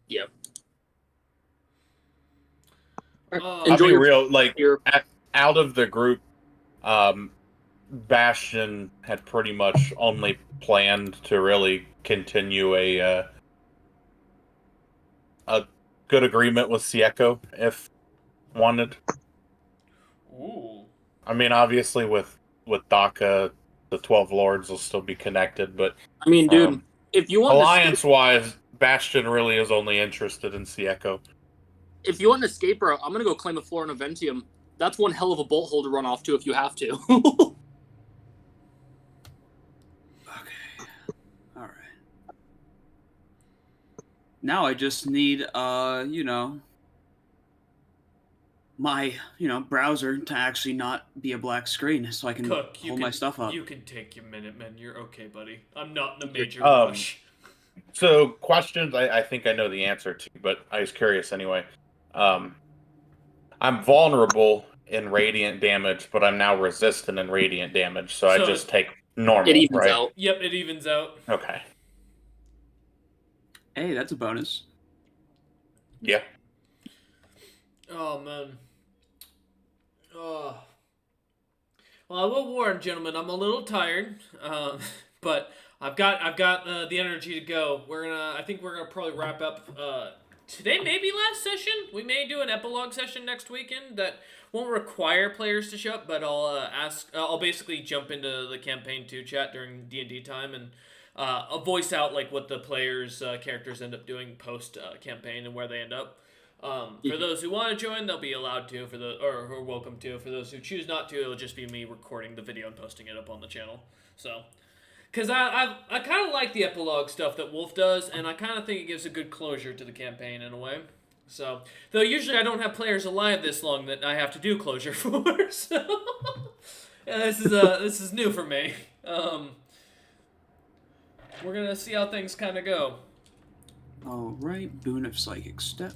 Yeah. I'll Enjoy be your real. Like your out of the group, um, Bastion had pretty much only planned to really continue a good agreement with Sieko if wanted. Ooh. I mean, obviously with Daka, the 12 Lords will still be connected, but I mean, dude, um, if you want an escape, alliance-wise, Bastion really is only interested in Sieko. if you want an escape route, I'm gonna go claim a floor in Aventium. That's one hell of a bolt hole to run off to if you have to. Okay. All right. Now I just need, my, browser to actually not be a black screen so I can Cook, hold my stuff up. you can take your minute, man. You're okay, buddy. I'm not in a major Um, rush. So questions I think I know the answer to, but I was curious anyway. Um, I'm vulnerable in radiant damage, but I'm now resistant in radiant damage, so I So just take normal, It evens right? out. Yep, it evens out. Okay. Hey, that's a bonus. Yeah. Oh man. Oh. Well, I will warn, gentlemen, I'm a little tired, but I've got the energy to go. I think we're gonna probably wrap up today, maybe last session. We may do an epilogue session next weekend that won't require players to show up, but I'll basically jump into the campaign 2 chat during D&D time and I'll voice out like what the players' characters end up doing post campaign and where they end up. For those who want to join, they'll be allowed to. Or who are welcome to. For those who choose not to, it'll just be me recording the video and posting it up on the channel. So, because I kind of like the epilogue stuff that Wolf does, and I kind of think it gives a good closure to the campaign in a way. So, though usually I don't have players alive this long that I have to do closure for. So, yeah, this is new for me. We're gonna see how things kind of go. All right, boon of psychic step.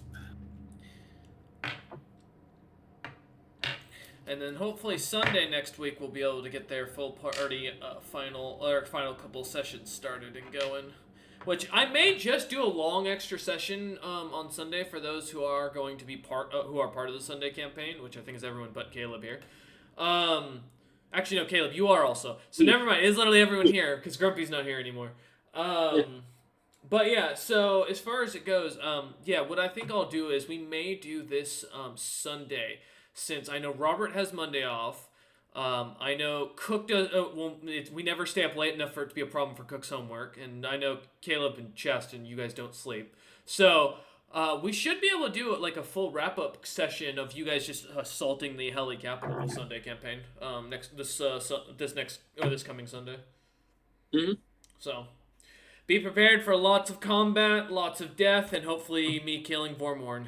And then hopefully Sunday next week we'll be able to get their full party final couple sessions started and going. Which I may just do a long extra session on Sunday for those who are going to be part of the Sunday campaign, which I think is everyone but Caleb here. Actually, no, Caleb, you are also. So never mind. It is literally everyone here because Grumpy's not here anymore. But yeah, so as far as it goes, what I think I'll do is we may do this Sunday. Since I know Robert has Monday off, I know Cook does. We never stay up late enough for it to be a problem for Cook's homework, and I know Caleb and Cheston, you guys don't sleep, so we should be able to do like a full wrap up session of you guys just assaulting the Heli Capital Sunday campaign this coming Sunday. Mhm. So be prepared for lots of combat, lots of death, and hopefully me killing Vormorn.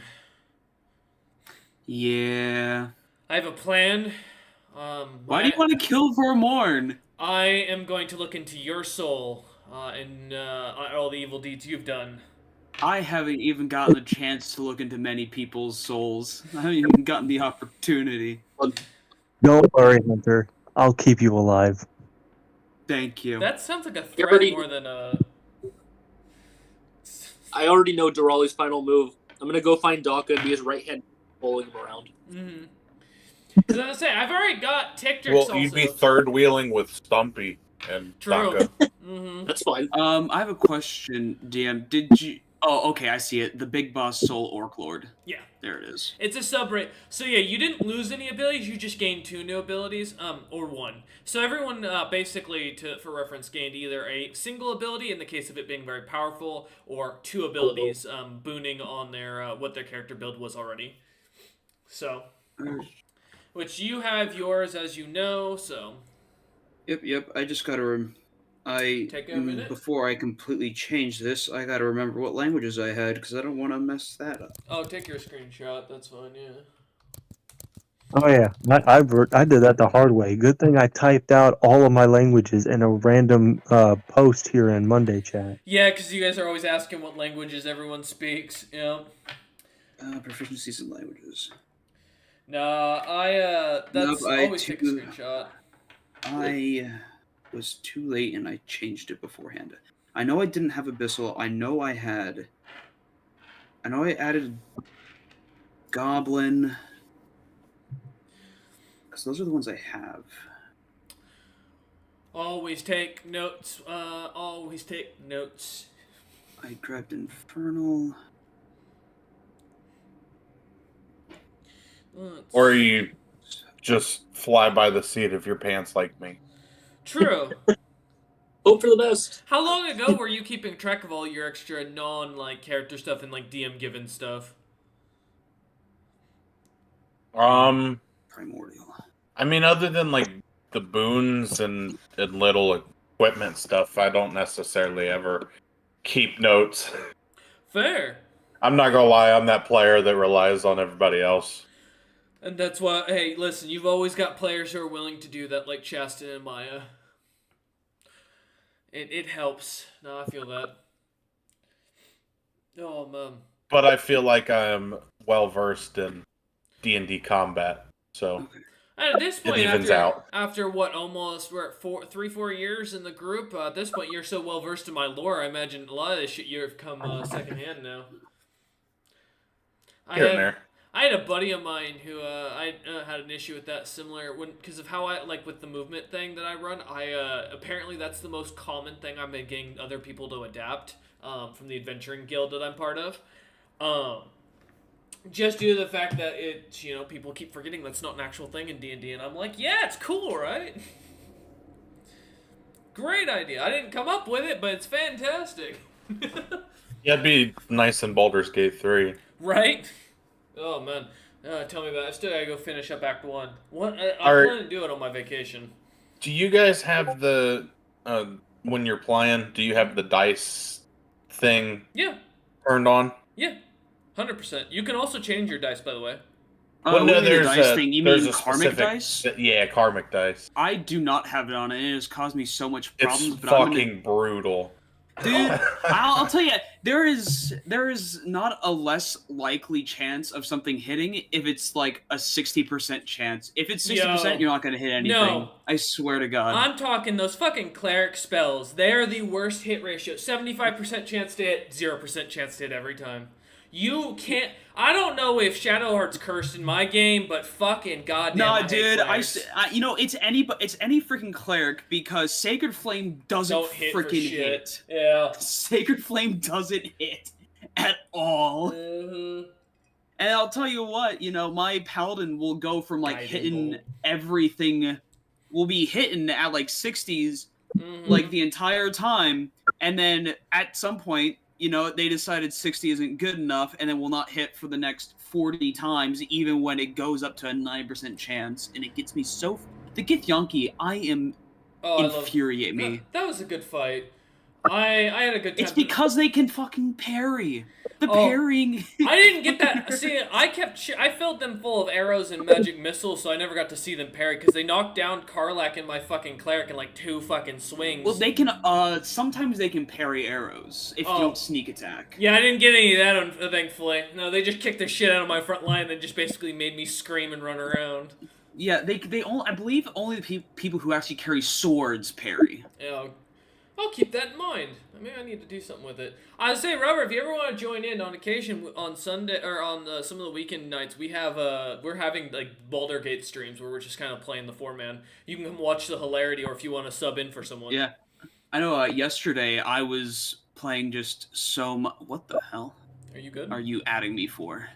Yeah. I have a plan. Why do you want to kill Vormorn? I am going to look into your soul and all the evil deeds you've done. I haven't even gotten the chance to look into many people's souls. I haven't even gotten the opportunity. Don't worry, Hunter. I'll keep you alive. Thank you. That sounds like a threat already- more than a. I already know Durali's final move. I'm gonna go find Daka and be his right hand, bowling him around. Mm-hmm. Because I was saying, I've already got Tictrix also. Well, you'd be third wheeling with Stumpy and True. Daka. Mm-hmm. That's fine. I have a question, DM. Did you... Oh, okay, I see it. The Big Boss Soul Orc Lord. Yeah. There it is. It's a sub-rate. So yeah, you didn't lose any abilities, you just gained 2 new abilities, or 1. So everyone, basically, for reference, gained either a single ability, in the case of it being very powerful, or 2 abilities, booning on their, what their character build was already. So, which you have yours, as you know, so... Yep, I just gotta Take a minute. Before I completely change this, I gotta remember what languages I had, because I don't want to mess that up. Oh, take your screenshot, that's fine, yeah. Oh yeah, I did that the hard way. Good thing I typed out all of my languages in a random post here in Monday chat. Yeah, because you guys are always asking what languages everyone speaks, yeah. Proficiencies in languages. Nah, that's always take a screenshot. I was too late and I changed it beforehand. I know I didn't have Abyssal. I know I had I know I added Goblin. Because those are the ones I have. Always take notes. Always take notes. I grabbed Infernal. Or you just fly by the seat of your pants like me. True. Hope for the best. How long ago were you keeping track of all your extra character stuff and DM given stuff? Primordial. I mean, other than like the boons and little equipment stuff, I don't necessarily ever keep notes. Fair. I'm not gonna lie, I'm that player that relies on everybody else. And that's why, hey, listen, you've always got players who are willing to do that, like Chastin and Maya. It helps. No, I feel that. Oh, man. But I feel like I'm well versed in D&D combat, so And at this point, evens after, out. after what, almost, we're at 4 years in the group, at this point, you're so well versed in my lore, I imagine a lot of this shit you've come secondhand now. Here and there. I had a buddy of mine who I had an issue with that similar because of how I like with the movement thing that I run. Apparently that's the most common thing I'm getting other people to adapt from the adventuring guild that I'm part of. Just due to the fact that people keep forgetting that's not an actual thing in D&D, and I'm like, yeah, it's cool, right? Great idea. I didn't come up with it, but it's fantastic. Yeah, it'd be nice in Baldur's Gate 3. Right? Oh, man. Tell me about it. I still gotta go finish up Act 1. I'm Alright. planning to do it on my vacation. Do you guys have the when you're playing? Do you have the dice thing Yeah. turned on? Yeah. 100%. You can also change your dice, by the way. Well, no, the there's dice a- thing. You there's mean a karmic specific- dice? Yeah, karmic dice. I do not have it on, and it has caused me so much It's problems. But I'm fucking gonna, brutal. dude, I'll tell you, there is not a less likely chance of something hitting if it's like a 60% chance. If it's 60%, you're not gonna hit anything. No. I swear to God. I'm talking those fucking cleric spells. They're the worst hit ratio. 75% chance to hit, 0% chance to hit every time. You can't... I don't know if Shadowheart's cursed in my game, but fucking goddamn, Nah, I hate dude, clerics. it's any freaking cleric because Sacred Flame doesn't Don't hit for freaking shit. hit. Yeah. Sacred Flame doesn't hit at all. Mm-hmm. And I'll tell you what, my paladin will go from like Guiding hitting bolt. everything, will be hitting at like 60s Mm-hmm. like the entire time, and then at some point, they decided 60 isn't good enough, and then will not hit for the next 40 times, even when it goes up to a 9% chance, and it gets me so. The Githyanki, infuriate me. That was a good fight. I had a good time. It's because they can fucking parry. The Oh. parrying. I didn't get that. See, I filled them full of arrows and magic missiles, so I never got to see them parry because they knocked down Karlak and my fucking cleric in like 2 fucking swings. Well, they can. Sometimes they can parry arrows if you don't sneak attack. Yeah, I didn't get any of that, thankfully. No, they just kicked the shit out of my front line and then just basically made me scream and run around. Yeah, they only. I believe only the people who actually carry swords parry. Yeah, I'll keep that in mind. Maybe I need to do something with it. I say, Robert, if you ever want to join in on occasion on Sunday or on some of the weekend nights, we're having like Baldur Gate streams where we're just kind of playing the 4-man. You can come watch the hilarity, or if you want to sub in for someone. Yeah, I know. Yesterday I was playing just so much. What the hell Are you good? are you adding me for?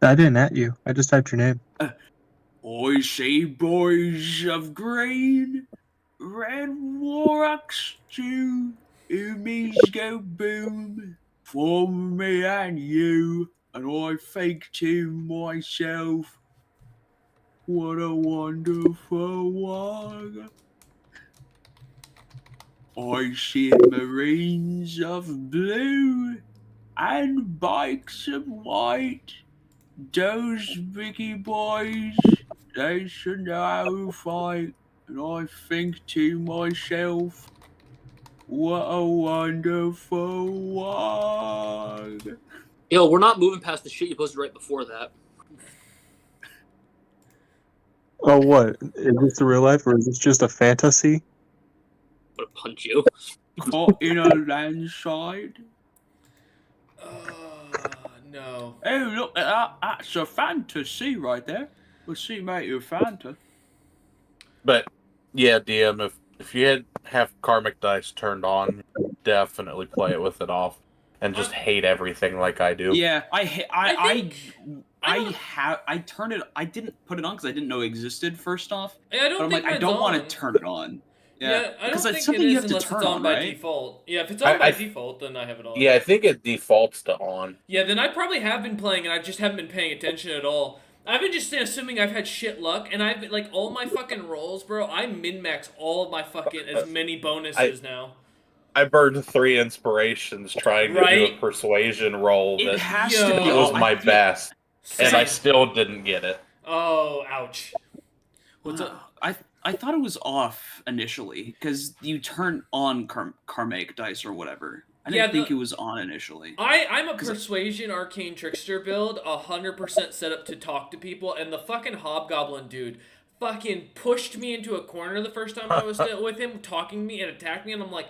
I didn't at you. I just typed your name. I say, boys of green, red warlock stew, umis go boom, for me and you, and I think to myself, what a wonderful world. I see marines of blue, and bikes of white. Those biggie boys, they should know how to fight. And I think to myself, what a wonderful world. Yo, we're not moving past the shit you posted right before that. Oh, what? Is this the real life or is this just a fantasy? I'm gonna punch you. Caught in a landslide. Oh, look at that. That's a fantasy right there. We'll see, mate, you're Fanta. But yeah, DM, if you have karmic dice turned on, definitely play it with it off, and just hate everything like I do. Yeah, I turned it. I didn't put it on because I didn't know it existed. First off, Yeah, I don't but I'm think like, I mine's don't want on. to turn it on. Yeah, I don't because think it's it something is you have to unless turn it's on by right? default. Yeah, if it's on by I- default, then I have it on. Yeah, I think it defaults to on. Yeah, then I probably have been playing and I just haven't been paying attention at all. I've been just assuming I've had shit luck, and I've like all my fucking rolls, bro. I min-max all of my fucking as many bonuses now. I burned 3 inspirations trying to do Right? a persuasion roll It that has Yo. to be. was I my feel- best, and I Same. still didn't get it. Oh, ouch. What's up? I thought it was off initially because you turn on karmic dice or whatever. I didn't think it was on initially. I'm a persuasion arcane trickster build, 100% set up to talk to people, and the fucking hobgoblin dude fucking pushed me into a corner the first time I was with him, talking to me and attacked me, and I'm like,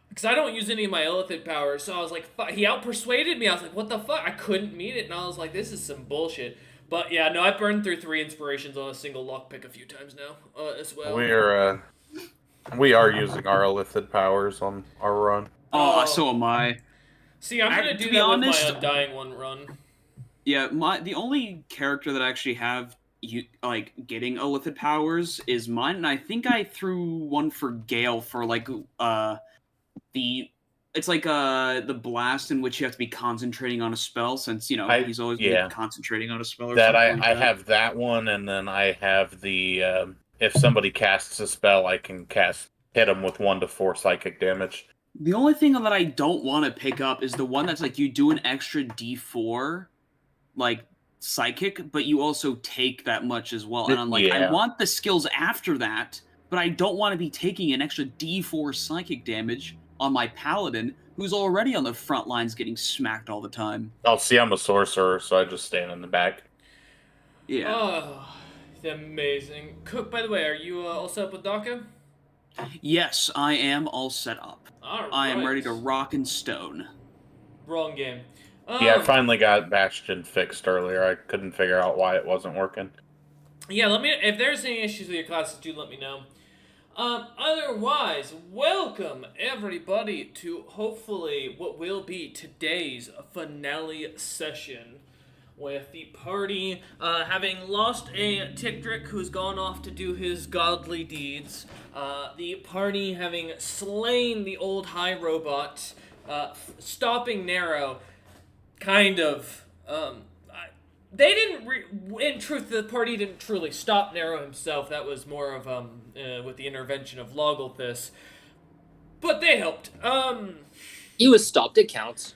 because I don't use any of my illithid powers, so I was like, fuck, he outpersuaded me. I was like, what the fuck? I couldn't meet it, and I was like, this is some bullshit. But yeah, no, I've burned through 3 inspirations on a single lockpick a few times now, as well. We are using our illithid powers on our run. Oh, so am I. See, I'm gonna To do be that honest- with my Undying One run. Yeah, the only character that I actually have getting illithid powers is mine, and I think I threw one for Gale for the blast in which you have to be concentrating on a spell, since he's always been concentrating on a spell. Or That something I like have that one, and then I have the if somebody casts a spell, I can hit them with 1 to 4 psychic damage. The only thing that I don't want to pick up is the one that's like you do an extra D4, like psychic, but you also take that much as well. And I'm like, I want the skills after that, but I don't want to be taking an extra D4 psychic damage on my paladin, who's already on the front lines getting smacked all the time. Oh, see, I'm a sorcerer, so I just stand in the back. Yeah. Oh, amazing. Cook, by the way, are you all set up with DACA? Yes, I am all set up. All I am right. ready to rock and stone. Wrong game. Yeah, I finally got Bastion fixed earlier. I couldn't figure out why it wasn't working. Yeah, let me. If there's any issues with your classes, do let me know. Otherwise, welcome everybody to hopefully what will be today's finale session, with the party having lost a Tickdrick who's gone off to do his godly deeds, the party having slain the old high robot, stopping Nero, kind of. They didn't. In truth, the party didn't truly stop Nero himself. That was more of with the intervention of Logolthus, but they helped. He was stopped. It counts.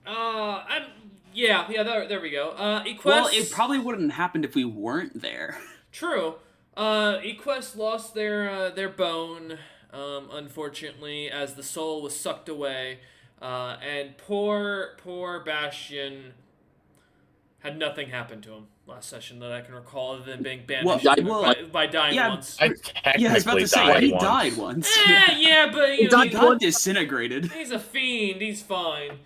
Yeah. There we go. Equest. Well, it probably wouldn't happened if we weren't there. True. Equest lost their bone, unfortunately, as the soul was sucked away, and poor Bastion had nothing happen to him last session that I can recall, other than being banished by dying once. I technically I was about to say, he died once. Yeah, but he got disintegrated. He's a fiend. He's fine.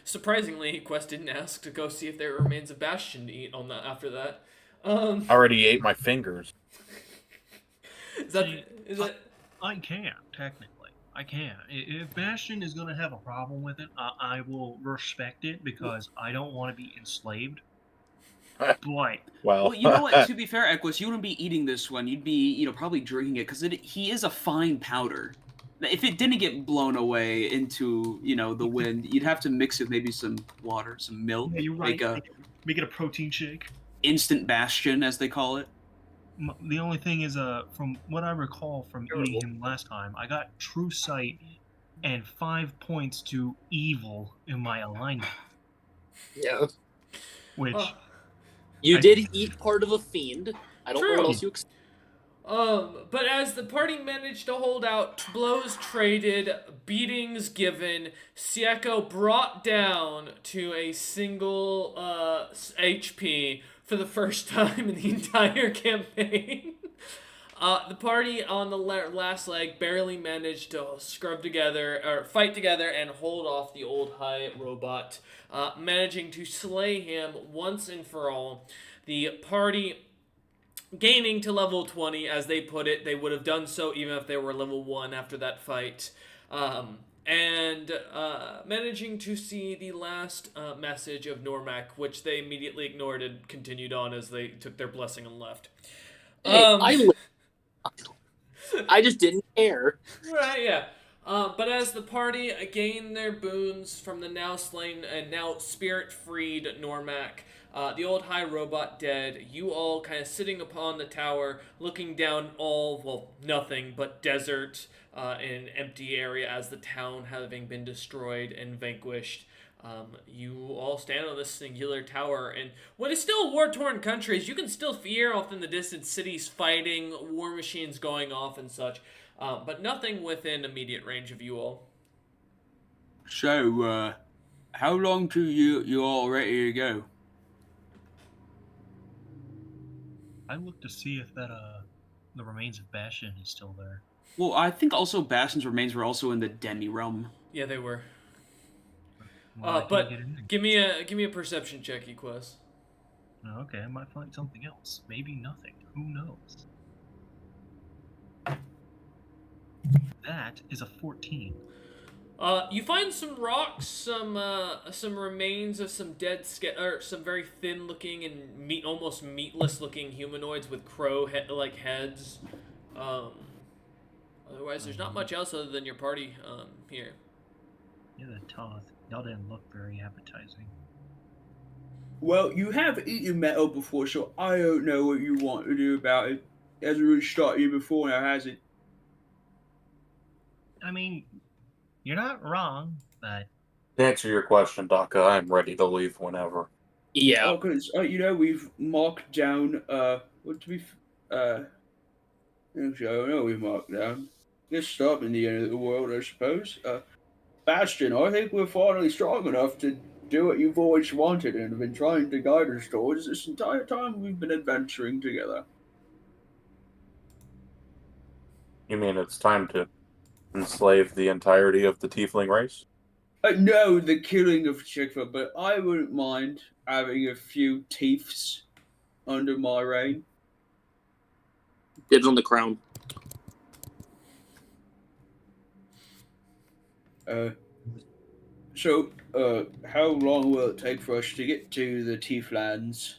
Surprisingly, Quest didn't ask to go see if there were remains of Bastion to eat on that after that. I already ate my fingers. Is that? I can, technically. I can. If Bastion is going to have a problem with it, I will respect it because I don't want to be enslaved. But well, you know what? To be fair, Equus, you wouldn't be eating this one. You'd be, probably drinking it because he is a fine powder. If it didn't get blown away into, the wind, you'd have to mix it with maybe some water, some milk. Yeah, you're right. Make it a protein shake. Instant Bastion, as they call it. The only thing is, from what I recall from eating him last time, I got True Sight and 5 points to Evil in my alignment. Yeah. Which you did eat part of a fiend. I don't know what else you. But as the party managed to hold out, blows traded, beatings given, Sieko brought down to a single HP for the first time in the entire campaign. The party on the last leg barely managed to fight together and hold off the old high robot, managing to slay him once and for all. The party gaining to level 20, as they put it. They would have done so even if they were level 1 after that fight. And managing to see the last message of Normac, which they immediately ignored and continued on as they took their blessing and left. Hey, I just didn't care. Right, yeah. But as the party gain their boons from the now slain and now spirit-freed Normac, the old high robot dead, you all kind of sitting upon the tower, looking down nothing but desert and empty area as the town having been destroyed and vanquished. You all stand on this singular tower, and what is still a war-torn country is you can still hear off in the distance cities fighting, war machines going off and such, but nothing within immediate range of you all. So, how long till you all ready to go? I look to see if that the remains of Bastion is still there. Well, I think also Bastion's remains were also in the Demi realm. Yeah, they were. Well, I can't But get in. give me a perception check, Equus. Okay, I might find something else. Maybe nothing. Who knows? That is a 14. You find some rocks, some remains of some dead some very thin-looking and almost meatless-looking humanoids with crow-like heads. Otherwise, there's not much else other than your party here. Yeah, the Toth. Y'all didn't look very appetizing. Well, you have eaten metal before, so I don't know what you want to do about it. It hasn't really started you before now, has it? I mean, you're not wrong, but To answer your question, Daka, I'm ready to leave whenever. Yeah. Oh, because we've marked down. Actually, I don't know. We've marked down. It's stopping the end of the world, I suppose. Bastion, I think we're finally strong enough to do what you've always wanted and have been trying to guide us towards this entire time we've been adventuring together. You mean it's time to enslave the entirety of the tiefling race? No, the killing of Chikva, but I wouldn't mind having a few Tiefs under my reign. Dibs on the crown. So, how long will it take for us to get to the Tieflands?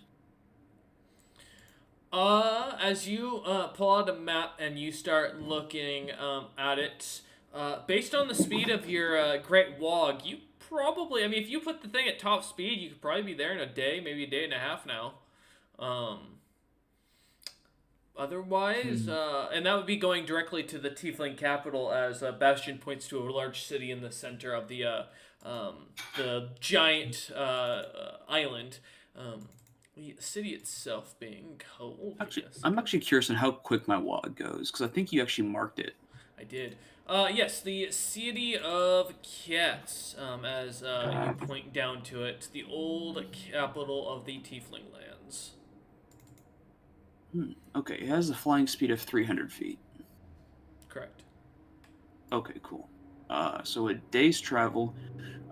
As you pull out a map and you start looking at it, based on the speed of your Great Wog, you probably, I mean, if you put the thing at top speed, you could probably be there in a day, maybe a day and a half now. Otherwise, and that would be going directly to the Tiefling capital, as Bastion points to a large city in the center of the giant island. The city itself being cold. I'm actually curious on how quick my wad goes, because I think you actually marked it. I did. Yes, the city of Cats, as you point down to it, the old capital of the Tiefling lands. Okay, it has a flying speed of 300 feet. Correct. Okay, cool. So a day's travel.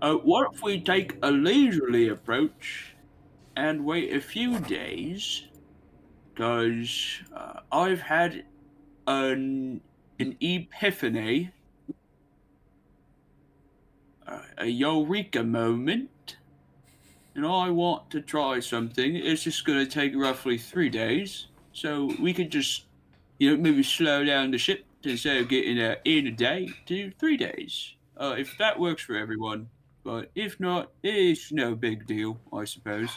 What if we take a leisurely approach and wait a few days? Because I've had an epiphany, a eureka moment, and I want to try something. It's just going to take roughly 3 days. So we could just, maybe slow down the ship instead of getting in a day to 3 days. If that works for everyone. But if not, it's no big deal, I suppose.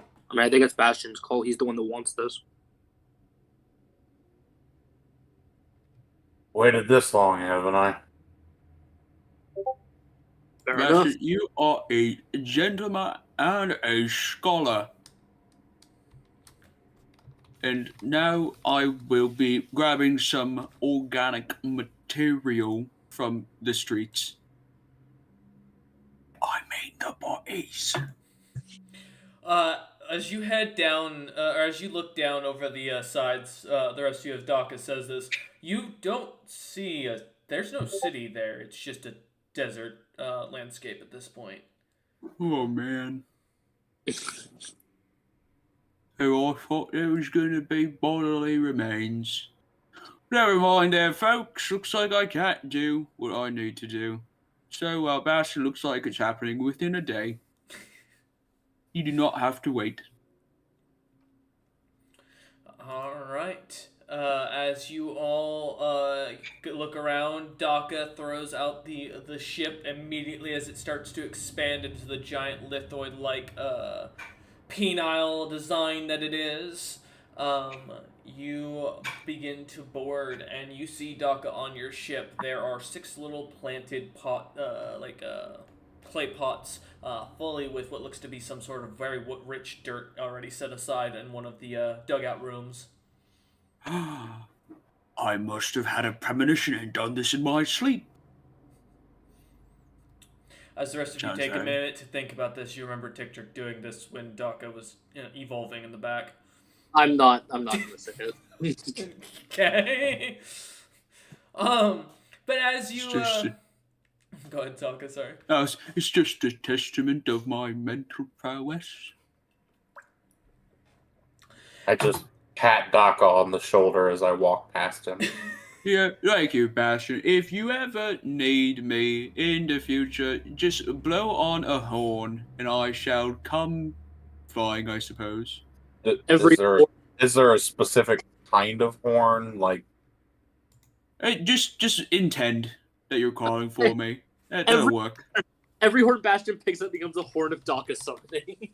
I mean, I think it's Bastion's call. He's the one that wants this. Waited this long, haven't I? Fair Bastion, enough. you are a gentleman and a scholar. And now I will be grabbing some organic material from the streets. I made the bodies. as you head down, or as you look down over the sides, the rest of you, as Daka says this, you don't see there's no city there. It's just a desert landscape at this point. Oh man. Oh, I thought there was going to be bodily remains. Never mind there, folks. Looks like I can't do what I need to do. So, Bastion looks like it's happening within a day. You do not have to wait. Alright. As you all look around, Daka throws out the ship immediately as it starts to expand into the giant lithoid-like penile design that it is. You begin to board, and you see, Daka, on your ship, there are 6 little planted clay pots, fully with what looks to be some sort of very rich dirt already set aside in one of the dugout rooms. I must have had a premonition and done this in my sleep. As the rest of you Sounds take a right. minute to think about this, you remember Tick-Trick doing this when Daka was evolving in the back. I'm not gonna say it. Okay. But as you It's just go ahead, Daka, sorry. it's just a testament of my mental prowess. I just pat Daka on the shoulder as I walk past him. Yeah, thank you, Bastion. If you ever need me in the future, just blow on a horn, and I shall come flying, I suppose. Every Is there a specific kind of horn? Like, Hey, just intend that you're calling for me. That'll work. every horn Bastion picks up becomes a horn of Daka summoning.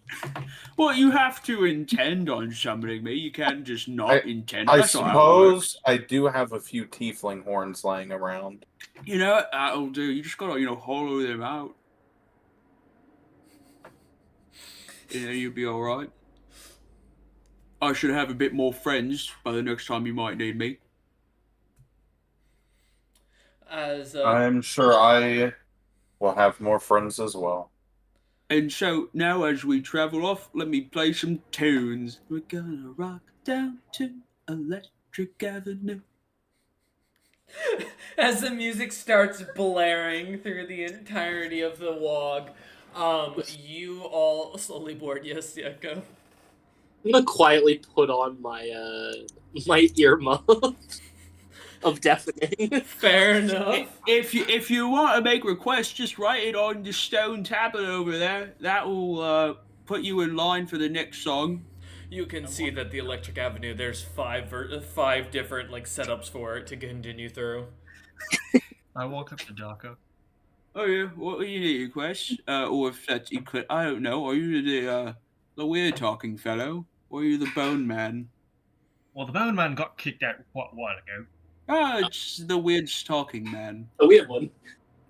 Well, you have to intend on summoning me. You can't just not intend. I That's not how it works. suppose I do have a few tiefling horns lying around. You know, that'll do. You just gotta, hollow them out. Yeah, you'll be alright. I should have a bit more friends by the next time you might need me. As I'm sure I will have more friends as well. And so, now as we travel off, let me play some tunes. We're gonna rock down to Electric Avenue. as the music starts blaring through the entirety of the WOG, you all slowly board. Yes, yeah, go. I'm gonna quietly put on my my earmuffs of deafening. Fair enough. If you want to make requests, just write it on the stone tablet over there. That will put you in line for the next song. You can see that the Electric Avenue, there's five different setups for it to continue through. I walk up to Daka. Oh yeah, what do you need, Quest? Or if that's I don't know. Are you the weird talking fellow, or are you the Bone Man? Well, the Bone Man got kicked out what while ago. It's the weird talking man. A weird one.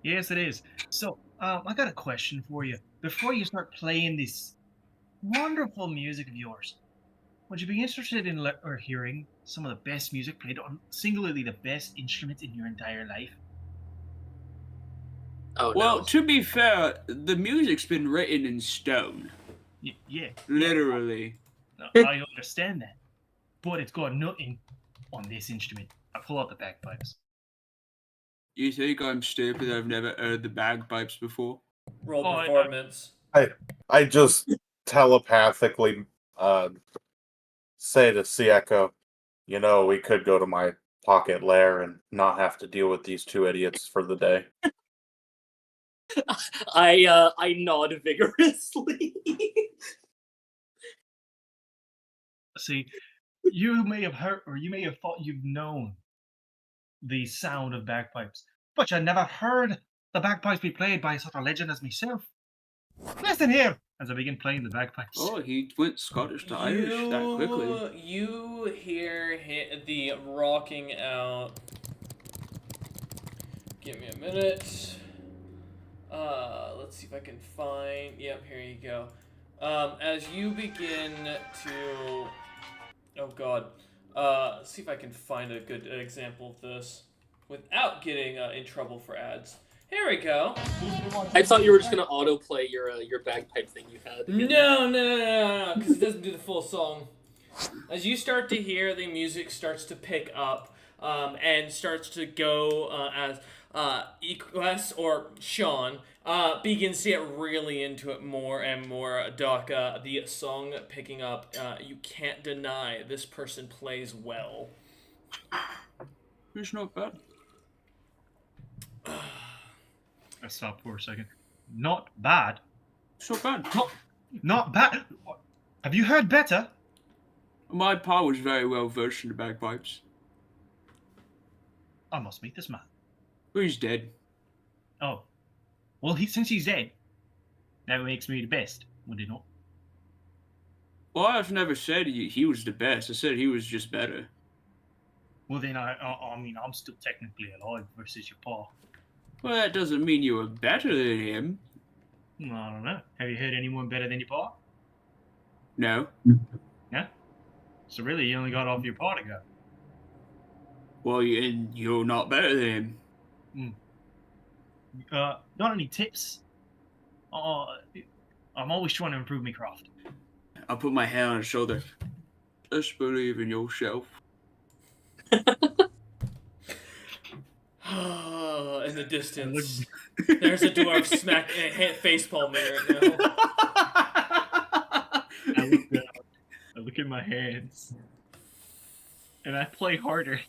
Yes, it is. So, I got a question for you. Before you start playing this wonderful music of yours, would you be interested in or hearing some of the best music played on singularly the best instruments in your entire life? Oh Well, no. to be fair, the music's been written in stone. Yeah. Literally. No, I understand that. But it's got nothing on this instrument. I pull out the bagpipes. You think I'm stupid that I've never heard the bagpipes before? Roll Oh, performance. I just telepathically say to Sieko, we could go to my pocket lair and not have to deal with these two idiots for the day. I nod vigorously. See, you may have heard or you may have thought you've known the sound of bagpipes, but you never heard the bagpipes be played by such a legend as myself. Listen here, as I begin playing the bagpipes. Oh, he went Scottish to Irish that quickly. You hear the rocking out. Give me a minute. Let's see if I can find. Yep, here you go. As you begin to. Oh God. See if I can find a good example of this without getting in trouble for ads. Here we go. I thought you were just gonna autoplay your bagpipe thing you had. No, because it doesn't do the full song. As you start to hear, the music starts to pick up and starts to go as Equus or Sean begins to get really into it more and more. Doc, the song picking up, you can't deny this person plays well. It's not bad. I stopped for a second. Not bad. It's not bad. Not bad. Have you heard better? My pa was very well versed in the bagpipes. I must meet this man. But he's dead. Oh. Well, since he's dead, that makes me the best, would it not? Well, I've never said he was the best. I said he was just better. Well, then I mean, I'm still technically alive versus your pa. Well, that doesn't mean you were better than him. Well, I don't know. Have you heard anyone better than your pa? No. Yeah? So really, you only got off your pa to go. Well, and you're not better than him. Got any tips? I'm always trying to improve my craft. I'll put my hand on his shoulder. Just believe in yourself. In the distance, there's a dwarf facepalming right now. I look at my hands, and I play harder.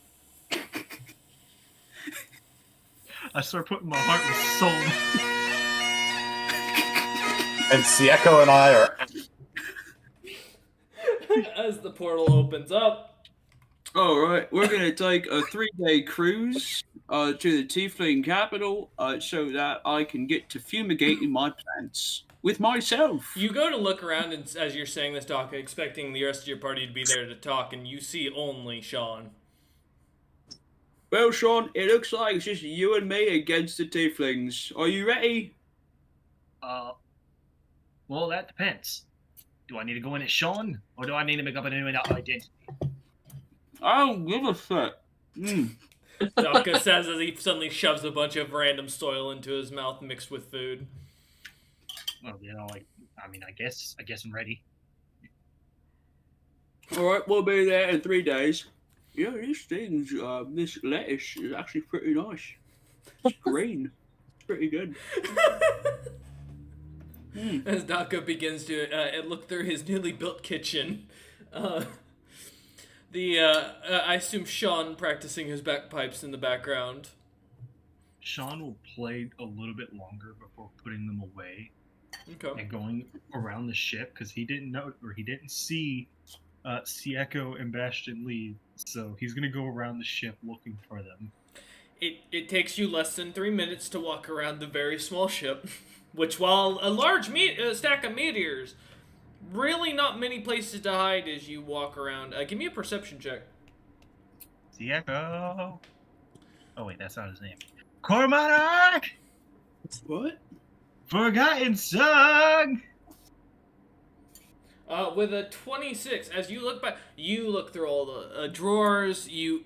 I start putting my heart and soul. And Sieko and I are. As the portal opens up. All right, we're gonna take a 3-day cruise to the Tiefling capital, so that I can get to fumigating my plants with myself. You go to look around, and as you're saying this, Doc, expecting the rest of your party to be there to talk, and you see only Sean. Well, Sean, it looks like it's just you and me against the Tieflings. Are you ready? Well, that depends. Do I need to go in as Sean, or do I need to make up a new identity? I don't give a fuck. Daka says as he suddenly shoves a bunch of random soil into his mouth mixed with food. Well, I guess I'm ready. All right, we'll be there in 3 days. Yeah, this lettuce is actually pretty nice. It's green. It's pretty good. As Daka begins to look through his newly built kitchen, I assume Sean practicing his bagpipes in the background. Sean will play a little bit longer before putting them away Okay. and going around the ship because he didn't see Sieko and Bastion leave, so he's gonna go around the ship looking for them. It takes you less than 3 minutes to walk around the very small ship, which, while a large stack of meteors, really not many places to hide as you walk around. Give me a perception check. Sieko. Oh wait, that's not his name. Cormac! What? Forgotten Song! With a 26, as you look back, you look through all the drawers, you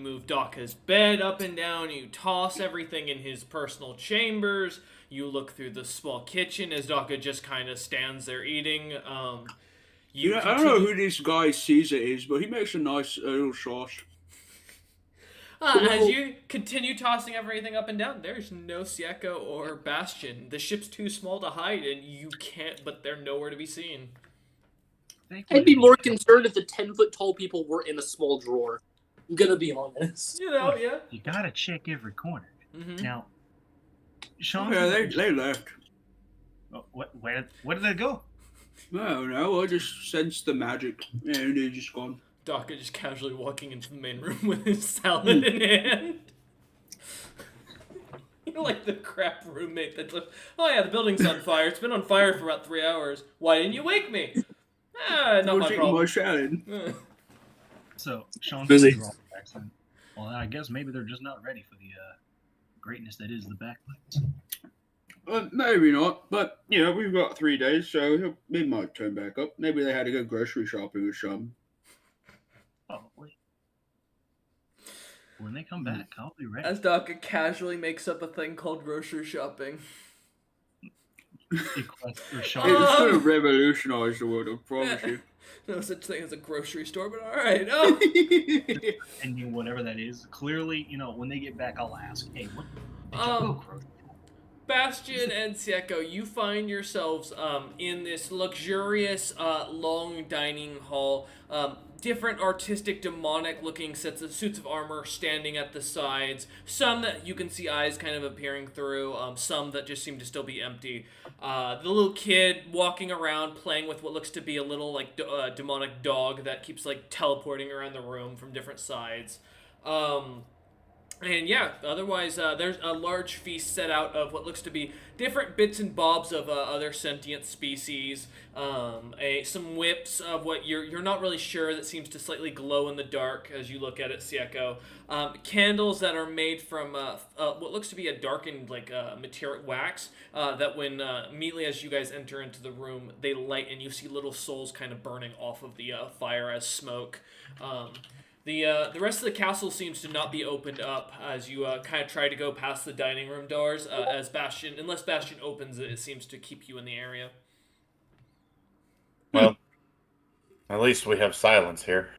move Daka's bed up and down, you toss everything in his personal chambers, you look through the small kitchen as Daka just kind of stands there eating. I don't know who this guy Caesar is, but he makes a nice little sauce. As you continue tossing everything up and down, there's no Sieko or Bastion. The ship's too small to hide, and you can't, but they're nowhere to be seen. I'd be more concerned if the 10-foot tall people were in a small drawer. I'm gonna be honest. You know, yeah. You gotta check every corner. Mm-hmm. Now, Sean. Yeah, they left. Where did they go? I don't know, I just sensed the magic, and they're just gone. Daka just casually walking into the main room with his salad in hand. You're like the crap roommate that's like, oh yeah, the building's on fire. It's been on fire for about 3 hours. Why didn't you wake me? Not my problem. My salad. So, Sean's Busy. accent. Well, I guess maybe they're just not ready for the greatness that is the backlights. Maybe not, but, we've got 3 days, so they might turn back up. Maybe they had to go grocery shopping or something. Probably. When they come back, I'll be ready. As Daka casually makes up a thing called grocery shopping. Equest or Oh. shop. It's gonna revolutionize the world, I promise you. No such thing as a grocery store, but alright. Ending whatever that is. Clearly, when they get back, I'll ask, hey, what did you Um, go grocery? Bastion and Sieko, you find yourselves in this luxurious, long dining hall. Different artistic, demonic-looking suits of armor standing at the sides. Some that you can see eyes kind of appearing through. Some that just seem to still be empty. The little kid walking around playing with what looks to be a little demonic dog that keeps teleporting around the room from different sides. And yeah, otherwise, there's a large feast set out of what looks to be different bits and bobs of other sentient species. Some whips of what you're not really sure that seems to slightly glow in the dark as you look at it, Sieko. Candles that are made from what looks to be a darkened material wax that when immediately as you guys enter into the room, they light and you see little souls kind of burning off of the fire as smoke. The rest of the castle seems to not be opened up as you kind of try to go past the dining room doors. Unless Bastion opens it, it seems to keep you in the area. Well, at least we have silence here.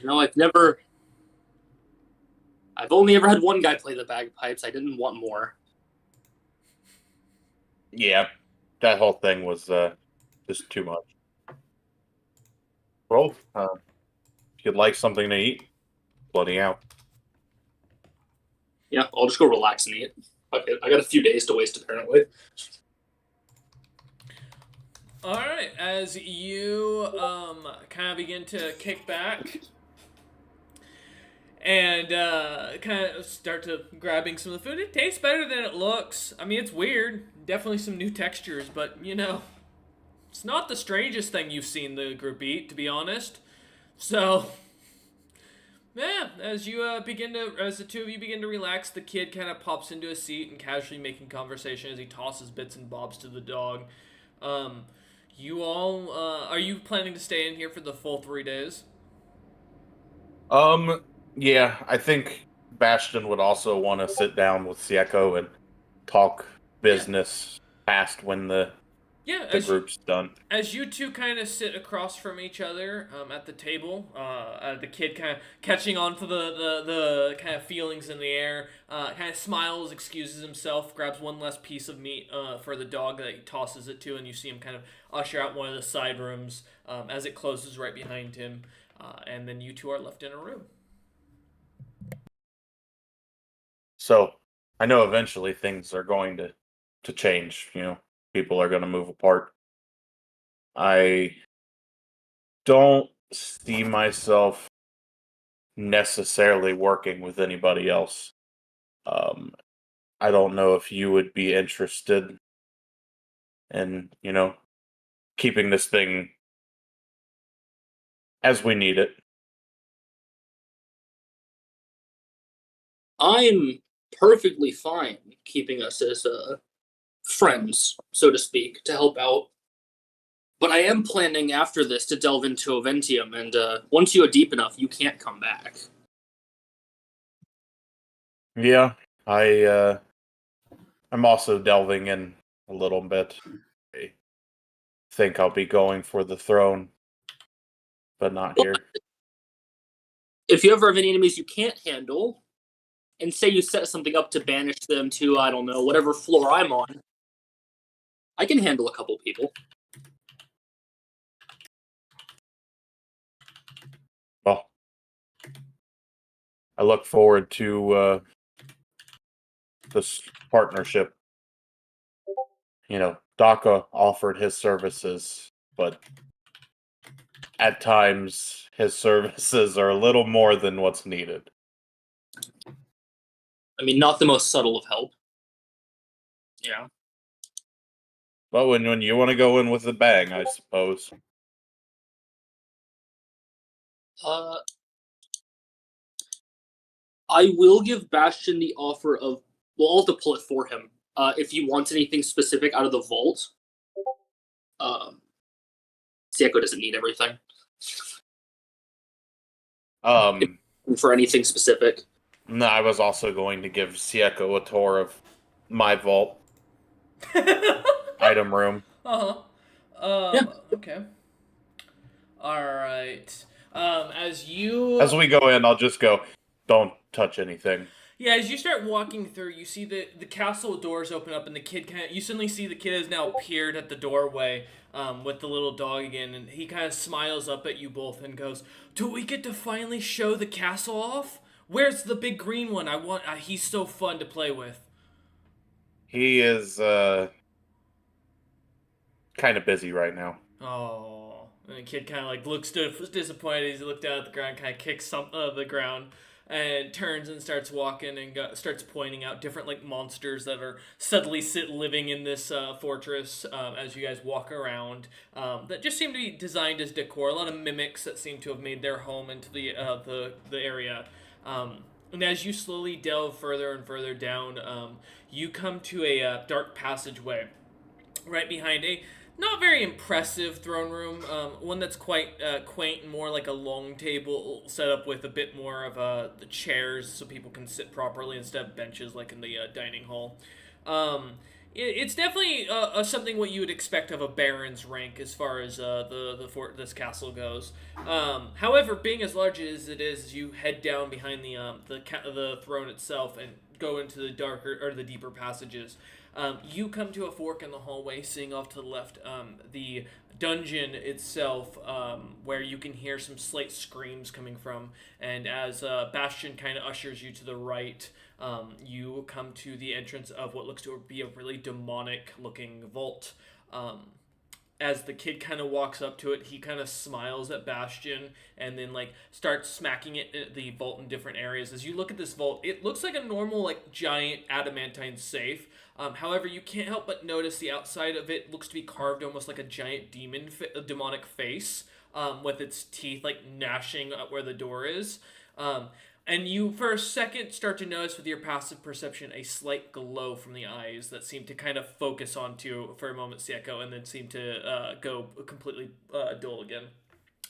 I've only ever had one guy play the bagpipes. I didn't want more. Yeah, that whole thing was just too much. Well, if you'd like something to eat, bloody out. Yeah, I'll just go relax and eat. I got a few days to waste, apparently. Alright, as you kind of begin to kick back and kind of start to grabbing some of the food, it tastes better than it looks. I mean, it's weird. Definitely some new textures, but, it's not the strangest thing you've seen the group eat, to be honest. So, yeah, as the two of you begin to relax, the kid kind of pops into a seat and casually making conversation as he tosses bits and bobs to the dog. You all, are you planning to stay in here for the full 3 days? Yeah, I think Bastion would also want to sit down with Sieko and talk business past when the group's done. As you two kind of sit across from each other at the table, the kid kind of catching on to the kind of feelings in the air, kind of smiles, excuses himself, grabs one last piece of meat for the dog that he tosses it to, and you see him kind of usher out one of the side rooms as it closes right behind him, and then you two are left in a room. So, I know eventually things are going to change, people are going to move apart. I don't see myself necessarily working with anybody else. I don't know if you would be interested in, keeping this thing as we need it. I'm perfectly fine keeping us as friends, so to speak, to help out. But I am planning after this to delve into Oventium, and once you are deep enough, you can't come back. Yeah, I'm also delving in a little bit. I think I'll be going for the throne, but not here. If you ever have any enemies you can't handle, and say you set something up to banish them to, I don't know, whatever floor I'm on, I can handle a couple people. Well, I look forward to this partnership. Daka offered his services, but at times his services are a little more than what's needed. I mean, not the most subtle of help. Yeah. But when you want to go in with a bang, I suppose. I will give Bastion the offer of, well, I'll have to pull it for him. If he wants anything specific out of the vault. Sieko doesn't need everything. For anything specific. No, I was also going to give Sieko a tour of my vault item room. Uh-huh. Yeah. Okay. Alright. As you... As we go in, I'll just go, don't touch anything. Yeah, as you start walking through, you see the castle doors open up, and the kid you suddenly see the kid has now appeared at the doorway with the little dog again, and he kind of smiles up at you both and goes, "Do we get to finally show the castle off? Where's the big green one? He's so fun to play with." He is kind of busy right now. Oh, and the kid kind of like looks disappointed as he looked down at the ground, kind of kicks some of the ground, and turns and starts walking and starts pointing out different like monsters that are suddenly living in this fortress as you guys walk around. That just seem to be designed as decor. A lot of mimics that seem to have made their home into the area. And as you slowly delve further and further down, you come to a dark passageway right behind a not very impressive throne room, one that's quite quaint and more like a long table set up with a bit more of the chairs so people can sit properly instead of benches like in the dining hall. It's definitely something what you would expect of a baron's rank as far as this castle goes. However, being as large as it is, you head down behind the throne itself and go into the darker or the deeper passages. You come to a fork in the hallway, seeing off to the left the dungeon itself, where you can hear some slight screams coming from. And as Bastion kind of ushers you to the right, you come to the entrance of what looks to be a really demonic-looking vault. As the kid kind of walks up to it, he kind of smiles at Bastion and then like starts smacking the vault in different areas. As you look at this vault, it looks like a normal like giant adamantine safe. However, you can't help but notice the outside of it looks to be carved almost like a giant demonic face with its teeth like gnashing at where the door is. And you, for a second, start to notice with your passive perception a slight glow from the eyes that seem to kind of focus onto for a moment Sieko and then seem to go completely dull again.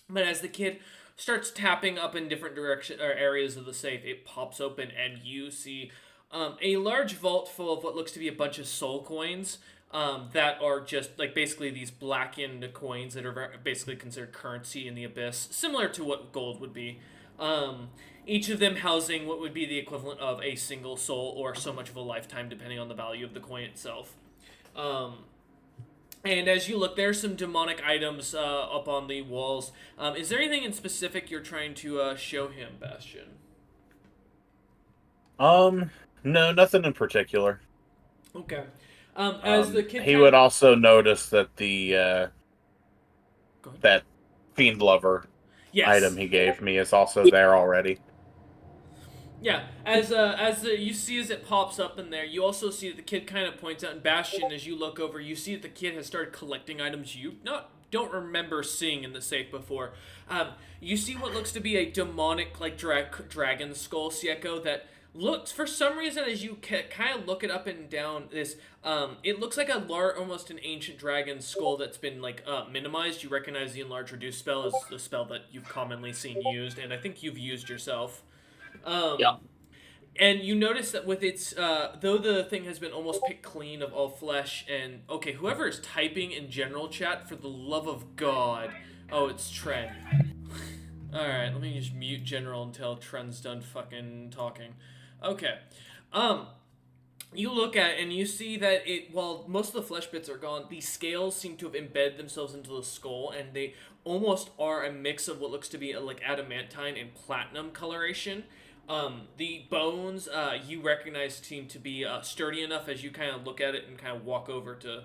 But as the kid starts tapping up in different direction or areas of the safe, it pops open and you see a large vault full of what looks to be a bunch of soul coins that are just like basically these blackened coins that are basically considered currency in the abyss, similar to what gold would be. Each of them housing what would be the equivalent of a single soul or so much of a lifetime, depending on the value of the coin itself. And as you look, there's some demonic items up on the walls. Is there anything in specific you're trying to show him, Bastion? No, nothing in particular. Okay. As the kid he would also notice that the that fiend lover item he gave me is also there already. Yeah, as you see as it pops up in there, you also see that the kid kind of points out, and Bastion, as you look over, you see that the kid has started collecting items you don't remember seeing in the safe before. You see what looks to be a demonic like dragon skull, Sieko, that looks, for some reason, as you kind of look it up and down this, it looks like almost an ancient dragon skull that's been like minimized. You recognize the enlarge reduce spell as the spell that you've commonly seen used, and I think you've used yourself. Yeah. And you notice that with its, though the thing has been almost picked clean of all flesh, and, okay, whoever is typing in general chat, for the love of God. Oh, it's Tren. Alright, let me just mute general until Tren's done fucking talking. Okay. You look at it and you see that while most of the flesh bits are gone, the scales seem to have embedded themselves into the skull, and they almost are a mix of what looks to be like adamantine and platinum coloration. The bones you recognize seem to be sturdy enough as you kind of look at it and kind of walk over to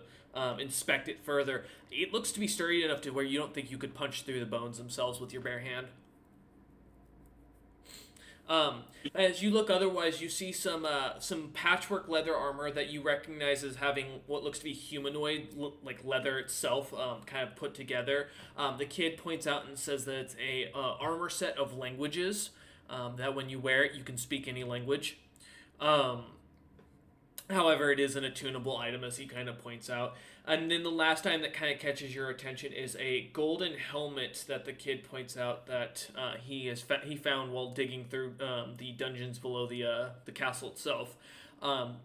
inspect it further. It looks to be sturdy enough to where you don't think you could punch through the bones themselves with your bare hand. As you look otherwise, you see some patchwork leather armor that you recognize as having what looks to be humanoid, like leather itself, kind of put together. The kid points out and says that it's a armor set of languages, that when you wear it, you can speak any language. However, it is an attunable item, as he kind of points out. And then the last time that kind of catches your attention is a golden helmet that the kid points out that he found while digging through the dungeons below the castle itself,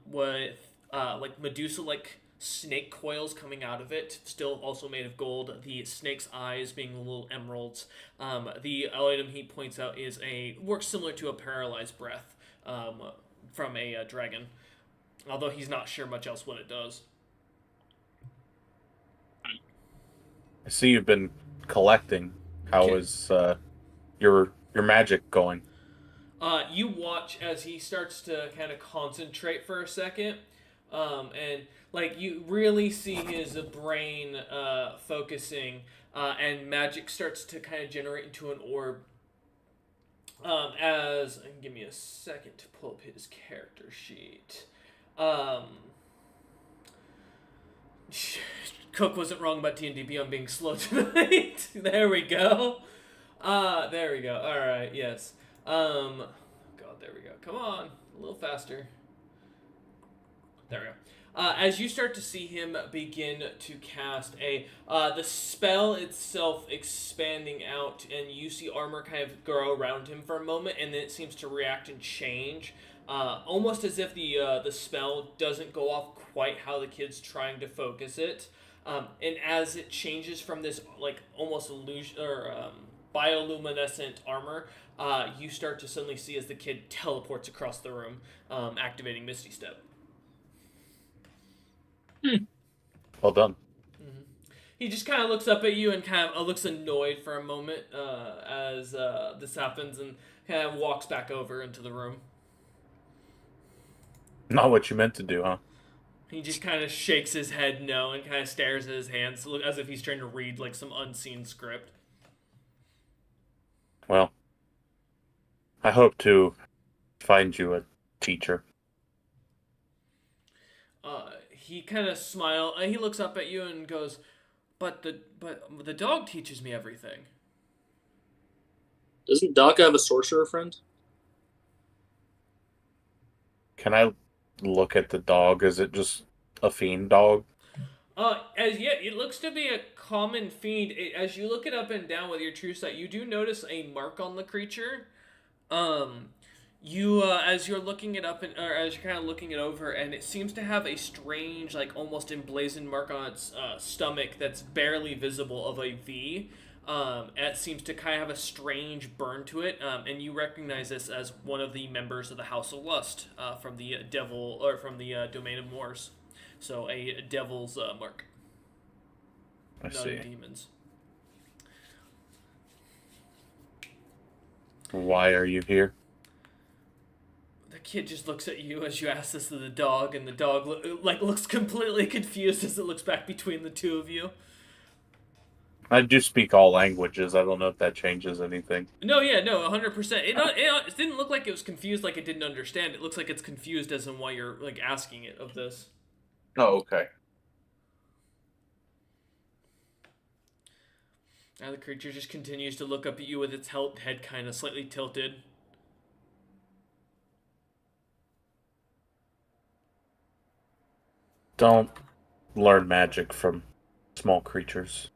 with like Medusa-like snake coils coming out of it, still also made of gold. The snake's eyes being little emeralds. The item he points out works similar to a paralyzed breath from a dragon. Although he's not sure much else what it does. I see you've been collecting. How is your magic going? You watch as he starts to kind of concentrate for a second, and like you really see his brain focusing, and magic starts to kind of generate into an orb. Give me a second to pull up his character sheet. Cook wasn't wrong about D&D Beyond being slow tonight. There we go. There we go. All right. Yes. God. There we go. Come on, a little faster. There we go. As you start to see him begin to cast the spell itself expanding out, and you see armor kind of grow around him for a moment, and then it seems to react and change. Almost as if the spell doesn't go off quite how the kid's trying to focus it, and as it changes from this like almost illusion or bioluminescent armor, you start to suddenly see as the kid teleports across the room, activating Misty Step. Well done. Mm-hmm. He just kind of looks up at you and kind of looks annoyed for a moment as this happens, and kind of walks back over into the room. Not what you meant to do, huh? He just kind of shakes his head no and kind of stares at his hands as if he's trying to read like some unseen script. Well, I hope to find you a teacher. He kind of smiles. He looks up at you and goes, "But the dog teaches me everything." Doesn't Doc have a sorcerer friend? Can I look at the dog? Is it just a fiend dog? It looks to be a common fiend. As you look it up and down with your true sight, you do notice a mark on the creature. As you're looking it up, or as you're kind of looking it over, and it seems to have a strange, like almost emblazoned mark on its stomach that's barely visible of a V. It seems to kind of have a strange burn to it, and you recognize this as one of the members of the House of Lust from the Domain of Morse. So a devil's mark. I Not see. a demon's. Why are you here? The kid just looks at you as you ask this to the dog, and the dog looks completely confused as it looks back between the two of you. I do speak all languages. I don't know if that changes anything. No, 100%. It didn't look like it was confused, like it didn't understand. It looks like it's confused as in why you're like asking it of this. Oh, okay. Now the creature just continues to look up at you with its head kind of slightly tilted. Don't learn magic from small creatures.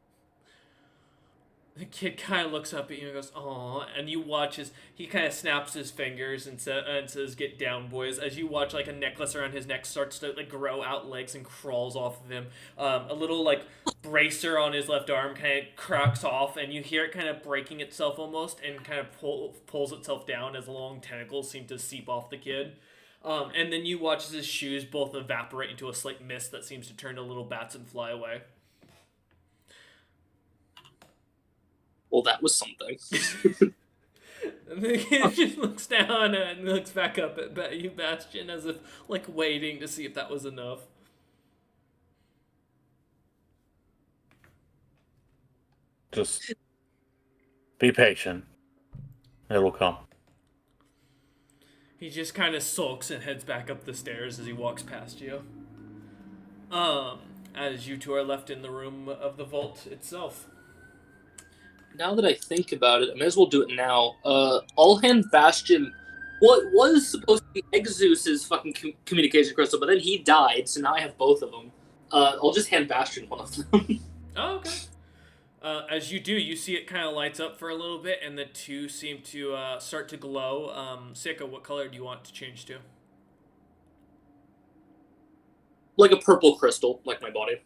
The kid kind of looks up at you and goes, "Aw," and you watch as he kind of snaps his fingers and says, "Get down, boys." As you watch, like a necklace around his neck starts to like grow out legs and crawls off of him. A little like bracer on his left arm kind of cracks off, and you hear it kind of breaking itself almost, and kind of pulls itself down as long tentacles seem to seep off the kid. And then you watch as his shoes both evaporate into a slight mist that seems to turn to little bats and fly away. Well, that was something. And the kid just looks down and looks back up at you, Bastion, as if like waiting to see if that was enough. Just be patient. It'll come. He just kind of sulks and heads back up the stairs as he walks past you. As you two are left in the room of the vault itself. Now that I think about it, I may as well do it now. I'll hand Bastion Well, it was supposed to be Exus's fucking communication crystal, but then he died, so now I have both of them. I'll just hand Bastion one of them. Oh, okay. As you do, you see it kind of lights up for a little bit, and the two seem to start to glow. Sicko, what color do you want to change to? Like a purple crystal, like my body.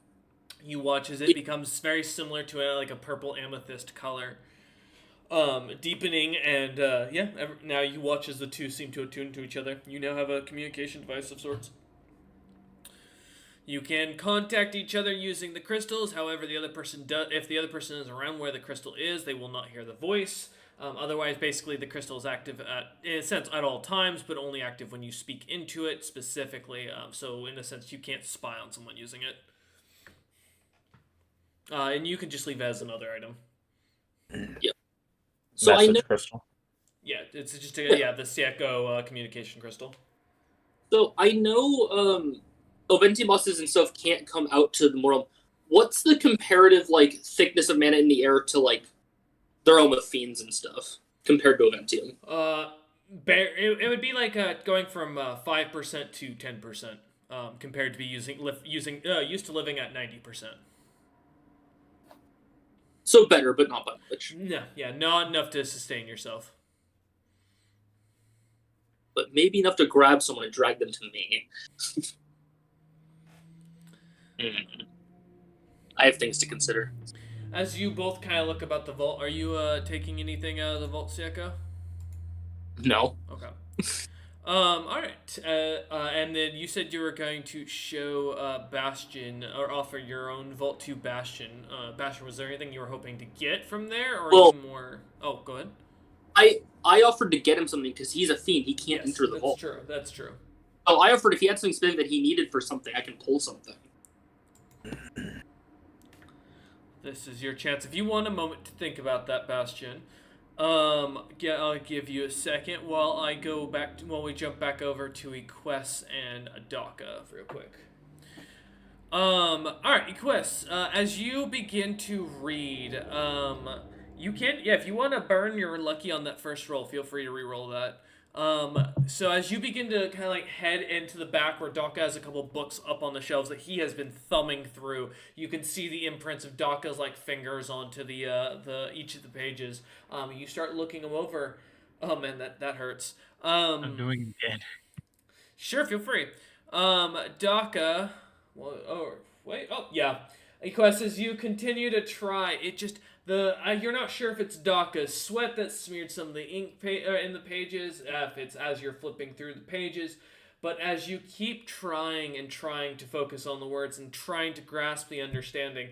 You watch as it becomes very similar to like a purple amethyst color. Deepening, and now you watch as the two seem to attune to each other. You now have a communication device of sorts. You can contact each other using the crystals. However, if the other person is around where the crystal is, they will not hear the voice. Otherwise, basically, the crystal is active in a sense at all times, but only active when you speak into it specifically. So, in a sense, you can't spy on someone using it. And you can just leave it as another item. So I know. Message crystal. Yeah, it's just the Sicko communication crystal. So I know Oventi bosses and stuff can't come out to the mortal. What's the comparative thickness of mana in the air to their own with fiends and stuff compared to Oventium? It would be going from 5% to 10% compared to be used to living at 90%. So better, but not by much. No, not enough to sustain yourself. But maybe enough to grab someone and drag them to me. I have things to consider. As you both kind of look about the vault, are you taking anything out of the vault, Sicko? No. Okay. All right. And then you said you were going to show Bastion or offer your own vault to Bastion. Bastion, was there anything you were hoping to get from there, or more? Oh, go ahead. I offered to get him something because he's a fiend. He can't enter the vault. That's true. Oh, I offered if he had something specific that he needed for something, I can pull something. This is your chance. If you want a moment to think about that, Bastion. I'll give you a second while we jump back over to Equess and Adaka real quick. Alright, Equess, as you begin to read, you can, if you want to burn your lucky on that first roll, feel free to re-roll that. So as you begin to kind of head into the back where Daka has a couple books up on the shelves that he has been thumbing through, you can see the imprints of Daka's fingers onto the each of the pages. You start looking them over. Oh man, that hurts. I'm doing it again. Sure, feel free. Daka. Equess, as you continue to try, it just you're not sure if it's Daka's sweat that smeared some of the ink in the pages, if it's as you're flipping through the pages, but as you keep trying to focus on the words and trying to grasp the understanding,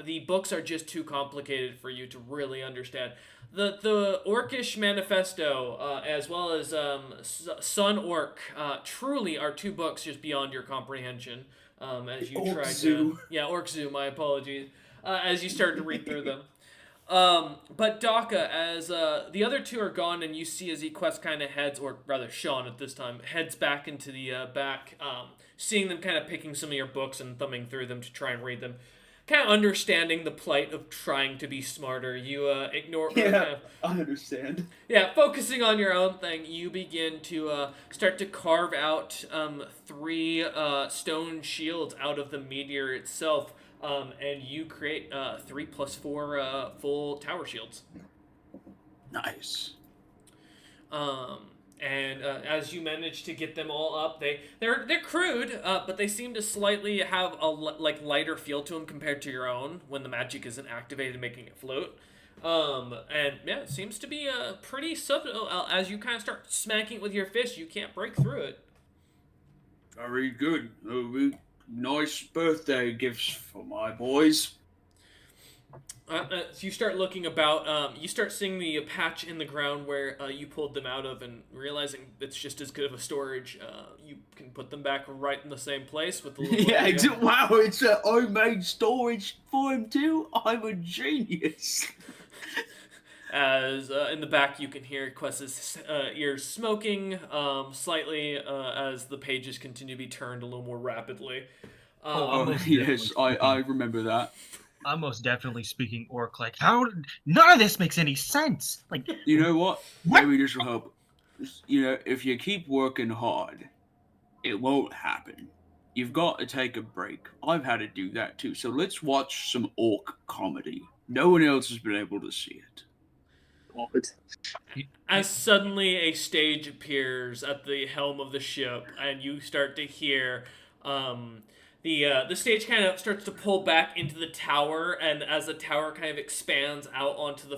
the books are just too complicated for you to really understand. The Orcish Manifesto, as well as Sun Orc, truly are two books just beyond your comprehension. As you try to... Yeah, Orc Zoo, my apologies. As you start to read through them. But Daka, as the other two are gone, and you see as Equess kind of heads, or rather Sean at this time, heads back into the back, seeing them kind of picking some of your books and thumbing through them to try and read them. Kind of understanding the plight of trying to be smarter, you ignore... I understand. Yeah, focusing on your own thing, you begin to start to carve out 3 stone shields out of the meteor itself, and you create 3 plus 4 full tower shields. Nice. And as you manage to get them all up, they're crude, but they seem to slightly have a lighter feel to them compared to your own when the magic isn't activated, making it float. And yeah, it seems to be pretty subtle. As you kind of start smacking it with your fist, you can't break through it. Very good. Nice birthday gifts for my boys. So you start looking about, you start seeing the patch in the ground where you pulled them out of, and realizing it's just as good of a storage. You can put them back right in the same place with the little... Yeah, wow, it's a homemade storage for him too. I'm a genius. As in the back you can hear Quest's ears smoking slightly as the pages continue to be turned a little more rapidly. Yes, I remember that. I'm most definitely speaking Orc. How? None of this makes any sense. You know what? Maybe this will help. if you keep working hard, it won't happen. You've got to take a break. I've had to do that too. So let's watch some orc comedy. No one else has been able to see it. As suddenly a stage appears at the helm of the ship, and you start to hear the stage kind of starts to pull back into the tower, and as the tower kind of expands out onto the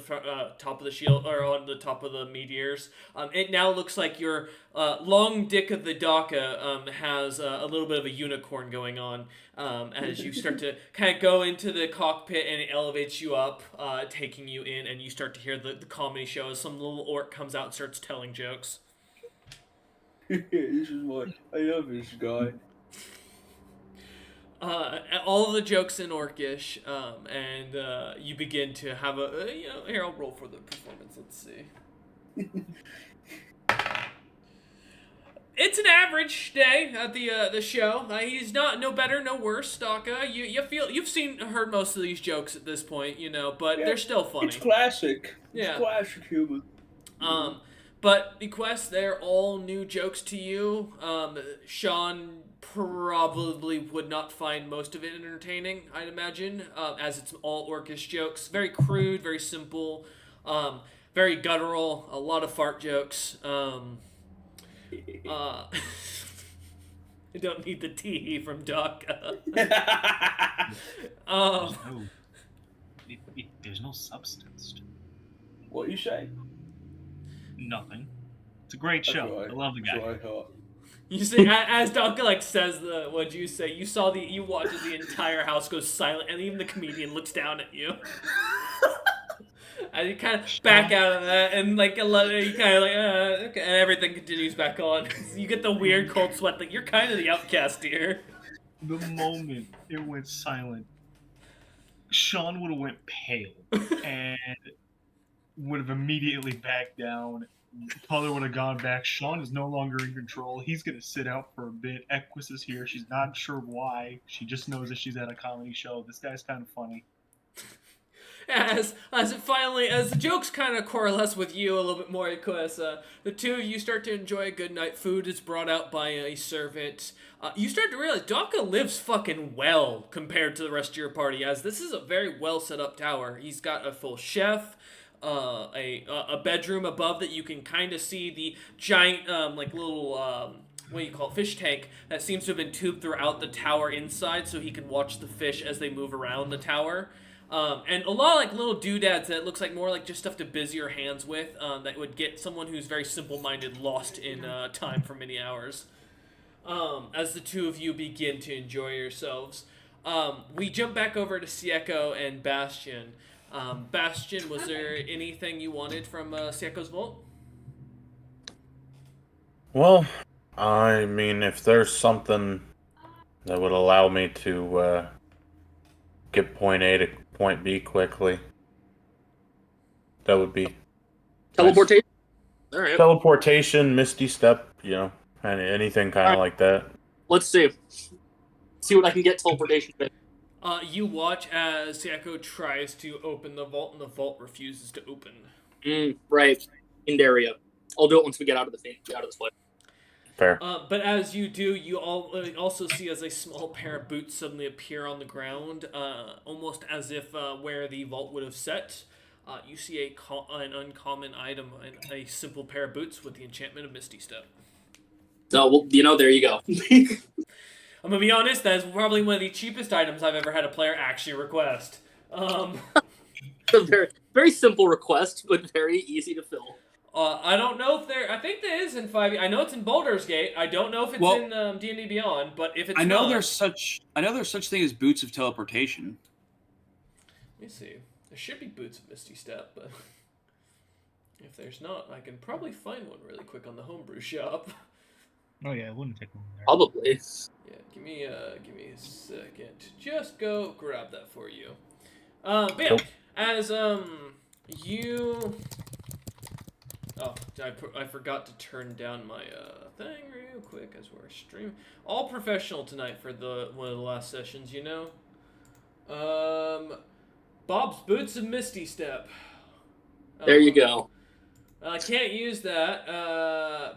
top of the shield or on the top of the meteors, it now looks like your long dick of the Daka has a little bit of a unicorn going on as you start to kind of go into the cockpit, and it elevates you up, taking you in, and you start to hear the comedy show as some little orc comes out and starts telling jokes. This is why I love this guy. All of the jokes in Orcish, and you begin to have here, I'll roll for the performance, let's see. It's an average day at the show. He's no better, no worse, Daka. You've heard most of these jokes at this point, but they're still funny. It's classic. Yeah. It's classic humor. But the quest, they're all new jokes to you. Sean probably would not find most of it entertaining, I'd imagine, as it's all Orcish jokes. Very crude, very simple, very guttural, a lot of fart jokes. I don't need the tea from Daka. There's no substance to it. What you say? Nothing. It's a great show. I love the guy. That's what I thought. You see, as Daka says what'd you say? You watch as the entire house goes silent, and even the comedian looks down at you. And you kind of back out of that, and you kind of okay, and everything continues back on. You get the weird cold sweat that you're kind of the outcast here. The moment it went silent, Sean would have went pale and would have immediately backed down. Color would have gone back. Sean is no longer in control. He's going to sit out for a bit. Equus is here. She's not sure why. She just knows that she's at a comedy show. This guy's kind of funny. As the jokes kind of coalesce with you a little bit more, Equus, the two of you start to enjoy a good night. Food is brought out by a servant. You start to realize Daka lives fucking well compared to the rest of your party, as this is a very well set up tower. He's got a full chef. A bedroom above that you can kind of see the giant little what do you call it, fish tank that seems to have been tubed throughout the tower inside, so he can watch the fish as they move around the tower. And a lot of little doodads that looks like more like just stuff to busy your hands with, that would get someone who's very simple-minded lost in time for many hours. As the two of you begin to enjoy yourselves, we jump back over to Sieko and Bastion. Bastion, was there anything you wanted from Sieko's Vault? Well, I mean, if there's something that would allow me to get point A to point B quickly, that would be Teleportation? All right. teleportation, Misty Step, anything kind of like that. Let's see. See what I can get teleportation with. You watch as Sieko tries to open the vault, and the vault refuses to open. Right. In area. I'll do it once we get out of this place. Fair. But as you do, you also see as a small pair of boots suddenly appear on the ground, almost as if where the vault would have set. You see an uncommon item, a simple pair of boots with the enchantment of Misty Step. So, well, there you go. I'm gonna be honest, that is probably one of the cheapest items I've ever had a player actually request. A very, very simple request, but very easy to fill. I don't know if I think there is in 5e. I know it's in Baldur's Gate. I don't know if it's in D&D Beyond, but if it's I know there's such thing as boots of teleportation. Let me see. There should be boots of Misty Step, but if there's not, I can probably find one really quick on the homebrew shop. Oh yeah, it wouldn't take long there. Probably. Yeah, give me a second. Just go grab that for you. But yeah, as you. Oh, I forgot to turn down my thing real quick as we're streaming. All professional tonight for one of the last sessions, Bob's Boots of Misty Step. There you go. I can't use that,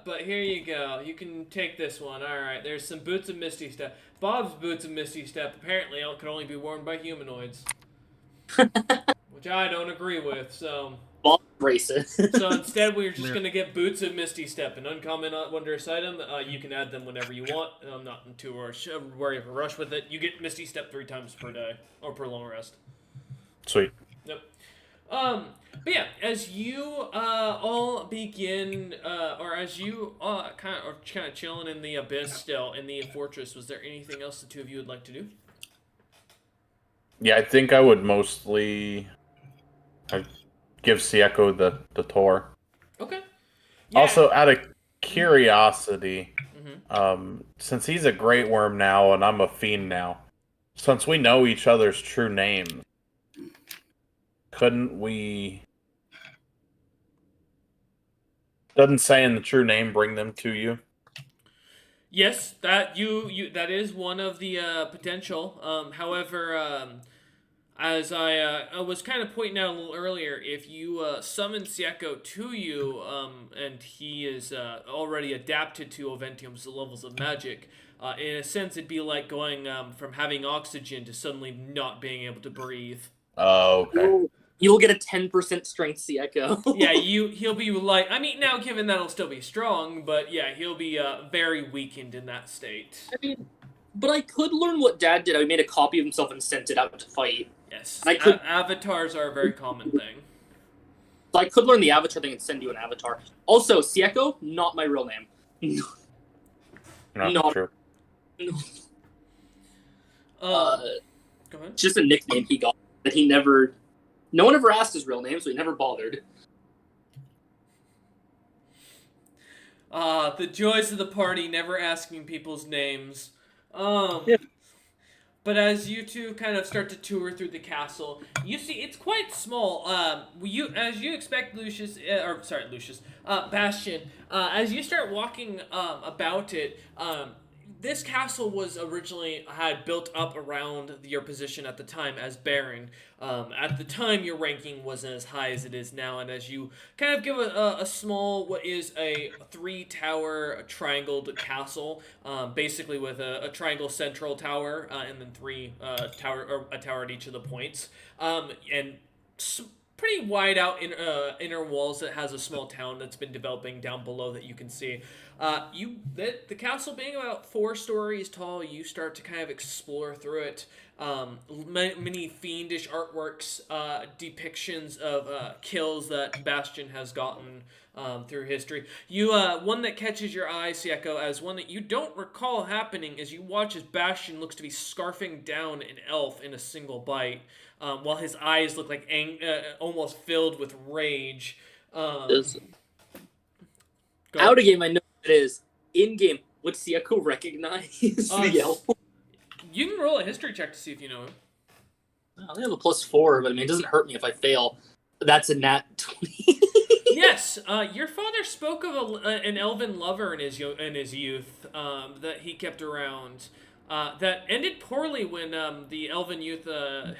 but here you go. You can take this one. All right, there's some Boots of Misty Step. Bob's Boots of Misty Step apparently can only be worn by humanoids, which I don't agree with. So Racist. So instead, we're just Clear. going to get Boots of Misty Step, an uncommon wondrous item. You can add them whenever you want. I'm not in too worried of a rush with it. You get Misty Step 3 times per day, or per long rest. Sweet. Yep. But yeah, as you all begin, or as you kind of chilling in the abyss still, in the fortress, was there anything else the two of you would like to do? Yeah, I think I would mostly give Sieko the tour. Okay. Yeah. Also, out of curiosity, Mhm. Since he's a Great Worm now and I'm a Fiend now, since we know each other's true names, couldn't we? Doesn't saying the true name bring them to you? Yes, that that is one of the potential. However, as I was kind of pointing out a little earlier, if you summon Sieko to you, and he is already adapted to Oventium's levels of magic, in a sense, it'd be like going from having oxygen to suddenly not being able to breathe. Oh, okay. You'll get a 10% strength Sieko. Yeah, he'll be light. I mean, now given that'll still be strong, but yeah, he'll be very weakened in that state. I mean, but I could learn what Dad did. I made a copy of himself and sent it out to fight. Yes, I could- avatars are a very common thing. So I could learn the avatar thing and send you an avatar. Also, Sieko, not my real name. No, No. true. Go ahead. It's just a nickname he got that he never. No one ever asked his real name, so he never bothered. The joys of the party, never asking people's names. Yeah. But as you two kind of start to tour through the castle, you see it's quite small. As you expect, Bastion. As you start walking about it, this castle was originally had built up around your position at the time as Baron. At the time, your ranking wasn't as high as it is now, and as you kind of give a small, what is a 3-tower triangled castle, basically with a triangle central tower, and then 3 a tower at each of the points, and pretty wide out inner walls that has a small town that's been developing down below that you can see. The castle being about 4 stories tall, you start to kind of explore through it. Many fiendish artworks, depictions of kills that Bastion has gotten through history. One that catches your eye, Sieko, as one that you don't recall happening, as you watch as Bastion looks to be scarfing down an elf in a single bite, while his eyes look like almost filled with rage. Out of game, I know what it is. In game, would Sieko recognize the elf? You can roll a history check to see if you know him. I only have a +4, but I mean, it doesn't hurt me if I fail. That's a nat 20. Yes, your father spoke of an elven lover in his youth that he kept around. That ended poorly when the elven youth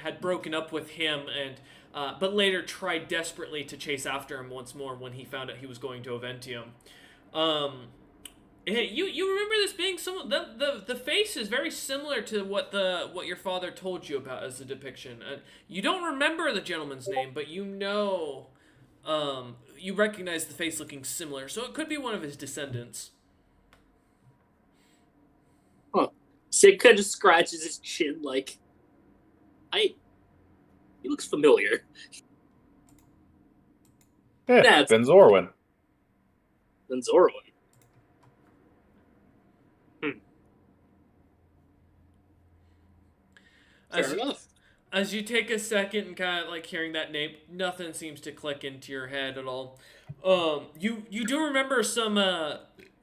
had broken up with him, and but later tried desperately to chase after him once more when he found out he was going to Oventium. You remember this being the face is very similar to what your father told you about as a depiction. You don't remember the gentleman's name, but you know, you recognize the face looking similar, so it could be one of his descendants. Sieko just scratches his chin like, he looks familiar. Yeah, That's- Ben Zorwin. Then Zorwin. Fair enough. As you take a second and kind of like hearing that name, nothing seems to click into your head at all. You do remember some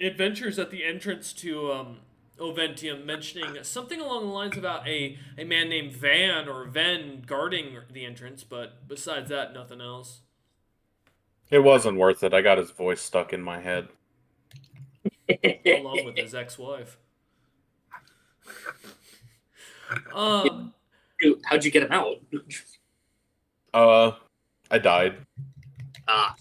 adventures at the entrance to Oventium, mentioning something along the lines about a man named Ven guarding the entrance, but besides that, nothing else. It wasn't worth it. I got his voice stuck in my head. Along with his ex-wife. Dude, how'd you get him out? I died. Ah.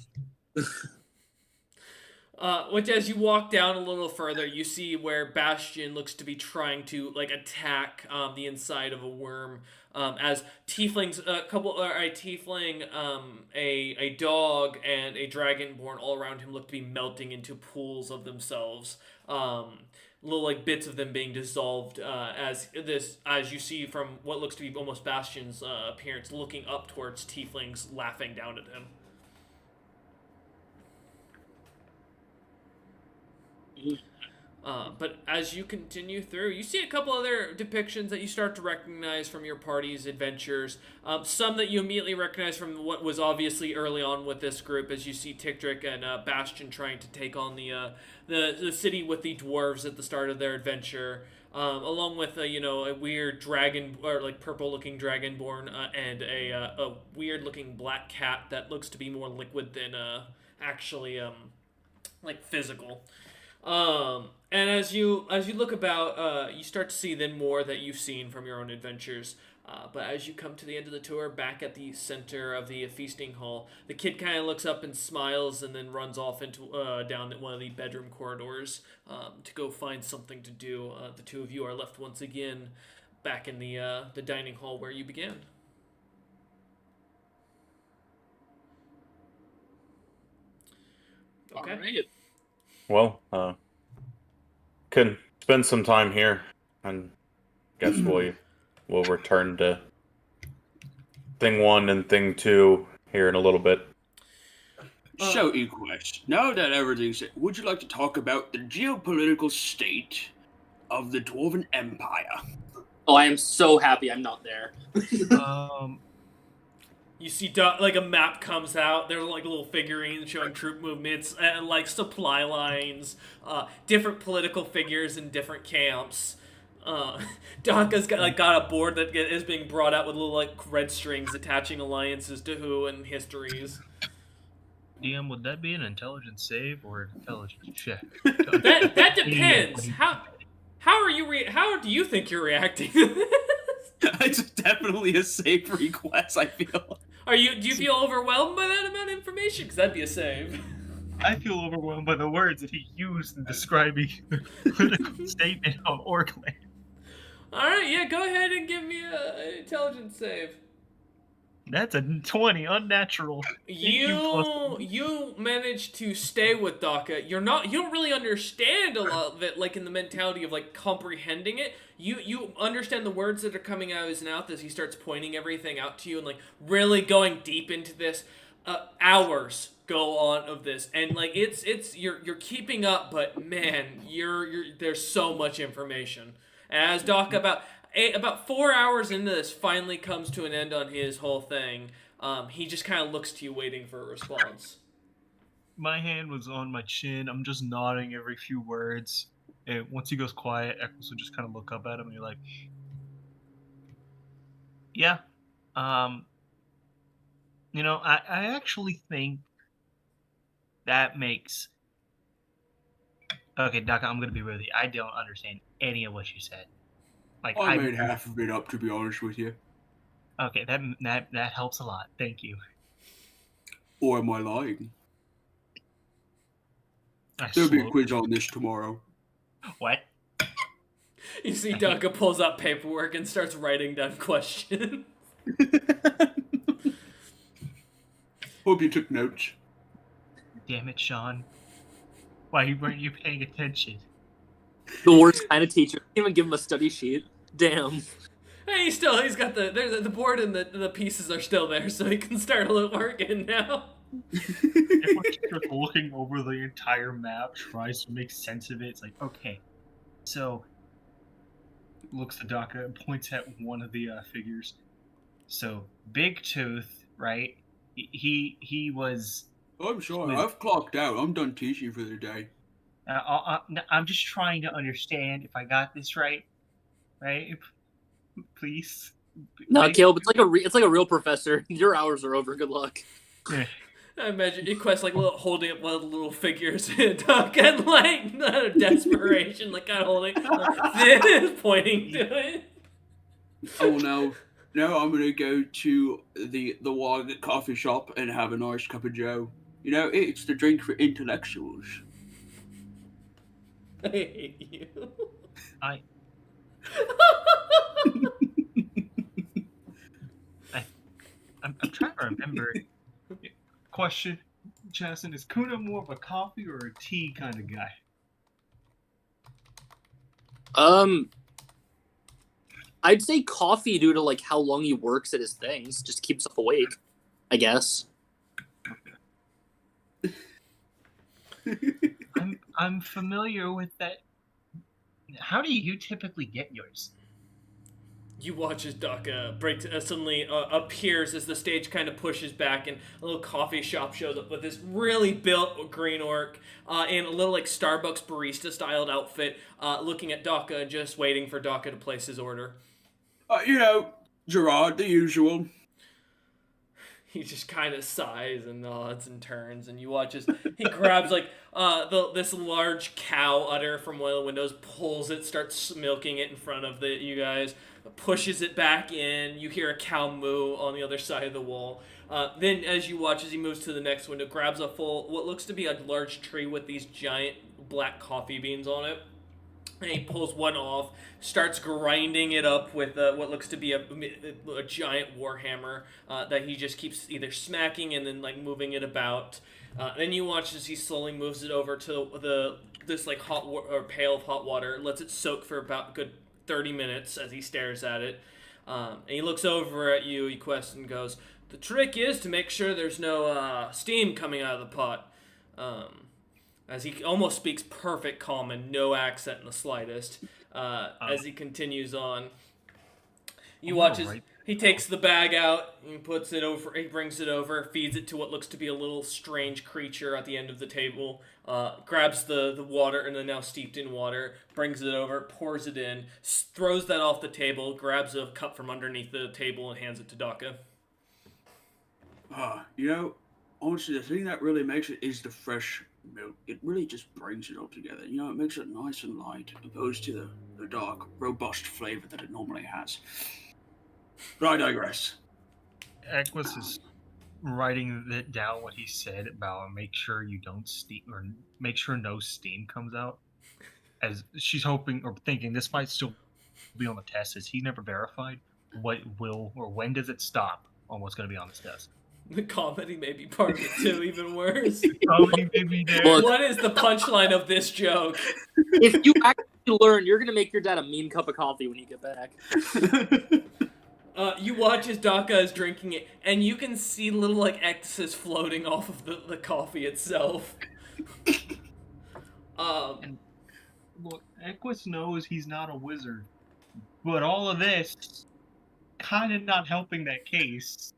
Which, as you walk down a little further, you see where Bastion looks to be trying to like attack the inside of a worm. As tieflings, a tiefling, a dog, and a dragonborn all around him look to be melting into pools of themselves. Little like bits of them being dissolved. As you see from what looks to be almost Bastion's appearance, looking up towards tieflings, laughing down at him. But as you continue through, you see a couple other depictions that you start to recognize from your party's adventures. Some that you immediately recognize from what was obviously early on with this group, as you see Tigtrick and Bastion trying to take on the city with the dwarves at the start of their adventure, along with a weird dragon or like purple-looking dragonborn and a weird-looking black cat that looks to be more liquid than actually like physical. And as you look about, you start to see then more that you've seen from your own adventures. But as you come to the end of the tour, back at the center of the feasting hall, the kid kind of looks up and smiles, and then runs off into down one of the bedroom corridors to go find something to do. The two of you are left once again back in the dining hall where you began. Okay. All right. Well, can spend some time here, and guess we'll return to thing 1 and thing 2 here in a little bit. So, Equest, now that everything's set, would you like to talk about the geopolitical state of the Dwarven Empire? Oh, I am so happy I'm not there. You see, like a map comes out. There are like little figurines showing troop movements and like supply lines, different political figures in different camps. Daka's got a board that is being brought out with little like red strings attaching alliances to who and histories. DM, would that be an intelligence save or an intelligence check? That depends. How are you? How do you think you're reacting to this? It's definitely a safe request, I feel. Do you feel overwhelmed by that amount of information? Because that'd be a save. I feel overwhelmed by the words that he used in describing the political statement of Orkland. Alright, yeah, go ahead and give me an intelligence save. That's a 20, unnatural. You managed to stay with Daka. You don't really understand a lot of it, like in the mentality of like comprehending it. You understand the words that are coming out of his mouth as he starts pointing everything out to you and like really going deep into this. Hours go on of this, and like you're keeping up, but man, there's so much information. And as Daka about 4 hours into this finally comes to an end on his whole thing, he just kind of looks to you waiting for a response. My hand was on my chin. I'm just nodding every few words. And once he goes quiet, Eccles will just kind of look up at him and you're like, yeah. I actually think that makes... Okay, Daka, I'm going to be with you. I don't understand any of what you said. Like I made half of it up, to be honest with you. Okay, that helps a lot. Thank you. Or am I lying? I There'll be a slowed- quiz on this tomorrow. What? You see Daka pulls out paperwork and starts writing down questions. Hope you took notes. Damn it, Sean. Why weren't you paying attention? The worst kind of teacher. Can't even give him a study sheet. Damn. Hey, he's got the board and the pieces are still there, so he can start working now. Everyone just looking over the entire map, tries to make sense of it. It's like, okay, so looks at Daka and points at one of the figures. So Big Tooth, right? He was. I'm sorry, I've clocked out. I'm done teaching for the day. I'm just trying to understand if I got this right. Right? Please. No, Caleb, it's like a real professor. Your hours are over. Good luck. Yeah. I imagine Quest holding up one of the little figures and Daka like out of desperation, like kind of holding, pointing to it. Oh, now I'm gonna go to the Wog coffee shop and have a nice cup of joe. You know, it's the drink for intellectuals. I hate you. I- I'm trying to remember. Question, Justin, is Kuna more of a coffee or a tea kind of guy? I'd say coffee due to like how long he works at his things, just keeps us awake, I guess. I'm familiar with that. How do you typically get yours? You watch as Daka suddenly appears as the stage kind of pushes back, and a little coffee shop shows up with this really built green orc in a little like Starbucks barista styled outfit, looking at Daka, just waiting for Daka to place his order. Gerard, the usual. He just kind of sighs and nods and turns, and you watch as he grabs like this large cow udder from one of the windows, pulls it, starts milking it in front of you guys, pushes it back in. You hear a cow moo on the other side of the wall. Then, as you watch as he moves to the next window, grabs a full, what looks to be a large tree with these giant black coffee beans on it. And he pulls one off, starts grinding it up with what looks to be a giant warhammer that he just keeps either smacking and then like moving it about. Then you watch as he slowly moves it over to this like pail of hot water, lets it soak for about a good 30 minutes as he stares at it. And he looks over at you, Equest, and goes, "The trick is to make sure there's no steam coming out of the pot." As he almost speaks perfect calm and no accent in the slightest, as he continues on. You watch as he takes the bag out and puts it over. He brings it over, feeds it to what looks to be a little strange creature at the end of the table. Grabs the water and then now steeped in water, brings it over, pours it in, throws that off the table, grabs a cup from underneath the table and hands it to Daka. Honestly, the thing that really makes it is the fresh milk. It really just brings it all together. It makes it nice and light, opposed to the dark, robust flavor that it normally has. But I digress. Equus is writing that down what he said about make sure you don't steam or make sure no steam comes out. As she's hoping or thinking this might still be on the test, as he never verified what will or when does it stop on what's going to be on this test. The comedy may be part of it too, even worse. Comedy may be there. Look, What is the punchline of this joke? if you actually learn, you're gonna make your dad a mean cup of coffee when you get back. You watch as Daka is drinking it, and you can see little like X's floating off of the coffee itself. Look, Equus knows he's not a wizard, but all of this kind of not helping that case.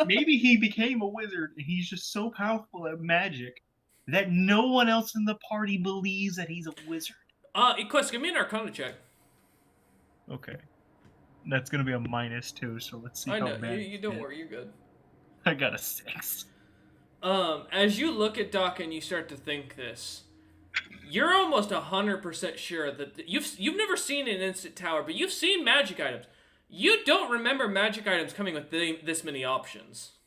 Maybe he became a wizard and he's just so powerful at magic that no one else in the party believes that he's a wizard. Equest, give me an Arcana check. Okay. That's going to be a -2, so let's see I how know, bad you don't worry, you're good. I got a 6. As you look at Daka and you start to think this, you're almost 100% sure that you've never seen an instant tower, but you've seen magic items. You don't remember magic items coming with this many options.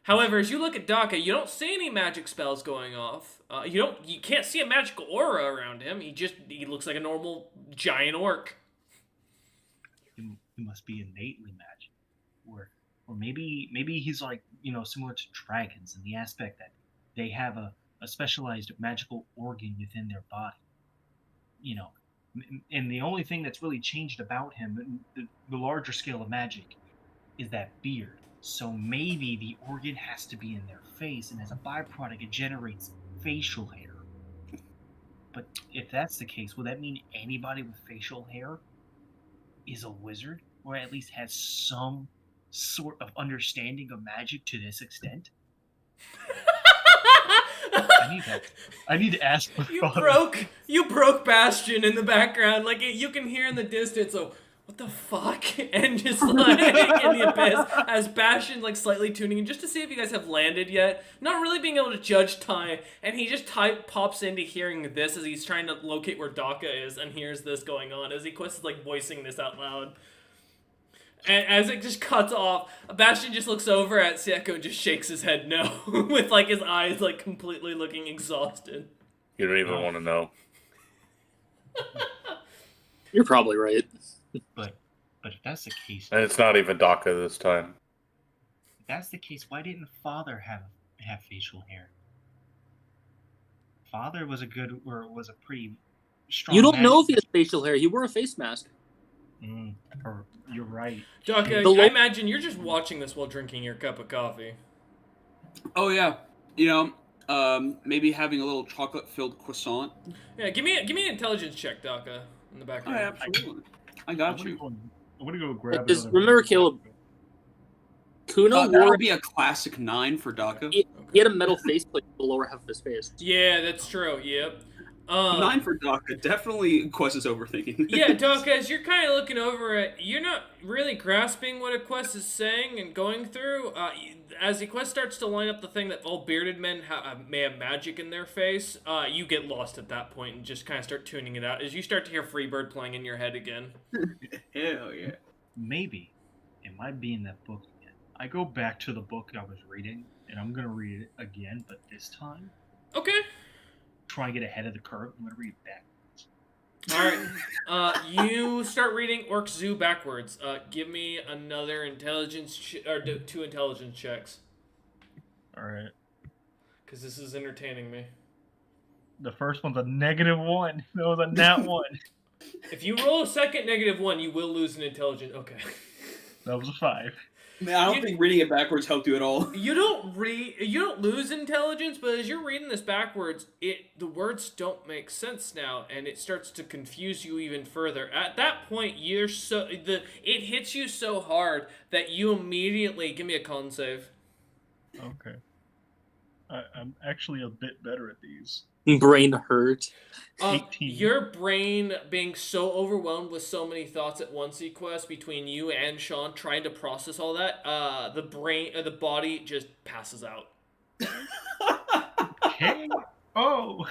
However, as you look at Daka, you don't see any magic spells going off. You can't see a magical aura around him. He looks like a normal giant orc. He must be innately magic, or maybe he's like similar to dragons in the aspect that they have a specialized magical organ within their body. And the only thing that's really changed about him, the larger scale of magic, is that beard. So maybe the organ has to be in their face, and as a byproduct, it generates facial hair. But if that's the case, will that mean anybody with facial hair is a wizard, or at least has some sort of understanding of magic to this extent? I need to ask my father. You broke Bastion in the background. Like you can hear in the distance. Oh, what the fuck? And just like in the abyss, as Bastion like slightly tuning in just to see if you guys have landed yet. Not really being able to judge time, and he just pops into hearing this as he's trying to locate where Daka is, and hears this going on as Equest is like voicing this out loud. And as it just cuts off, Bastion just looks over at Sieko and just shakes his head no, with like his eyes like completely looking exhausted. You don't even Oh. want to know. You're probably right. But if that's the case, And it's not even DACA this time. if that's the case, why didn't Father have facial hair? Father was a pretty strong. You don't know if he magic- has facial hair. He wore a face mask. You're right. Doc, The I lo- imagine you're just watching this while drinking your cup of coffee. Oh yeah, maybe having a little chocolate-filled croissant. Yeah, give me an intelligence check, Daka, in the Oh, background. yeah, absolutely. I got you. I'm gonna go grab. Just another remember, beer. Caleb, Kuno That'll wore be a classic 9 for DACA. he had a metal faceplate in the lower half of his face. Yeah, that's true. Yep. 9 for DACA. Definitely Quest is overthinking. Yeah, Doc, as you're kind of looking over it, you're not really grasping what Quest is saying and going through. As Quest starts to line up the thing that all bearded men may have magic in their face, you get lost at that point and just kind of start tuning it out as you start to hear Freebird playing in your head again. Hell yeah. Maybe it might be in that book again. I go back to the book I was reading, and I'm gonna read it again, but this time Okay. try and get ahead of the curve. I'm gonna read it back. All right. You start reading Orc Zoo backwards. Give me another intelligence or 2 intelligence checks, All right. because this is entertaining me. The first one's a -1. That was a nat 1. If you roll a second -1, you will lose an intelligence. Okay. That was a 5. Man, I don't think reading it backwards helped you at all. You don't lose intelligence, but as you're reading this backwards, the words don't make sense now, and it starts to confuse you even further. At that point, it hits you so hard that you immediately give me a con save. Okay. I'm actually a bit better at these. Brain hurt. 18. Your brain being so overwhelmed with so many thoughts at once, Quest, between you and Sean trying to process all that, the body just passes out. Okay. Oh.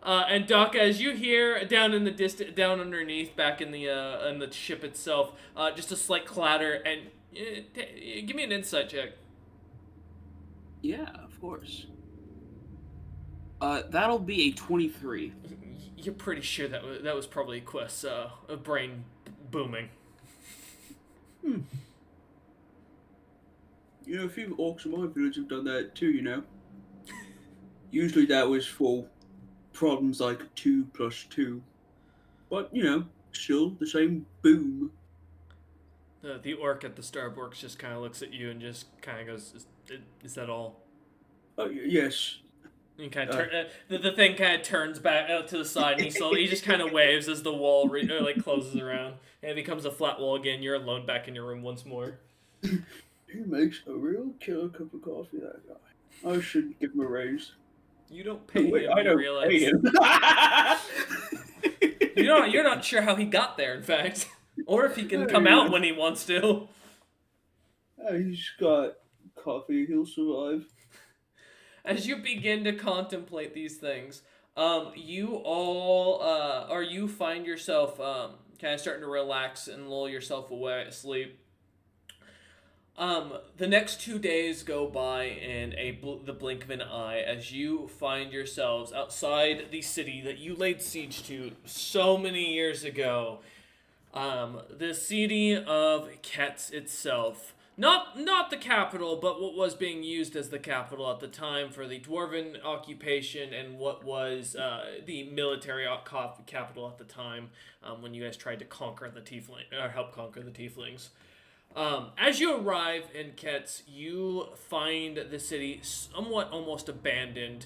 And Doc, as you hear down in the down underneath, back in the ship itself, just a slight clatter, and give me an insight check. Yeah, of course. That'll be a 23. You're pretty sure that was probably Quest's brain booming. You know, a few orcs in my village have done that too, you know. Usually that was for problems like 2 + 2. But, you know, still the same boom. The orc at the starboards just kind of looks at you and just kind of goes, "Is that all?" Oh, yes. And kind of the thing kind of turns back out to the side, and he just kind of waves as the wall closes around, and it becomes a flat wall again. You're alone back in your room once more. He makes a real killer cup of coffee, that guy. I should give him a raise. You don't pay Wait, him. I You don't realize pay him. you're not sure how he got there, in fact, or if he can come out when he wants to. He's got coffee. He'll survive. As you begin to contemplate these things, you find yourself kind of starting to relax and lull yourself away, asleep. The next 2 days go by in the blink of an eye as you find yourselves outside the city that you laid siege to so many years ago. The city of Ketz itself. Not the capital, but what was being used as the capital at the time for the Dwarven occupation and what was the military capital at the time when you guys tried to conquer the tiefling or help conquer the tieflings. As you arrive in Ketz, you find the city somewhat almost abandoned.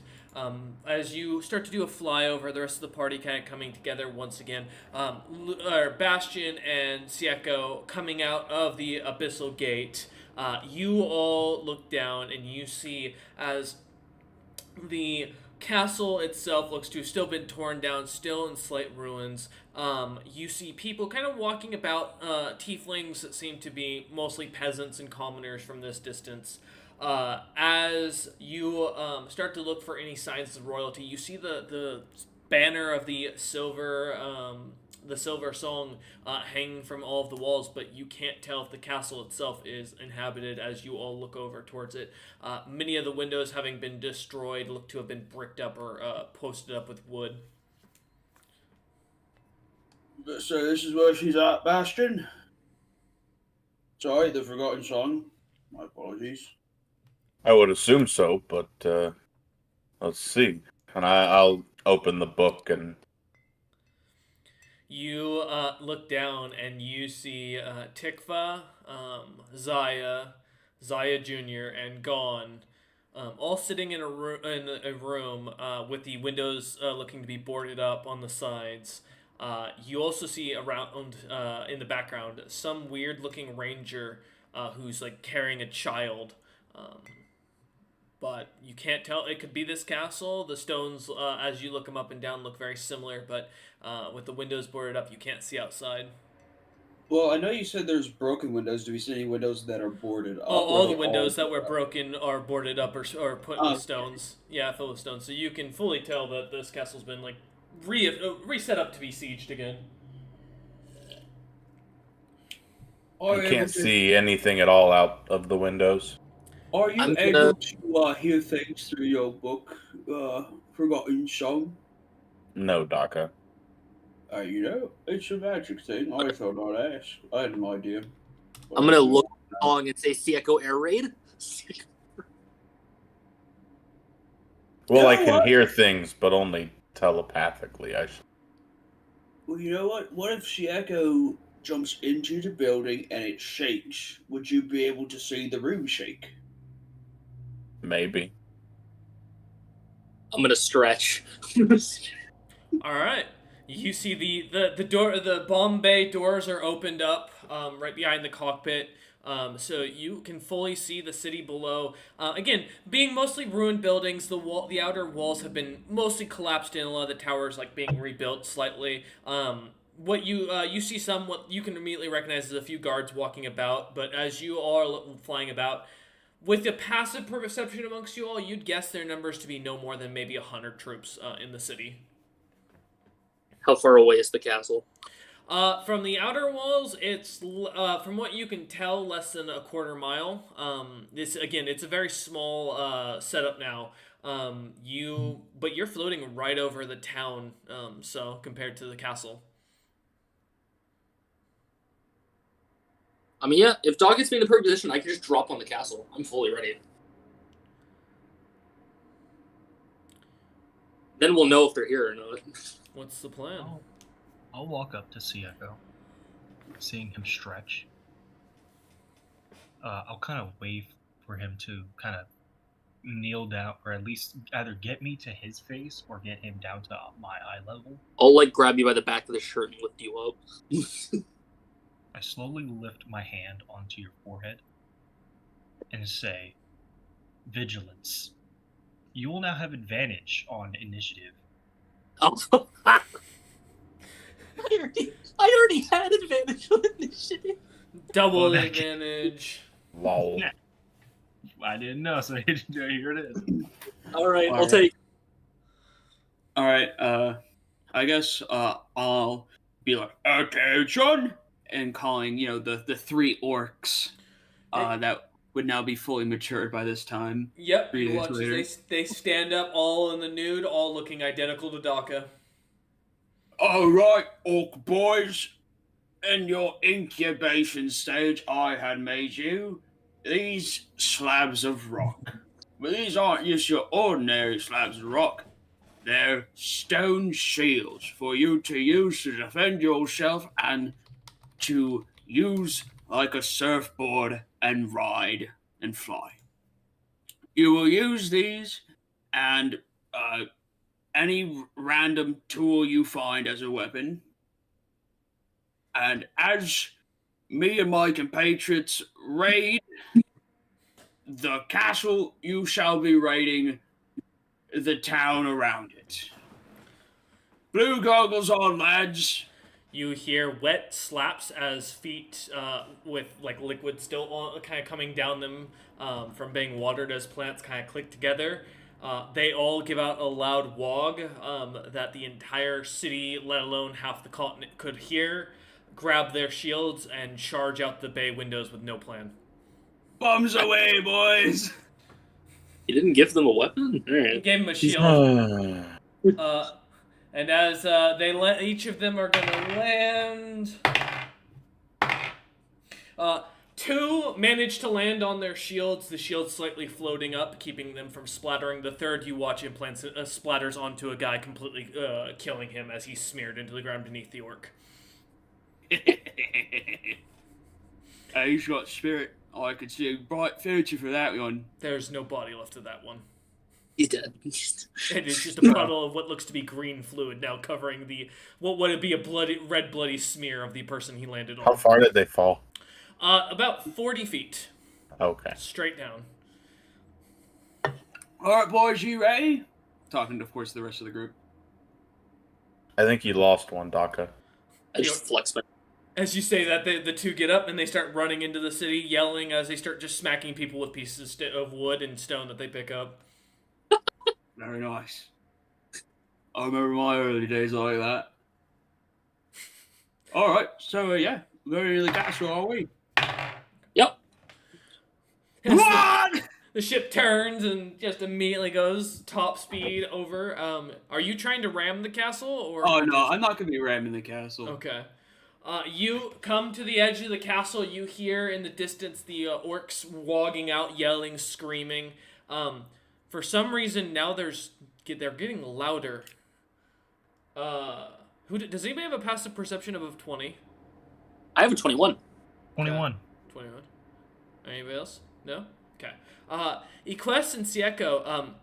As you start to do a flyover, the rest of the party kind of coming together once again. Bastion and Sieko coming out of the Abyssal Gate. You all look down and you see as the castle itself looks to have still been torn down, still in slight ruins. You see people kind of walking about, tieflings that seem to be mostly peasants and commoners from this distance. As you start to look for any signs of royalty, you see the banner of the silver the silver song hanging from all of the walls, but you can't tell if the castle itself is inhabited as you all look over towards it. Many of the windows, having been destroyed, look to have been bricked up or posted up with wood. So this is where she's at, Bastion? Sorry, the Forgotten Song. My apologies. I would assume so, but let's see. And I'll open the book and You look down and you see Tikva, Zaya, Zaya Jr., and Gon, all sitting in a room with the windows looking to be boarded up on the sides. You also see around in the background some weird-looking ranger who's like carrying a child. But you can't tell. It could be this castle. The stones, as you look them up and down, look very similar, but with the windows boarded up, you can't see outside. Well, I know you said there's broken windows. Do we see any windows that are boarded up? All the Or windows that were boarded up? broken are boarded up or put Oh, with stones. Yeah, filled with stones. So you can fully tell that this castle's been like reset up to be sieged again. Are you you can't able to- see anything at all out of the windows. Are you I'm able gonna- to hear things through your book, Forgotten Song? No, Daka. You know, it's a magic thing. I thought I'd ask. I had no idea. I'm gonna look at the song and say Sieko Air Raid. Well, I You know can what? hear things, but only telepathically. Well, you know what? What if Sieko jumps into the building and it shakes? Would you be able to see the room shake? Maybe. I'm gonna stretch. All right. You see the door, the bomb bay doors are opened up right behind the cockpit. So you can fully see the city below. Again, being mostly ruined buildings, the outer walls have been mostly collapsed in. A lot of the towers like being rebuilt slightly. What you see what you can immediately recognize as a few guards walking about. But as you all are flying about, with the passive perception amongst you all, you'd guess their numbers to be no more than maybe 100 troops in the city. How far away is the castle? From the outer walls, it's from what you can tell, less than a quarter mile. It's a very small setup now. But you're floating right over the town. So compared to the castle. I mean, yeah, if Dog gets me in the perfect position, I can just drop on the castle. I'm fully ready. Then we'll know if they're here or not. What's the plan? I'll walk up to Sieko, seeing him stretch. I'll kind of wave for him to kind of kneel down, or at least either get me to his face or get him down to my eye level. I'll like grab you by the back of the shirt and lift you up. I slowly lift my hand onto your forehead and say, "Vigilance. You will now have advantage on initiative." Oh, I already had advantage on initiative. Double Well, that- advantage. Lol. I didn't know, so here it is. All right, I'll Alright. take. All right. I guess I'll be like, "Attention!" And calling, the three orcs that would now be fully matured by this time. Yep, 3 you days watch later. as they stand up all in the nude, all looking identical to Daka. All right, orc boys. In your incubation stage, I had made you these slabs of rock. But these aren't just your ordinary slabs of rock. They're stone shields for you to use to defend yourself and to use like a surfboard and ride and fly. You will use these and any random tool you find as a weapon. And as me and my compatriots raid the castle, you shall be raiding the town around it. Blue goggles on, lads. You hear wet slaps as feet with like liquid still kind of coming down them from being watered as plants kind of click together. They all give out a loud wog that the entire city, let alone half the continent, could hear, grab their shields, and charge out the bay windows with no plan. Bombs away, boys! You didn't give them a weapon? He Alright. gave him a shield. And as each of them are gonna land. Two manage to land on their shields, the shield slightly floating up, keeping them from splattering. The third, you watch him splatters onto a guy, completely killing him as he's smeared into the ground beneath the orc. He's got spirit. I could see a bright future for that one. There's no body left of that one. He's dead. It is just a puddle of what looks to be green fluid now covering what would it be, a red bloody smear of the person he landed on. How far did they fall? About 40 feet. Okay. Straight down. Alright, boys, you ready? Talking, of course, to the rest of the group. I think you lost one, Daka. I just flexed my... As you say that, the two get up and they start running into the city, yelling as they start just smacking people with pieces of wood and stone that they pick up. Very nice. I remember my early days like that. Alright, so yeah, we're going to the castle, are we? Yep. Run! The ship turns and just immediately goes top speed over. Are you trying to ram the castle or? Oh no, I'm not going to be ramming the castle. Okay. You come to the edge of the castle. You hear in the distance the orcs wogging out, yelling, screaming. For some reason now they're getting louder. Does anybody have a passive perception above 20? I have a 21. 21. 21. Anybody else? No? Okay. Equest and Sieko,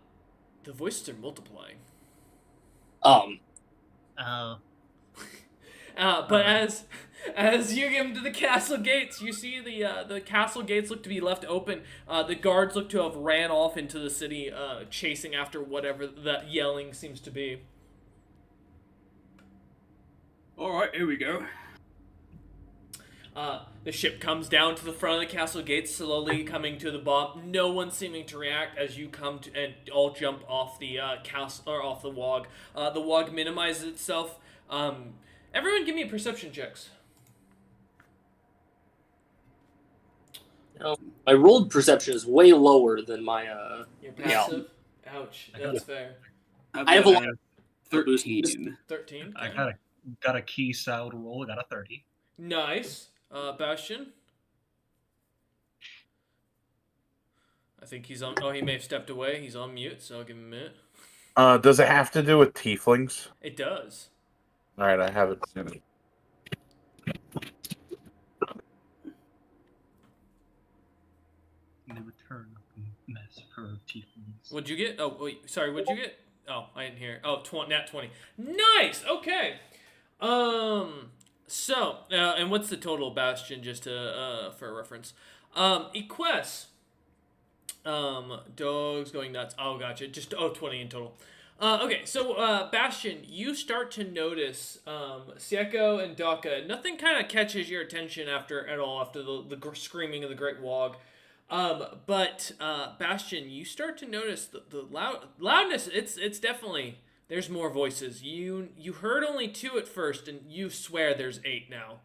the voices are multiplying. But as you get into the castle gates, you see the castle gates look to be left open. The guards look to have ran off into the city, chasing after whatever that yelling seems to be. Alright, here we go. The ship comes down to the front of the castle gates, slowly coming to the bottom. No one seeming to react as you come to and all jump off the castle or off the wog. The wog minimizes itself. Everyone, give me perception checks. My rolled perception is way lower than my Your passive. Ouch, that's fair. I have a lot. 13. 13. I got a key sound roll. I got a 30. Nice. Bastion. I think he's on. Oh, he may have stepped away. He's on mute, so I'll give him a minute. Does it have to do with tieflings? It does. All right, I have it. The return of mess for tieflings. What'd you get? Oh, wait. Sorry. What'd you get? Oh, I didn't hear. Oh, nat 20. Nice. Okay. So, and what's the total, Bastion? Just to for reference. Equest. Dogs going nuts. Oh, gotcha. 20 in total. Okay, so Bastion, you start to notice Sieko and Daka. Nothing kind of catches your attention after the screaming of the Great Wog. But Bastion, you start to notice the loudness. It's definitely, there's more voices. You heard only 2 at first, and you swear there's 8 now.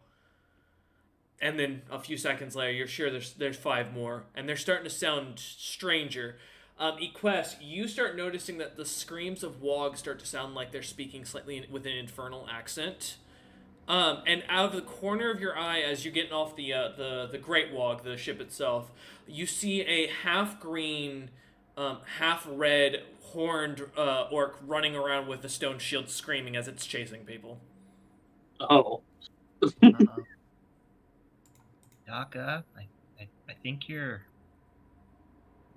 And then a few seconds later, you're sure there's 5 more, and they're starting to sound stranger. Equest, you start noticing that the screams of Wog start to sound like they're speaking slightly with an infernal accent. And out of the corner of your eye, as you're getting off the Great Wog, the ship itself, you see a half-green, half-red, horned orc running around with a stone shield screaming as it's chasing people. Oh. Daka, I think your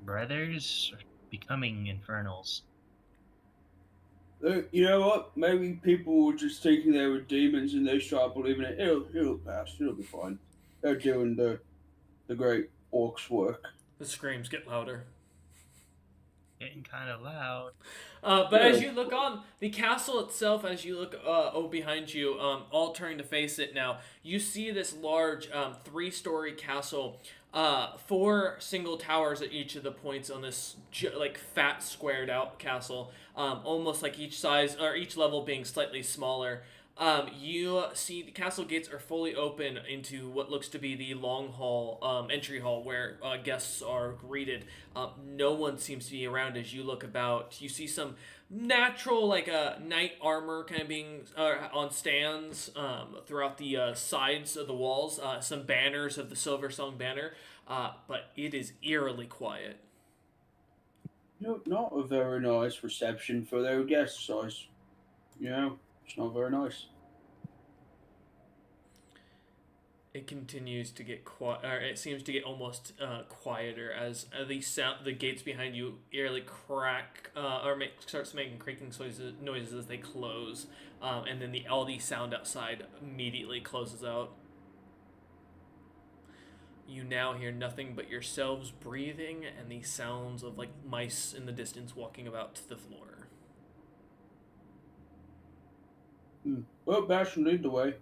brothers are becoming infernals. You know what? Maybe people were just thinking they were demons and they start believing it. It'll pass. It'll be fine. They're doing the great orcs work. The screams get louder. Getting kind of loud. But as you look on, the castle itself, as you look behind you, all turning to face it now, you see this large 3-story castle. 4 single towers at each of the points on this like fat squared out castle, almost like each size or each level being slightly smaller. You see the castle gates are fully open into what looks to be the long hall, entry hall, where guests are greeted. No one seems to be around as you look about. You see some natural, like knight armor kind of being on stands throughout the sides of the walls. Some banners of the Silver Song banner, but it is eerily quiet. Not a very nice reception for their guests, it's not very nice. It continues to get quiet, or it seems to get almost quieter as the gates behind you eerily crack or starts making creaking noises as they close, and then all the sound outside immediately closes out. You now hear nothing but yourselves breathing and the sounds of like mice in the distance walking about the floor. Well, Bastion, lead the way.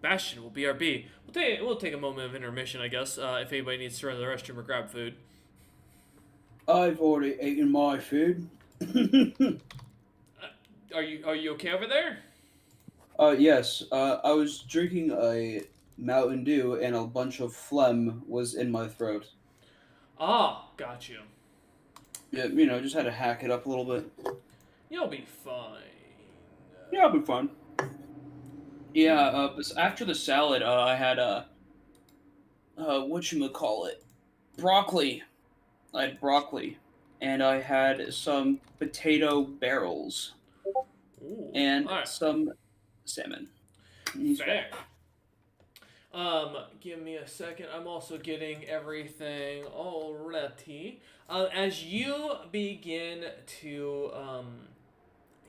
Bastion will BRB. We'll take a moment of intermission, I guess, if anybody needs to run to the restroom or grab food. I've already eaten my food. Are you okay over there? Yes. I was drinking a Mountain Dew and a bunch of phlegm was in my throat. Ah, got you. Yeah, just had to hack it up a little bit. You'll be fine. Yeah, it'll be fun. Yeah, after the salad, I had whatchamacallit? Broccoli. I had broccoli. And I had some potato barrels. Ooh, And all right. some salmon. Fair. Give me a second. I'm also getting everything already. As you begin to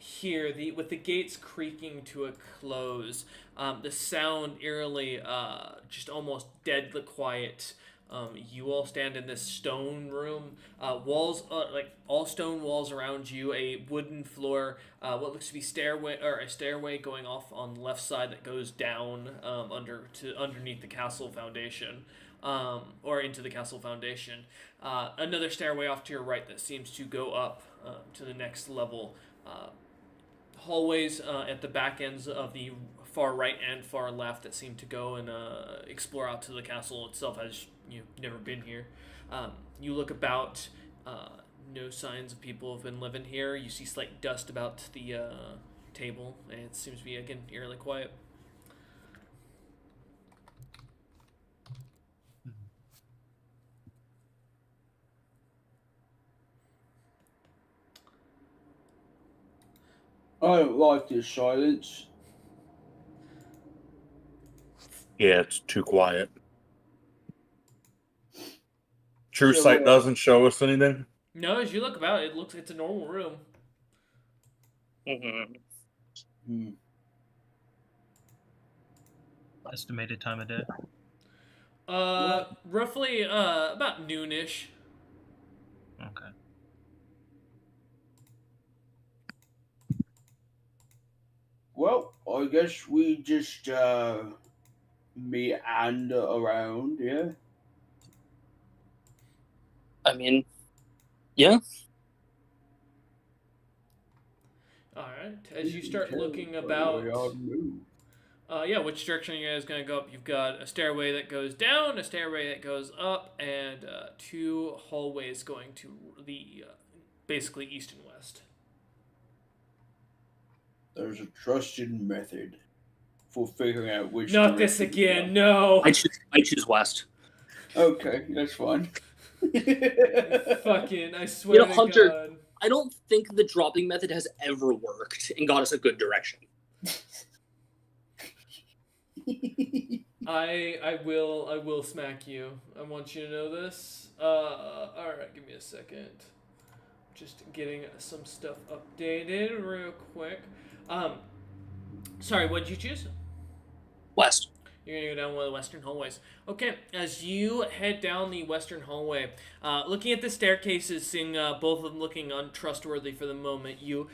hear with the gates creaking to a close, the sound eerily, just almost deadly quiet. You all stand in this stone room. Walls, like all stone walls around you. A wooden floor. What looks to be a stairway going off on the left side that goes down underneath the castle foundation, or into the castle foundation. Another stairway off to your right that seems to go up to the next level. Hallways at the back ends of the far right and far left that seem to go and explore out to the castle itself, as you've never been here. You look about, no signs of people have been living here. You see slight dust about the table, and it seems to be, again, eerily quiet. I don't like this silence. Yeah, it's too quiet. True So, sight doesn't show us anything. No, as you look about, it's a normal room. Estimated time of day. Roughly about noonish. Okay. Well, I guess we just meander around, yeah? I mean, yeah. Alright, as you start looking about... which direction are you guys going to go up? You've got a stairway that goes down, a stairway that goes up, and 2 hallways going to the basically east and west. There's a trusted method for figuring out which Not this direction to again, go. no! I choose west. Okay, that's fine. Fucking, I swear to Hunter, God. I don't think the dropping method has ever worked and got us a good direction. I will smack you. I want you to know this. Alright, give me a second. Just getting some stuff updated real quick. Sorry, what did you choose? West. You're gonna go down one of the western hallways. Okay, as you head down the western hallway, looking at the staircases, seeing both of them looking untrustworthy for the moment, you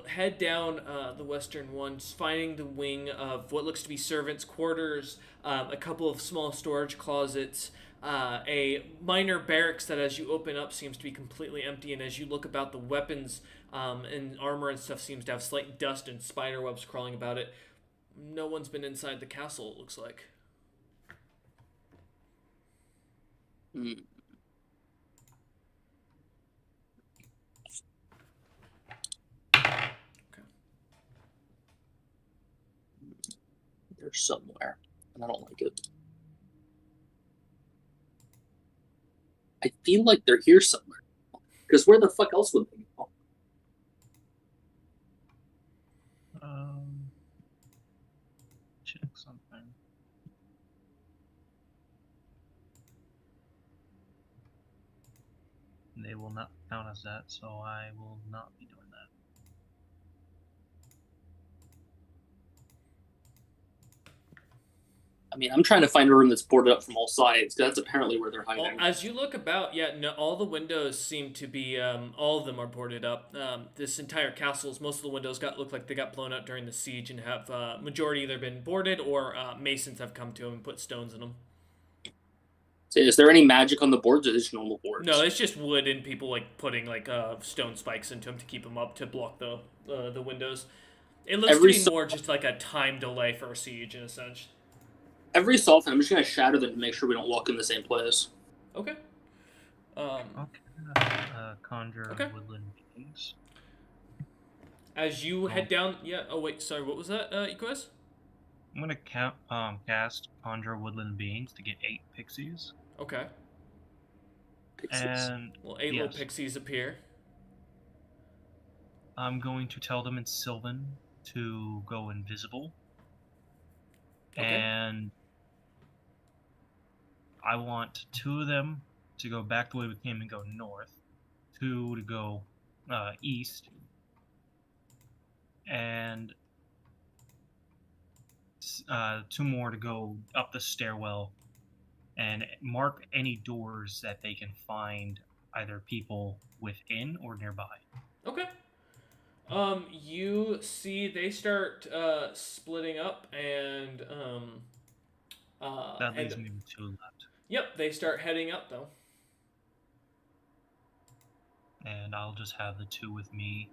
head down the western one, finding the wing of what looks to be servants' quarters, a couple of small storage closets, a minor barracks that, as you open up, seems to be completely empty, and as you look about, the weapons and armor and stuff seems to have slight dust and spider webs crawling about it. No one's been inside the castle, it looks like. Hmm. Okay. They're somewhere, and I don't like it. I feel like they're here somewhere. Because where the fuck else would they go? Check something. They will not count as that, so I will not be doing that. I mean, I'm trying to find a room that's boarded up from all sides. 'Cause that's apparently where they're hiding. Well, as you look about, yeah, no, all the windows seem to be, all of them are boarded up. This entire castle's, most of the windows look like they got blown out during the siege and have, majority either been boarded or masons have come to them and put stones in them. So is there any magic on the boards or is it just normal boards? No, it's just wood and people like putting like stone spikes into them to keep them up to block the windows. It looks Every to be so- more just like a time delay for a siege in a sense. Every so often, I'm just going to shatter them to make sure we don't walk in the same place. Okay. Okay. Conjure Okay. woodland beings. As you head down, yeah. Oh wait, sorry. What was that, Equus? I'm gonna cast Conjure Woodland Beings to get 8 pixies. Okay. Pixies. And Well, 8 little yes, pixies appear. I'm going to tell them in Sylvan to go invisible. Okay. And I want 2 of them to go back the way we came and go north, 2 to go east, and 2 more to go up the stairwell and mark any doors that they can find either people within or nearby. Okay. You see they start splitting up and That leaves and- me with 2 left. Yep, they start heading up though. And I'll just have the 2 with me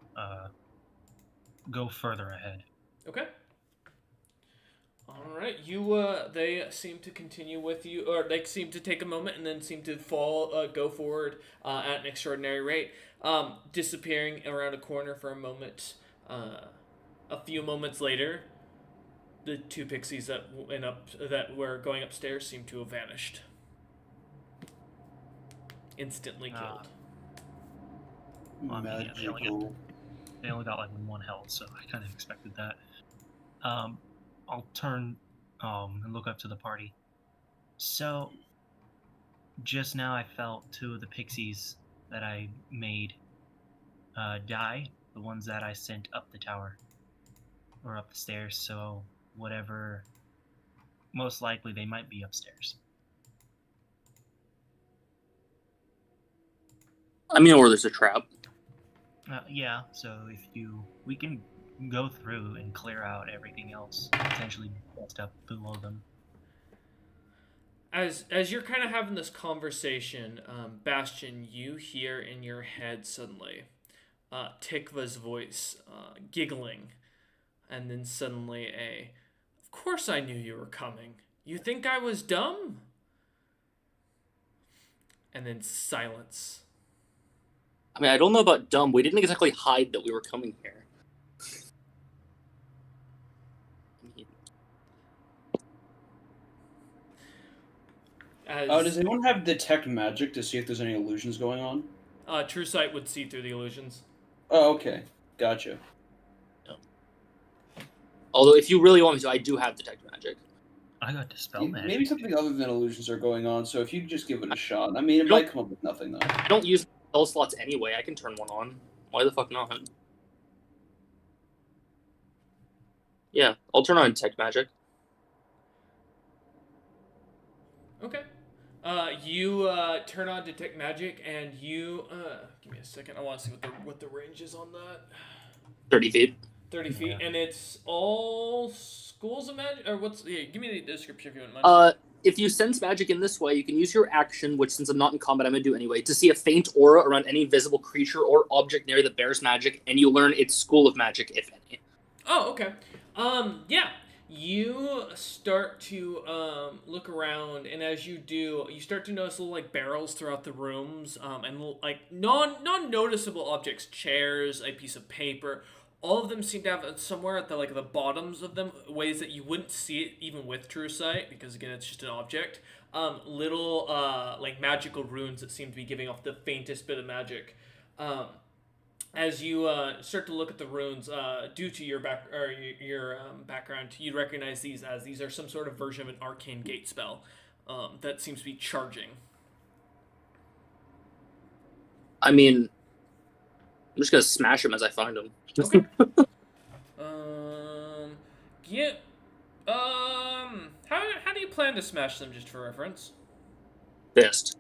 go further ahead. Okay. All right, they seem to continue with you, or they seem to take a moment and then seem to go forward at an extraordinary rate, disappearing around a corner for a moment. A few moments later, the 2 pixies that were going upstairs seem to have vanished, instantly killed. Well, I mean, yeah, Magical. they only got like 1 health, so I kind of expected that. I'll turn and look up to the party. So, just now I felt 2 of the pixies that I made die, the ones that I sent up the tower or up the stairs. So, whatever, most likely they might be upstairs. Let me know where there's a trap. Yeah, so we can go through and clear out everything else, potentially bust up below them. As you're kind of having this conversation, Bastion, you hear in your head suddenly Tikva's voice giggling, and then suddenly "Of course I knew you were coming. You think I was dumb?" And then silence. I mean, I don't know about dumb. We didn't exactly hide that we were coming here. As Does anyone have detect magic to see if there's any illusions going on? True Sight would see through the illusions. Oh, okay. Gotcha. Although, if you really want me to, I do have detect magic. I got dispel magic. Maybe something other than illusions are going on, so if you could just give it a shot. I mean, it Nope. might come up with nothing, though. I don't use spell slots anyway. I can turn one on. Why the fuck not? Yeah, I'll turn on detect magic. Okay. You turn on detect magic, and you give me a second. I want to see what the range is on that. 30 feet. 30 feet, Yeah. and it's all schools of magic. Or what's? Yeah, give me the description if you wouldn't mind. If you sense magic in this way, you can use your action, which since I'm not in combat, I'm gonna do anyway, to see a faint aura around any visible creature or object near that bears magic, and you learn its school of magic, if any. Oh, okay. Yeah. You start to look around, and as you do, you start to notice little like barrels throughout the rooms, and little, like non noticeable objects, chairs, a piece of paper. All of them seem to have somewhere at the bottoms of them ways that you wouldn't see it even with true sight, because again it's just an object. Little like magical runes that seem to be giving off the faintest bit of magic. As you start to look at the runes, due to your background, you recognize these are some sort of version of an arcane gate spell that seems to be charging. I mean, I'm just gonna smash them as I find them. Okay. Yeah. How do you plan to smash them, just for reference? Fist.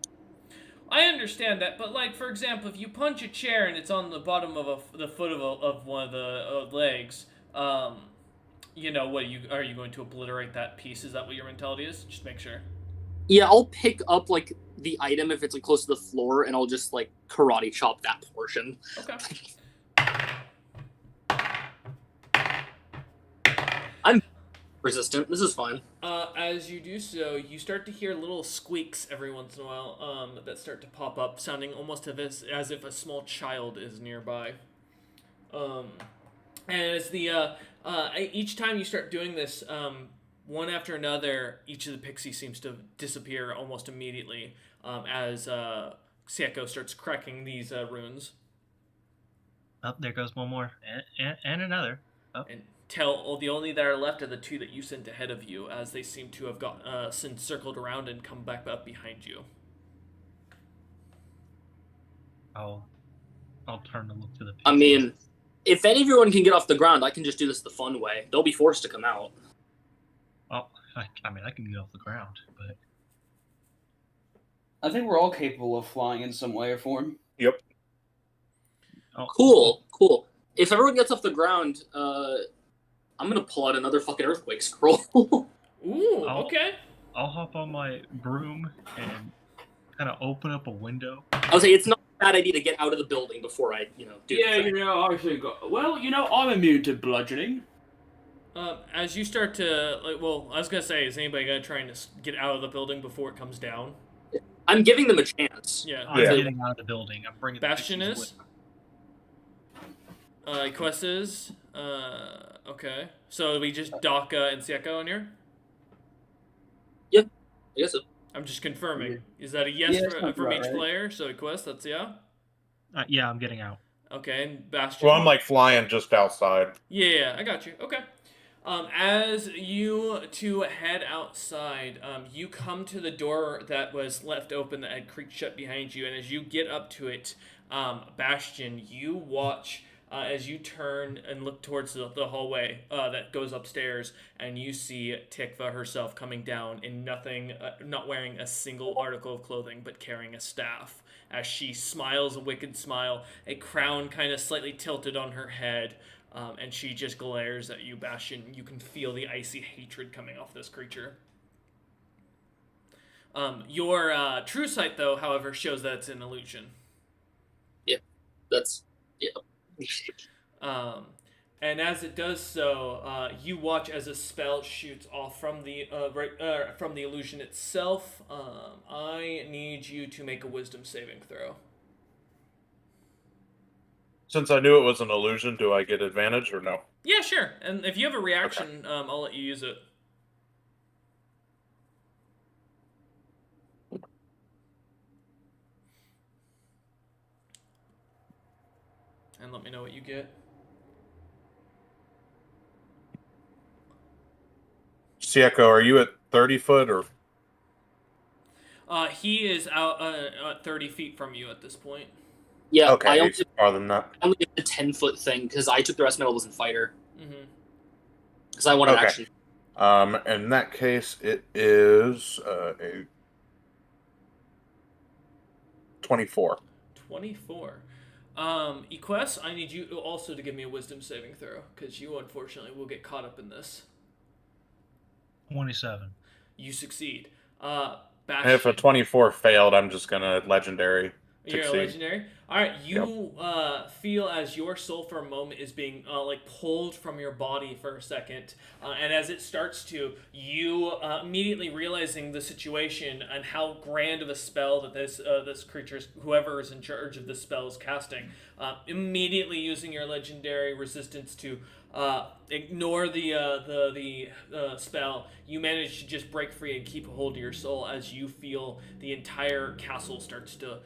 I understand that, but like for example, if you punch a chair and it's on the bottom of the foot of one of the legs, you know, what are you going to obliterate that piece? Is that what your mentality is? Just make sure. Yeah, I'll pick up like the item if it's like close to the floor, and I'll just like karate chop that portion. Okay. I'm resistant. This is fine. As you do so, you start to hear little squeaks every once in a while that start to pop up, sounding almost as if a small child is nearby. And as each time you start doing this, one after another, each of the pixies seems to disappear almost immediately as Sieko starts cracking these runes. Oh, there goes one more. And another. Oh. And the only that are left are the two that you sent ahead of you, as they seem to have got since circled around and come back up behind you. I'll turn to look to the pixies. I mean, if everyone can get off the ground, I can just do this the fun way. They'll be forced to come out. Oh, I mean, I can get off the ground, but I think we're all capable of flying in some way or form. Yep. oh, Cool. If everyone gets off the ground, I'm gonna pull out another fucking earthquake scroll. Ooh, Oh. okay. I'll hop on my broom and kind of open up a window. I'll say it's not a bad idea to get out of the building before I, do Yeah, the thing. you know, I think. Well, you know, I'm immune to bludgeoning. As you start to, I was gonna say, is anybody gonna try and get out of the building before it comes down? I'm giving them a chance. Yeah. I'm Yeah. getting out of the building. I'm bringing the Bastion pixies is? with me. Quest is, okay. So we just Daka and Sieko in here? I guess so. I'm just confirming. Is that a yes Yeah, sounds from about each right. player? So Quest, that's yeah? Yeah, I'm getting out. Okay, and Bastion? Well, I'm like flying just outside. Yeah, I got you. Okay. As you two head outside, you come to the door that was left open that had creaked shut behind you, and as you get up to it, Bastion, you watch as you turn and look towards the hallway that goes upstairs, and you see Tikva herself coming down in nothing, not wearing a single article of clothing, but carrying a staff. As she smiles a wicked smile, a crown kind of slightly tilted on her head, and she just glares at you, Bastion. You can feel the icy hatred coming off this creature. Your true sight, though, however, shows that it's an illusion. That's And as it does so, you watch as a spell shoots off from the from the illusion itself. I need you to make a wisdom saving throw. Since I knew it was an illusion, do I get advantage or no? Yeah, sure. And if you have a reaction, I'll let you use it. And let me know what you get. Sieko, are you at 30 foot or? He is out 30 feet from you at this point. yeah. Okay, I he's farther than that. only did the 10-foot thing because I took the rest of my levels in fighter Mm-hmm. because I wanted Okay. action. In that case, it is a 24. 24. Equest, I need you also to give me a wisdom saving throw, because you unfortunately will get caught up in this. 27. You succeed. If a Bastion, 24 failed, I'm just gonna legendary you're a succeed. legendary. All right, you feel as your soul for a moment is being like pulled from your body for a second, and as it starts to, you immediately realizing the situation and how grand of a spell that this creature's, whoever is in charge of this spell, is casting, immediately using your legendary resistance to ignore the spell, you manage to just break free and keep a hold of your soul as you feel the entire castle starts to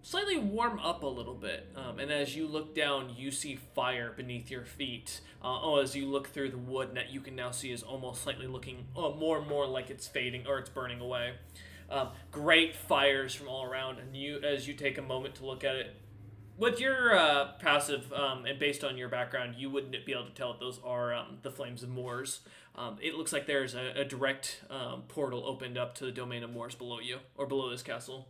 slightly warm up a little bit. And as you look down, you see fire beneath your feet. As you look through the wood that you can now see is almost slightly looking more and more like it's fading or it's burning away. Great fires from all around, and as you take a moment to look at it, with your passive, and based on your background, you wouldn't be able to tell if those are the Flames of Moors. It looks like there's a direct portal opened up to the domain of Moors below you, or below this castle.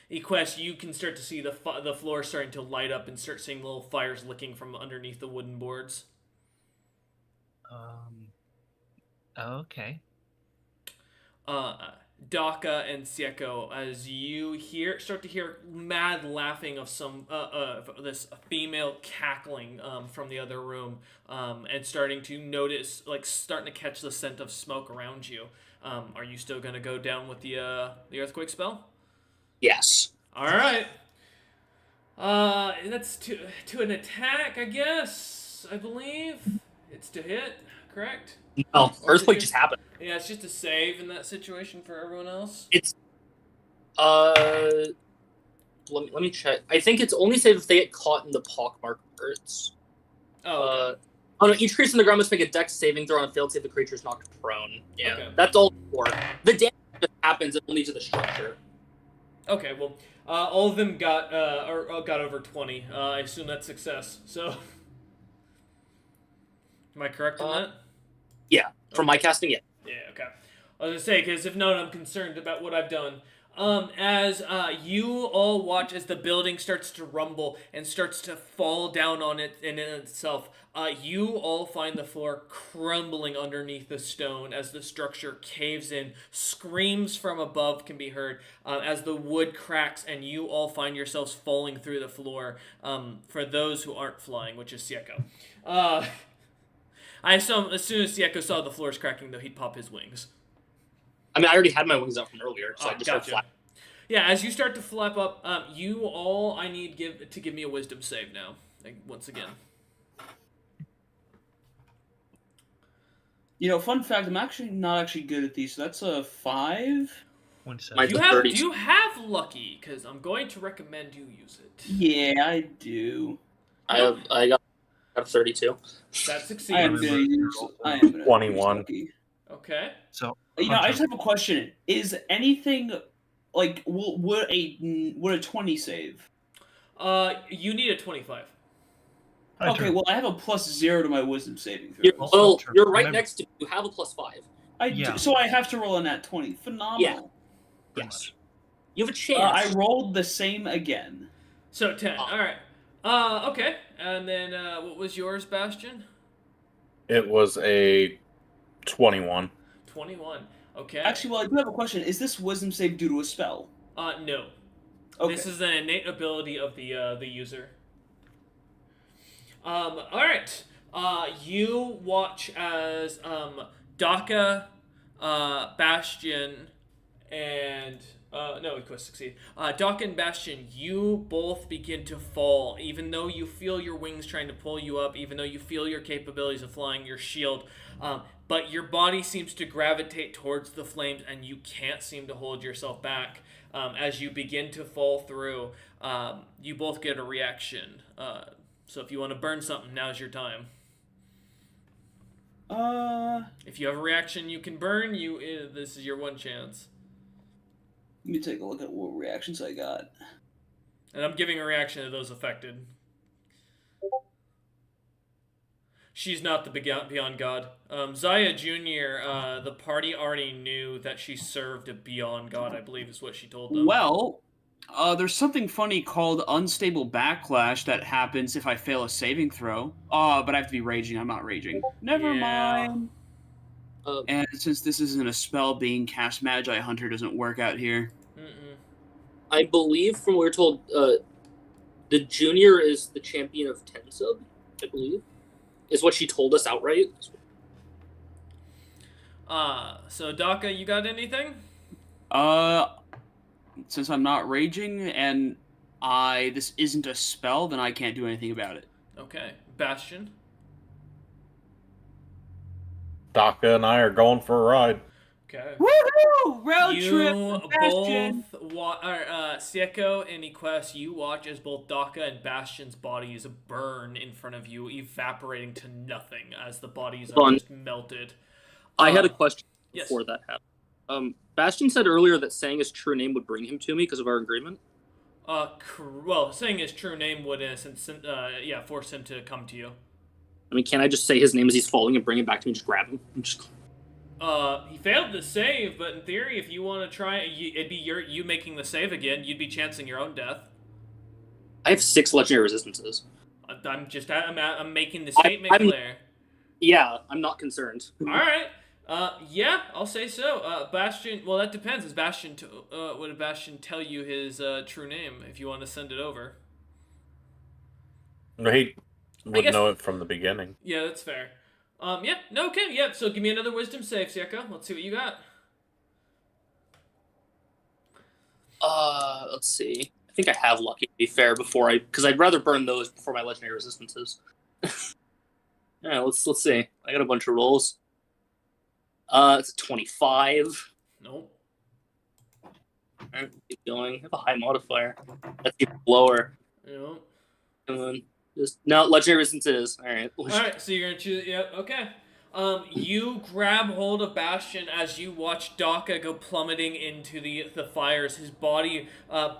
Equest, you can start to see the floor starting to light up and start seeing little fires licking from underneath the wooden boards. Okay. Daka and Sieko, as you start to hear mad laughing of some this female cackling from the other room, and starting to notice, starting to catch the scent of smoke around you. Are you still gonna go down with the earthquake spell? Yes. All right. That's to an attack, I guess. I believe it's to hit. Correct? No, earthquake just happened. Yeah, it's just a save in that situation for everyone else. It's let me check. I think it's only safe if they get caught in the pockmarked earths. Oh, okay. No, each creature in the ground must make a dex saving throw on a failed save. The creature is knocked prone. Yeah, Okay. that's all for. The damage just happens only to the structure. Okay, well, all of them got got over 20. I assume that's success. So, am I correct on that? Yeah, from my casting, yeah. Yeah, okay. I was gonna say, because if not, I'm concerned about what I've done. As you all watch as the building starts to rumble and starts to fall down on it in itself, you all find the floor crumbling underneath the stone as the structure caves in. Screams from above can be heard as the wood cracks, and you all find yourselves falling through the floor. For those who aren't flying, which is Sieko. I assume as soon as Sieko saw the floors cracking, though, he'd pop his wings. I mean, I already had my wings out from earlier, so I just gotcha. flat. Yeah, as you start to flap up, you all, I need to give me a wisdom save now, once again. Fun fact, I'm actually not good at these, so that's a 5. 27. Mine's Do a 30. you have lucky? Because I'm going to recommend you use it. Yeah, I do. I got 32. That I succeeds. am gonna use 21. lucky. Okay. So I just have a question. Is anything like would a 20 save? You need a 25. Okay, well I have a +0 to my wisdom saving throw. Also true. You're right Remember- next to me. You have a +5. Yeah. So I have to roll a nat 20. Phenomenal. Yes. You have a chance. I rolled the same again. So 10. All right. Okay. And then what was yours, Bastion? It was a 21. 21. Okay. Actually, well, I do have a question. Is this wisdom save due to a spell? No. Okay. This is an innate ability of the user. All right. You watch as Daka, Bastion, and Equest succeed. Daka and Bastion, you both begin to fall, even though you feel your wings trying to pull you up, even though you feel your capabilities of flying, your shield. But your body seems to gravitate towards the flames, and you can't seem to hold yourself back. As you begin to fall through, you both get a reaction. So if you want to burn something, now's your time. If you have a reaction you can burn, this is your one chance. Let me take a look at what reactions I got. And I'm giving a reaction to those affected. She's not the Beyond God. Zaya Jr., the party already knew that she served a Beyond God, I believe is what she told them. Well, there's something funny called unstable backlash that happens if I fail a saving throw. But I have to be raging. I'm not raging. Never Yeah. mind. Uh, And since this isn't a spell, being cast Magi Hunter doesn't work out here. Mm-mm. I believe from what we're told, the junior is the champion of Tensub, I believe. Is what she told us outright. So Daka, you got anything? Since I'm not raging and this isn't a spell, then I can't do anything about it. Okay. Bastion? Daka and I are going for a ride. Okay. Woohoo! Road You trip, Bastion. both Sieko and Equest, you watch as both Daka and Bastion's bodies burn in front of you, evaporating to nothing as the bodies are Fun. just melted. I had a question Yes. before that happened. Bastion said earlier that saying his true name would bring him to me because of our agreement. Well, saying his true name would, in a sense, force him to come to you. I mean, can't I just say his name as he's falling and bring him back to me and just grab him? He failed the save, but in theory, if you want to try, it'd be you making the save again. You'd be chancing your own death. I have 6 legendary resistances. I'm making the statement clear. Yeah, I'm not concerned. All right. Yeah, I'll say so. Bastion. Well, that depends. Is Bastion? Would Bastion tell you his true name if you want to send it over? He would guess- know it from the beginning. Yeah, that's fair. Yeah. No. Okay. Yeah. So give me another wisdom save, Sieko. Let's see what you got. Let's see. I think I have lucky to be fair because I'd rather burn those before my legendary resistances. Yeah, let's see. I got a bunch of rolls. It's a 25. Nope. Alright, keep going. I have a high modifier. That's even lower. Nope. And then no, legendary resistances. Alright. All right. So you're gonna choose. Yep. Okay. You grab hold of Bastion as you watch Daka go plummeting into the fires, his body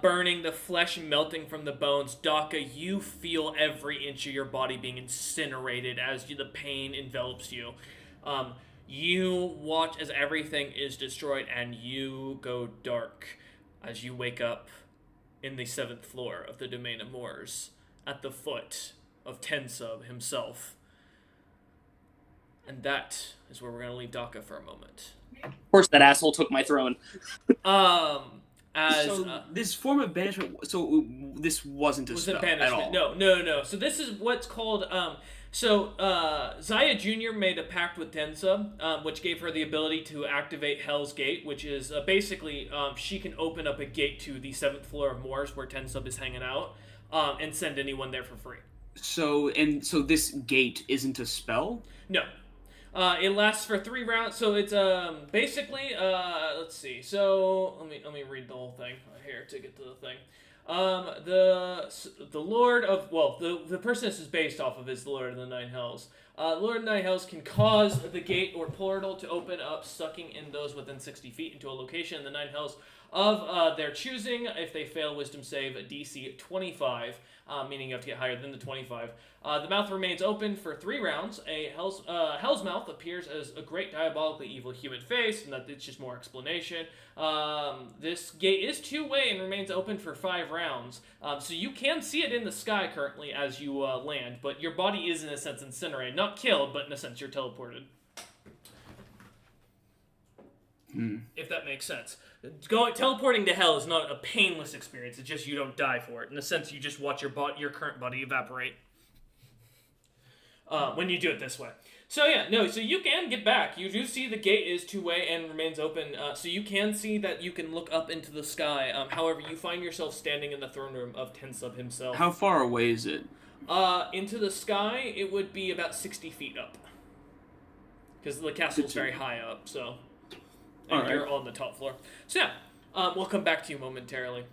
burning, the flesh melting from the bones. Daka, you feel every inch of your body being incinerated as the pain envelops you. You watch as everything is destroyed, and you go dark as you wake up in the 7th floor of the Domain of Moors, at the foot of Tensub himself. And that is where we're going to leave Daka for a moment. Of course, that asshole took my throne. This form of banishment. So this wasn't a was spell it banishment? at all. No. So this is what's called. Zaya Jr. made a pact with Tensub, which gave her the ability to activate Hell's Gate, which is basically she can open up a gate to the 7th floor of Moors where Tensub is hanging out, and send anyone there for free. So this gate isn't a spell? No. It lasts for 3 rounds, so it's basically let's see. So let me read the whole thing here to get to the thing. The Lord of the person this is based off of is the Lord of the Nine Hells. Lord of the Nine Hells can cause the gate or portal to open up, sucking in those within 60 feet into a location in the Nine Hells of their choosing. If they fail Wisdom save, a DC 25. Meaning you have to get higher than the 25. The mouth remains open for 3 rounds. A Hell's Mouth appears as a great diabolically evil human face, and that it's just more explanation. This gate is 2-way and remains open for 5 rounds. So you can see it in the sky currently as you land, but your body is in a sense incinerated. Not killed, but in a sense you're teleported. If that makes sense. Teleporting to hell is not a painless experience. It's just you don't die for it. In a sense, you just watch your current body evaporate when you do it this way. So so you can get back. You do see the gate is 2-way and remains open. So you can see that you can look up into the sky. However, you find yourself standing in the throne room of Tensub himself. How far away is it? Into the sky, it would be about 60 feet up. Because the castle's very high up, so... And you're on the top floor. So we'll come back to you momentarily.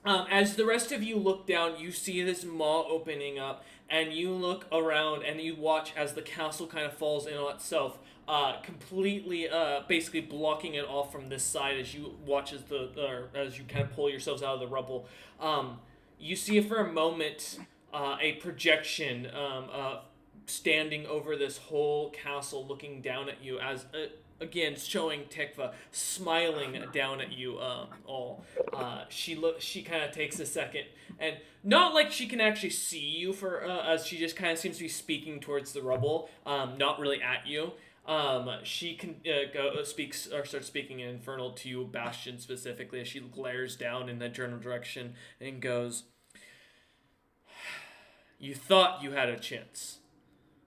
As the rest of you look down, you see this maw opening up, and you look around and you watch as the castle kind of falls in on itself, completely, basically blocking it off from this side as you watch as you kind of pull yourselves out of the rubble. You see for a moment a projection standing over this whole castle, looking down at you as again showing Tikva smiling down at you all. She kind of takes a second, and not like she can actually see you for as she just kind of seems to be speaking towards the rubble, not really at you. She can start speaking in Infernal to you, Bastion, specifically, as she glares down in that general direction and goes, "You thought you had a chance.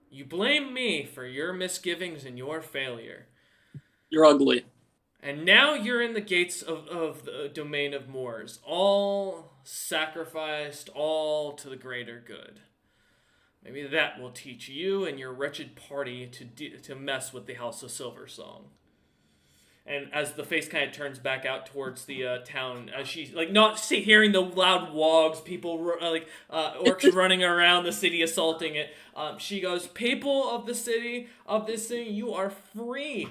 You blame me for your misgivings and your failure. You're ugly. And now you're in the gates of the domain of Moors, all sacrificed, all to the greater good. Maybe that will teach you and your wretched party to mess with the House of Silversong." And as the face kind of turns back out towards the town, as she's like not hearing the loud wogs, people orcs running around the city assaulting it, she goes, "People of the city, you are free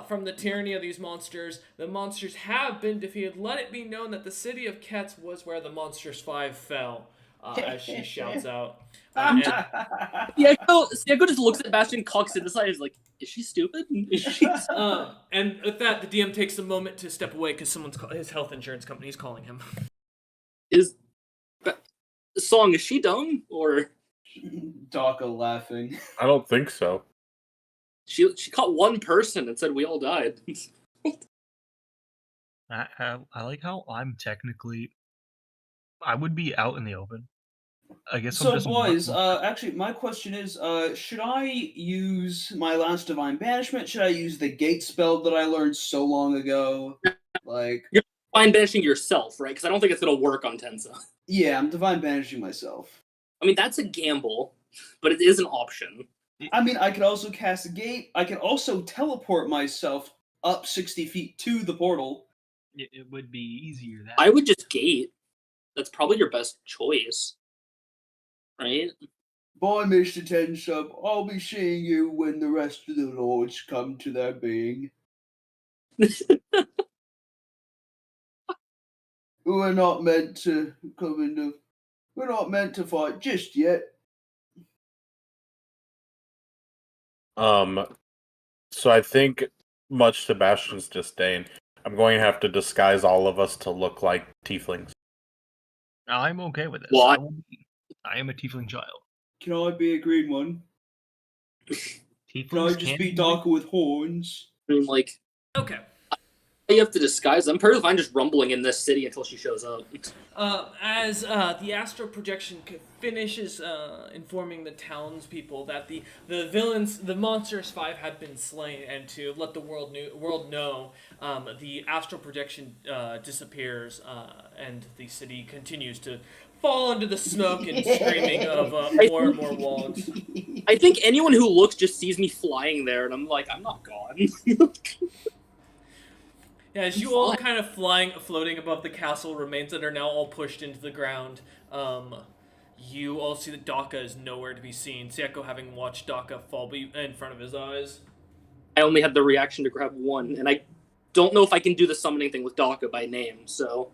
from the tyranny of these monsters. The monsters have been defeated. Let it be known that the city of Ketz was where the Monsters 5 fell," as she shouts out. Sieko just looks at Bastion, cocks to the side, and is like, "Is she stupid? Is she?" And with that, the DM takes a moment to step away because his health insurance company is calling him. Song, is she dumb? Or Daka laughing. I don't think so. she caught one person and said we all died. I like how I'm technically. I would be out in the open. I guess. I'm So, just boys, actually, my question is, should I use my last Divine Banishment? Should I use the Gate spell that I learned so long ago? Like, Fine banishing yourself, right? Because I don't think it's gonna work on Tensa. yeah, I'm Divine Banishing myself. I mean, that's a gamble, but it is an option. I mean, I could also cast a Gate. I could also teleport myself up 60 feet to the portal. It would be easier that. I would just gate. That's probably your best choice, right? Bye, Mr. Tensub. I'll be seeing you when the rest of the lords come to their being. We're not meant to we're not meant to fight just yet. So I think, much to Bastion's disdain, I'm going to have to disguise all of us to look like tieflings. I'm okay with this. Well, I am a tiefling child. Can I be a green one? Tieflings Can I just be darker with horns? I mean, like, Okay. you have to disguise them. I'm perfectly fine just rumbling in this city until she shows up. As the astral projection finishes informing the townspeople that the villains, the Monsters 5, had been slain, and to let the world know, the astral projection disappears, and the city continues to fall into the smoke and screaming of more and more wogs. I think anyone who looks just sees me flying there, and I'm like, I'm not gone. Yeah, as you all kind of floating above the castle remains that are now all pushed into the ground, you all see that Daka is nowhere to be seen. Sieko having watched Daka fall in front of his eyes. I only had the reaction to grab one, and I don't know if I can do the summoning thing with Daka by name, so...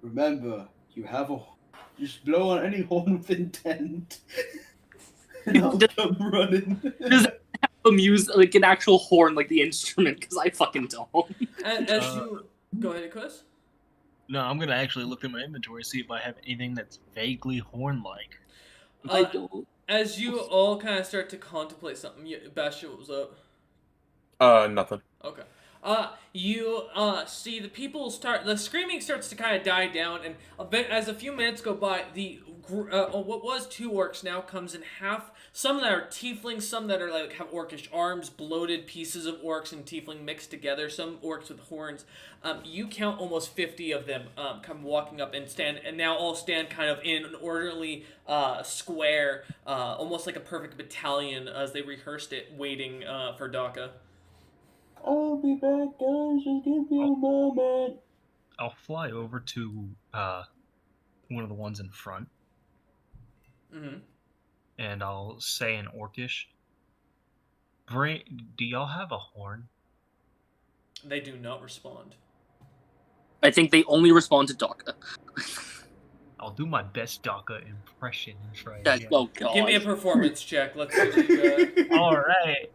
Remember, you have just blow on any horn with intent. And I'll come running. Amuse like an actual horn, like the instrument, because I fucking don't. As you go ahead, Chris. No, I'm gonna actually look through my inventory, see if I have anything that's vaguely horn-like. I don't. As you all kind of start to contemplate something, Bastion, what was up? Nothing. Okay. You see the the screaming starts to kind of die down, and as a few minutes go by, what was 2 orcs now comes in half. Some that are tieflings, some that are like have orcish arms, bloated pieces of orcs and tiefling mixed together. Some orcs with horns. You count almost 50 of them come walking up and now all stand kind of in an orderly square, almost like a perfect battalion as they rehearsed it, waiting for Daka. I'll be back, guys. Just give me a moment. I'll fly over to one of the ones in front, and I'll say in Orcish, do y'all have a horn? They do not respond. I think they only respond to Daka. I'll do my best Daka impression and try That, again. oh god. Give me a performance check. Let's see what you got. All right.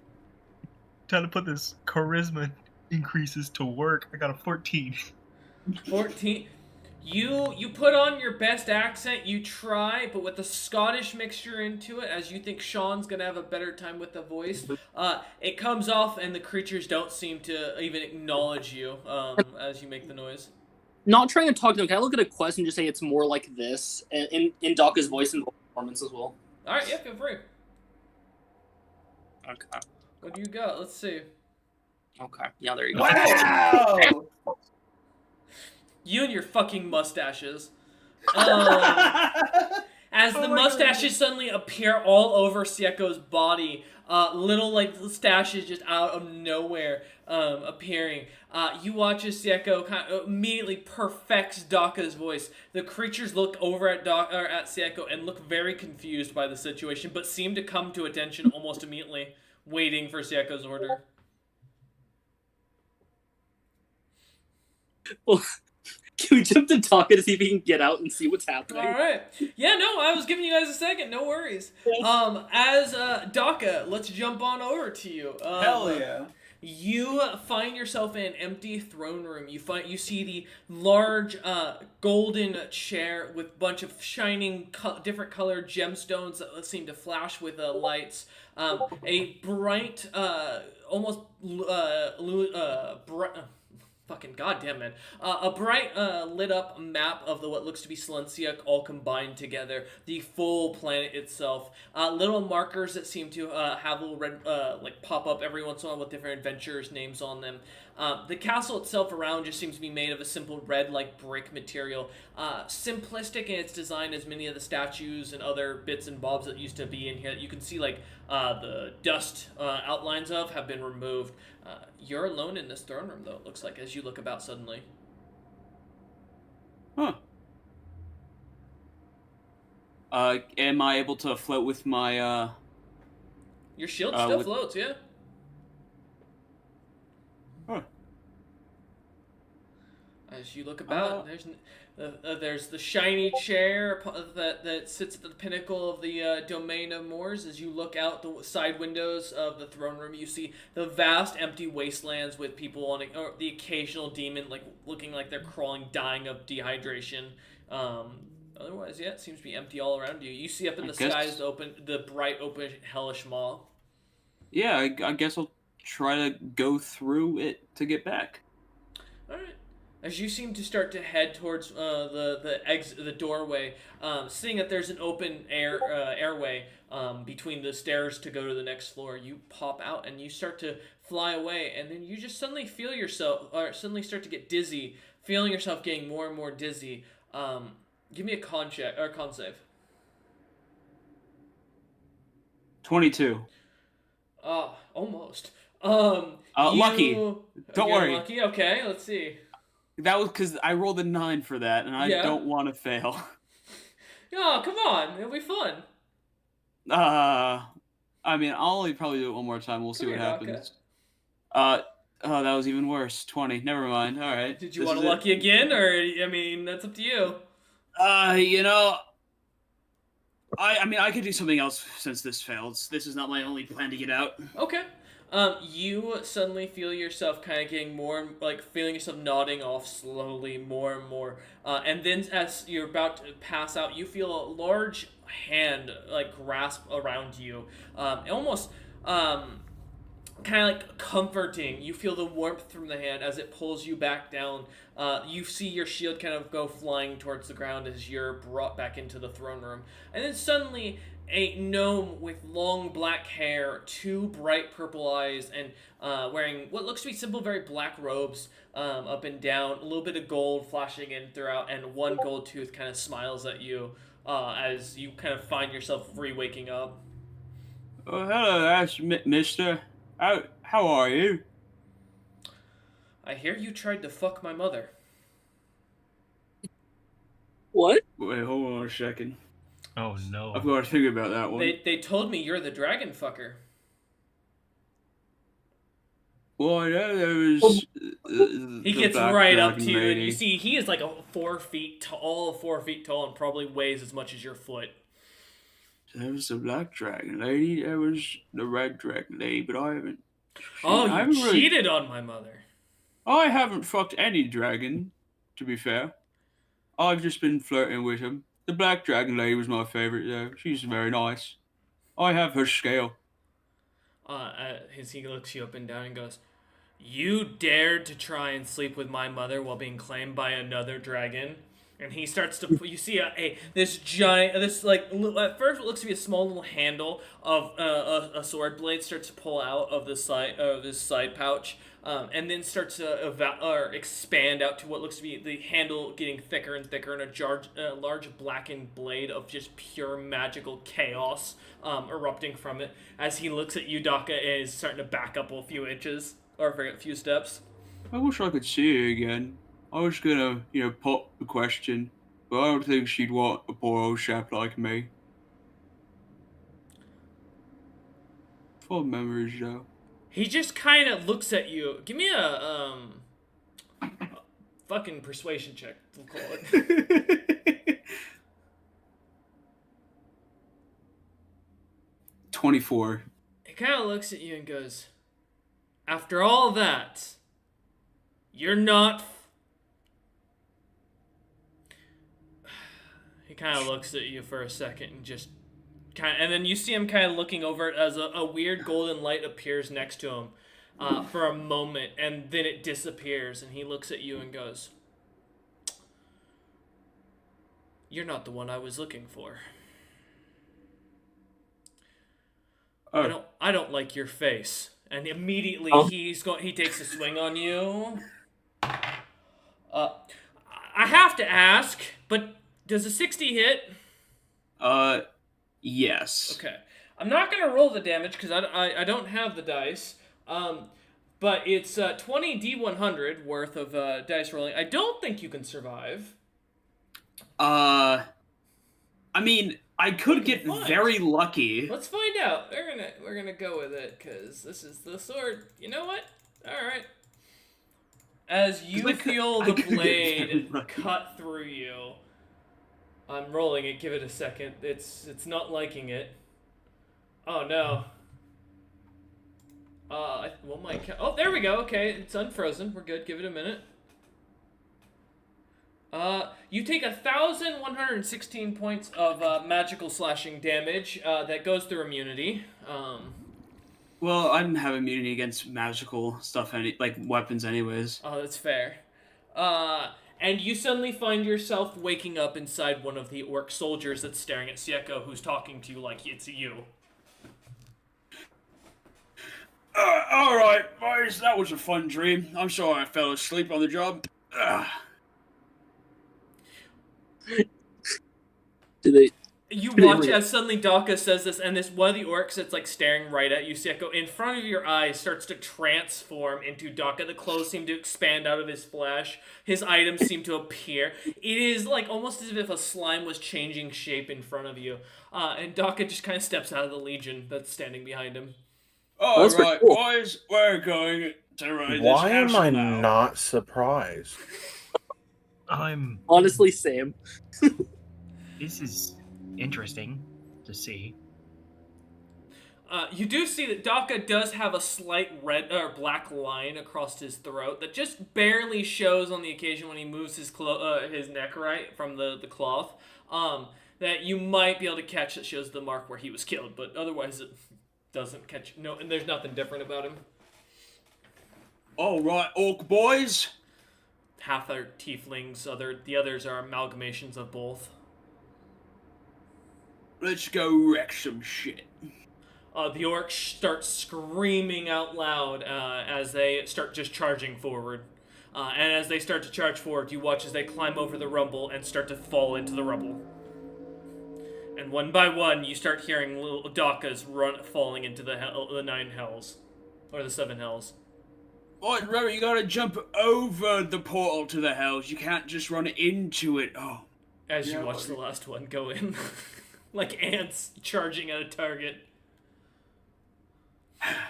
Trying to put this charisma increases to work. I got a 14. 14. You put on your best accent, you try, but with the Scottish mixture into it, as you think Sean's gonna have a better time with the voice, it comes off and the creatures don't seem to even acknowledge you as you make the noise. Not trying to talk to him. Can I look at a quest and just say it's more like this in Daka's voice and performance as well? Alright, yeah, feel free. Okay. What do you got? Let's see. Okay. Yeah, there you go. Wow! You and your fucking mustaches. As the mustaches suddenly appear all over Sieko's body, little like stashes just out of nowhere appearing. You watch as Sieko kind of immediately perfects Daka's voice. The creatures look over at at Sieko and look very confused by the situation, but seem to come to attention almost immediately, waiting for Sieko's order. Well, can we jump to Daka to see if he can get out and see what's happening? All right. Yeah, no, I was giving you guys a second. No worries. As Daka, let's jump on over to you. Hell yeah. You find yourself in an empty throne room. You see the large golden chair with a bunch of shining different colored gemstones that seem to flash with lights. A bright, almost fucking goddamn, man. A bright lit up map of what looks to be Silencia all combined together. The full planet itself. Little markers that seem to have little red, like pop up every once in a while with different adventurers' names on them. The castle itself around just seems to be made of a simple red like brick material. Simplistic in its design as many of the statues and other bits and bobs that used to be in here. You can see like the dust outlines of have been removed. You're alone in this throne room, though, it looks like, as you look about suddenly. Huh. Am I able to float with my, Your shield still with- floats, yeah? Huh. As you look about, there's the shiny chair that sits at the pinnacle of the domain of Moors. As you look out the side windows of the throne room, you see the vast empty wastelands with people on it, or the occasional demon like looking like they're crawling, dying of dehydration. Otherwise, yeah, it seems to be empty all around you. You see up in the skies the bright open hellish maw. Yeah, I guess I'll try to go through it to get back. All right. As you seem to start to head towards the doorway, seeing that there's an open airway between the stairs to go to the next floor, you pop out and you start to fly away, and then you just suddenly feel yourself, or suddenly start to get dizzy, feeling yourself getting more and more dizzy. Give me a con check or con save. 22. Almost. Lucky. Don't worry. Lucky. Okay, let's see. That was because I rolled a 9 for that, and I don't want to fail. Oh, come on. It'll be fun. I mean, I'll only probably do it one more time. We'll see what happens. Oh, that was even worse. 20. Never mind. All right. Did you want a lucky again, or I mean, that's up to you. You know, I mean, I could do something else since this failed. This is not my only plan to get out. Okay. You suddenly feel yourself kind of getting more, like, feeling yourself nodding off slowly, more and more. And then as you're about to pass out, you feel a large hand, like, grasp around you. Almost, kind of like comforting. You feel the warmth from the hand as it pulls you back down. You see your shield kind of go flying towards the ground as you're brought back into the throne room. And then suddenly, a gnome with long black hair, 2 bright purple eyes, and wearing what looks to be simple, very black robes up and down, a little bit of gold flashing in throughout, and 1 gold tooth kind of smiles at you as you kind of find yourself re-waking up. Oh, hello, Ash, mister. How are you? I hear you tried to fuck my mother. What? Wait, hold on a second. Oh no. I've got to think about that one. They told me you're the dragon fucker. Well, I know there was. He gets right up to you, and you see he is like 4 feet tall, 4 feet tall, and probably weighs as much as your foot. There was the black dragon lady. There was the red dragon lady, but I haven't. Oh, I you haven't really- cheated on my mother. I haven't fucked any dragon, to be fair. I've just been flirting with him. The black dragon lady was my favorite, though. She's very nice. I have her scale. He looks you up and down and goes, "You dared to try and sleep with my mother while being claimed by another dragon?" And he starts to. You see this giant, this like at first it looks to be a small little handle of a sword blade starts to pull out of this side pouch, and then starts to expand out to what looks to be the handle getting thicker and thicker, and a large blackened blade of just pure magical chaos erupting from it. As he looks at you, Daka is starting to back up a few inches or a few steps. I wish I could see her again. I was gonna, pop the question, but I don't think she'd want a poor old chap like me. Fond memories, though. He just kind of looks at you. Give me a fucking persuasion check, we'll call it. 24. He kind of looks at you and goes, "After all that, you're not..." He kind of looks at you for a second and just and then you see him kind of looking over it as a weird golden light appears next to him for a moment, and then it disappears, and he looks at you and goes, "You're not the one I was looking for. Oh. I don't like your face." And immediately he takes a swing on you. I have to ask, but does a 60 hit? Yes. Okay. I'm not going to roll the damage because I don't have the dice. But it's 20 D100 worth of dice rolling. I don't think you can survive. I mean, I could get very lucky. Let's find out. We're gonna go with it because this is the sword. You know what? All right. As you feel the blade cut through you, I'm rolling it. Give it a second. It's not liking it. Oh no. Oh, there we go. Okay, it's unfrozen. We're good. Give it a minute. You take 1,116 points of magical slashing damage that goes through immunity. Well, I don't have immunity against magical stuff, like weapons, anyways. Oh, that's fair. And you suddenly find yourself waking up inside one of the orc soldiers that's staring at Sieko, who's talking to you like it's you. All right, boys, that was a fun dream. I'm sorry I fell asleep on the job. You watch as suddenly Daka says this, and this one of the orcs that's like staring right at you, Sieko, in front of your eyes starts to transform into Daka. The clothes seem to expand out of his flesh. His items seem to appear. It is like almost as if a slime was changing shape in front of you. And Daka just kind of steps out of the legion that's standing behind him. All right, cool. Boys, we're going to ride this. Why am I now. not surprised? I'm honestly same. This is interesting to see. You do see that Daka does have a slight red or black line across his throat that just barely shows on the occasion when he moves his neck right from the cloth. That you might be able to catch that shows the mark where he was killed, but otherwise it doesn't catch. No, and there's nothing different about him. All right, orc boys. Half are tieflings, the others are amalgamations of both. Let's go wreck some shit. The orcs start screaming out loud as they start just charging forward. And as they start to charge forward, you watch as they climb over the rubble and start to fall into the rubble. And one by one, you start hearing little Dakas falling into the 9 hells. Or the 7 hells. Right, remember, you gotta jump over the portal to the hells. You can't just run into it. Oh. As you watch the last one go in. Like ants charging at a target.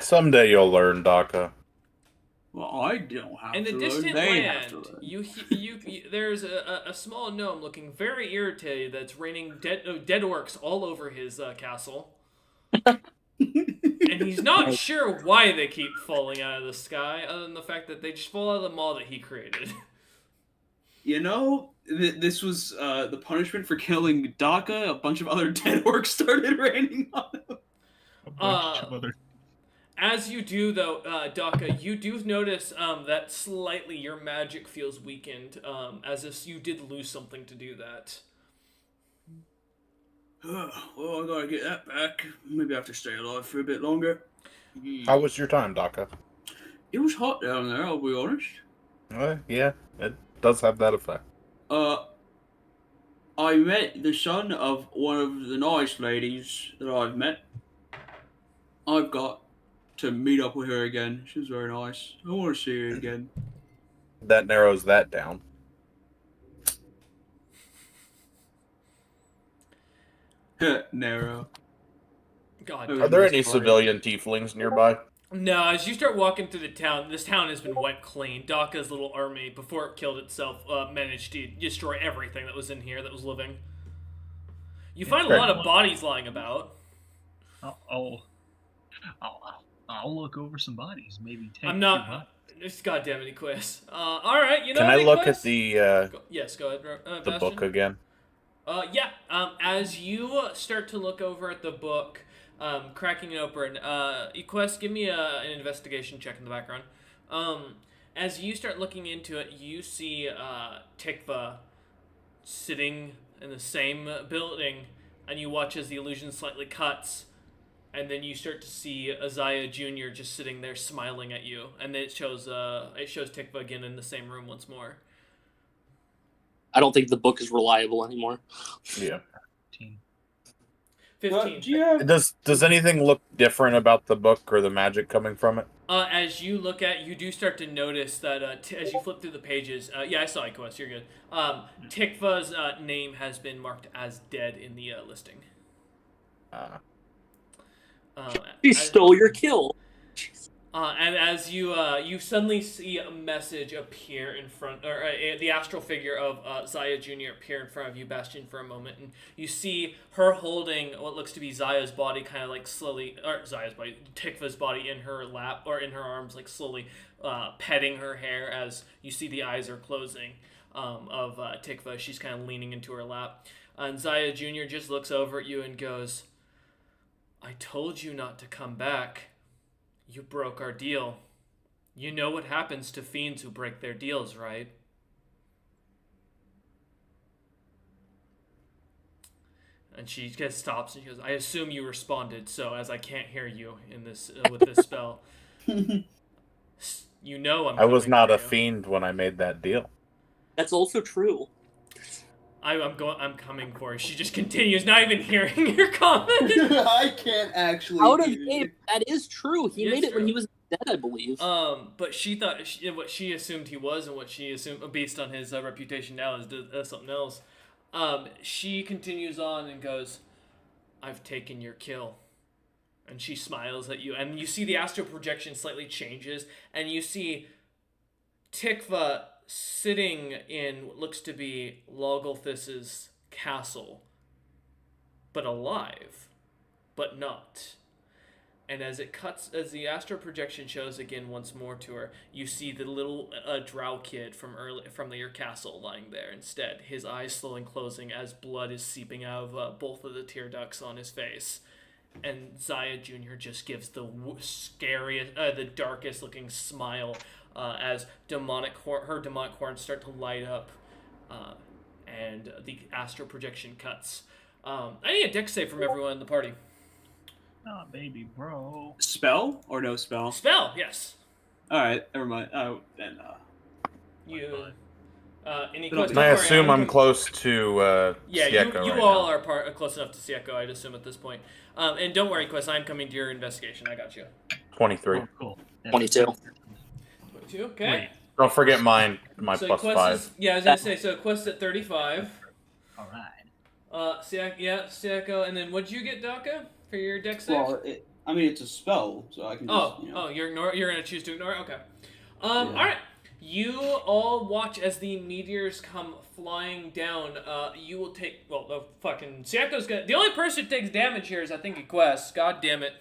Someday you'll learn, Daka. Well, I don't have In to the learn. distant They have land, to learn. there's a small gnome looking very irritated that's raining dead orcs all over his castle. And he's not sure why they keep falling out of the sky, other than the fact that they just fall out of the maw that he created. You know, this was the punishment for killing Daka. A bunch of other dead orcs started raining on him. A bunch of other. As you do, though, Daka, you do notice that slightly your magic feels weakened, as if you did lose something to do that. Well, I gotta get that back. Maybe I have to stay alive for a bit longer. How was your time, Daka? It was hot down there, I'll be honest. Yeah, it does have that effect. I met the son of one of the nice ladies that I've met. I've got to meet up with her again. She was very nice. I want to see her again. That narrows that down. Narrow. God. Okay. Are there That's any fine. civilian tieflings nearby? No, as you start walking through the town, this town has been wiped clean. Daka's little army, before it killed itself, managed to destroy everything that was in here that was living. You find a Great. lot of bodies lying about. I'll look over some bodies. Maybe take. I'm not. It's goddamn any quiz. All right, you know. Can I any look quiz? at the Yes, go ahead. the Bastion. book again? Yeah. As you start to look over at the book, cracking it open, Equest, give me an investigation check in the background. As you start looking into it, you see Tikva sitting in the same building, and you watch as the illusion slightly cuts, and then you start to see Isaiah Jr. just sitting there smiling at you, and then it shows Tikva again in the same room once more. I don't think the book is reliable anymore. Yeah. 15. Do you have... Does anything look different about the book or the magic coming from it? As you look at, you do start to notice that as you flip through the pages, yeah, I saw it, Quest, you're good. Tikva's name has been marked as dead in the listing. She stole your kill. And as you suddenly see a message appear in front, or the astral figure of Zaya Jr. appear in front of you, Bastion, for a moment, and you see her holding what looks to be Zaya's body, kind of like slowly, or Zaya's body, Tikva's body in her lap, or in her arms, like slowly petting her hair as you see the eyes are closing of Tikva. She's kind of leaning into her lap. And Zaya Jr. just looks over at you and goes, "I told you not to come back. You broke our deal. You know what happens to fiends who break their deals, right?" And she just stops and she goes, "I assume you responded, so as I can't hear you in this with this spell, you know I'm I was coming not for a you. fiend when I made that deal. That's also true. I'm coming for you." She just continues, not even hearing your comment. I can't actually. Out of hear you. game, that is true. He It made is it when true. he was dead, I believe. But she thought what she assumed he was, and what she assumed based on his reputation now is something else. She continues on and goes, "I've taken your kill." And she smiles at you, and you see the astral projection slightly changes, and you see Tikva sitting in what looks to be Logolthus's castle, but alive, but not. And as the astral projection shows again once more to her, you see the little drow kid from your castle lying there instead. His eyes slowly closing as blood is seeping out of both of the tear ducts on his face. And Zaya Jr. just gives the scariest, the darkest looking smile as her demonic horns start to light up, and the astral projection cuts. I need a dex save from everyone in the party. Oh, baby, bro. Spell or no spell? Spell, yes. All right, never mind. Oh, then. You. Any It'll questions? be- I Or, assume I'm close to Yeah, Sieko you right all now. are close enough to Sieko, I'd assume at this point. And don't worry, Quest, I'm coming to your investigation. I got you. 23. Oh, cool. Yeah. 22. 22, okay. Wait, Don't forget my So plus Quest 5. is, yeah, I was gonna say, so Quest at 35. all right. Sieko, and then what'd you get, Daka, for your dex save? Well, I mean, it's a spell, so I can just. You're gonna choose to ignore it? Okay. All right. You all watch as the meteors come flying down. You will take. Well, the fucking Siako's gonna. The only person who takes damage here is, I think, Equest. God damn it.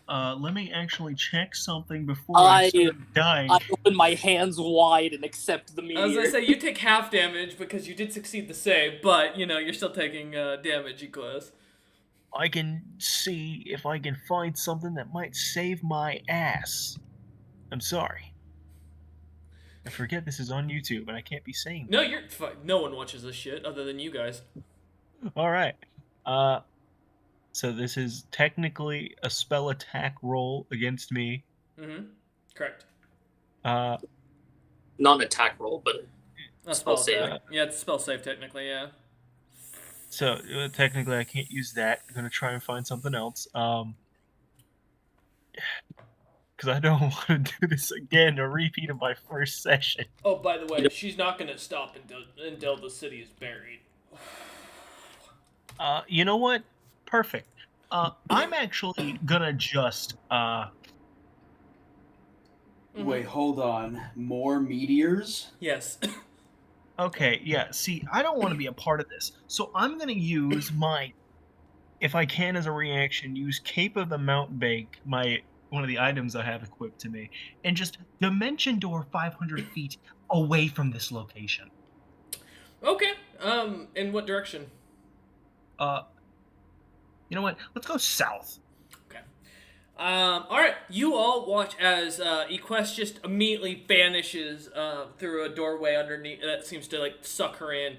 Let me actually check something before I- I start dying. I open my hands wide and accept the meteor. As I say, you take half damage because you did succeed the save, but you're still taking damage, Equest. I can see if I can find something that might save my ass. I'm sorry. I forget this is on YouTube and I can't be saying No, you're. No one watches this shit other than you guys. that. All right. So this is technically a spell attack roll against me. Mm-hmm. Correct. Not an attack roll, but A Spell save. attack. Yeah, it's a spell save technically. Yeah. So technically I can't use that. I'm gonna try and find something else. Because I don't want to do this again, a repeat of my first session. Oh, by the way, she's not gonna stop until the city is buried. You know what? Perfect. I'm actually gonna just Wait, hold on. More meteors? Yes. okay, yeah, see, I don't want to be a part of this. So I'm gonna use my, if I can as a reaction, use Cape of the Mountebank, one of the items I have equipped to me, and just dimension door 500 feet away from this location. Okay. In what direction? You know what? Let's go south. Okay. All right. You all watch as Equest just immediately vanishes through a doorway underneath that seems to like suck her in.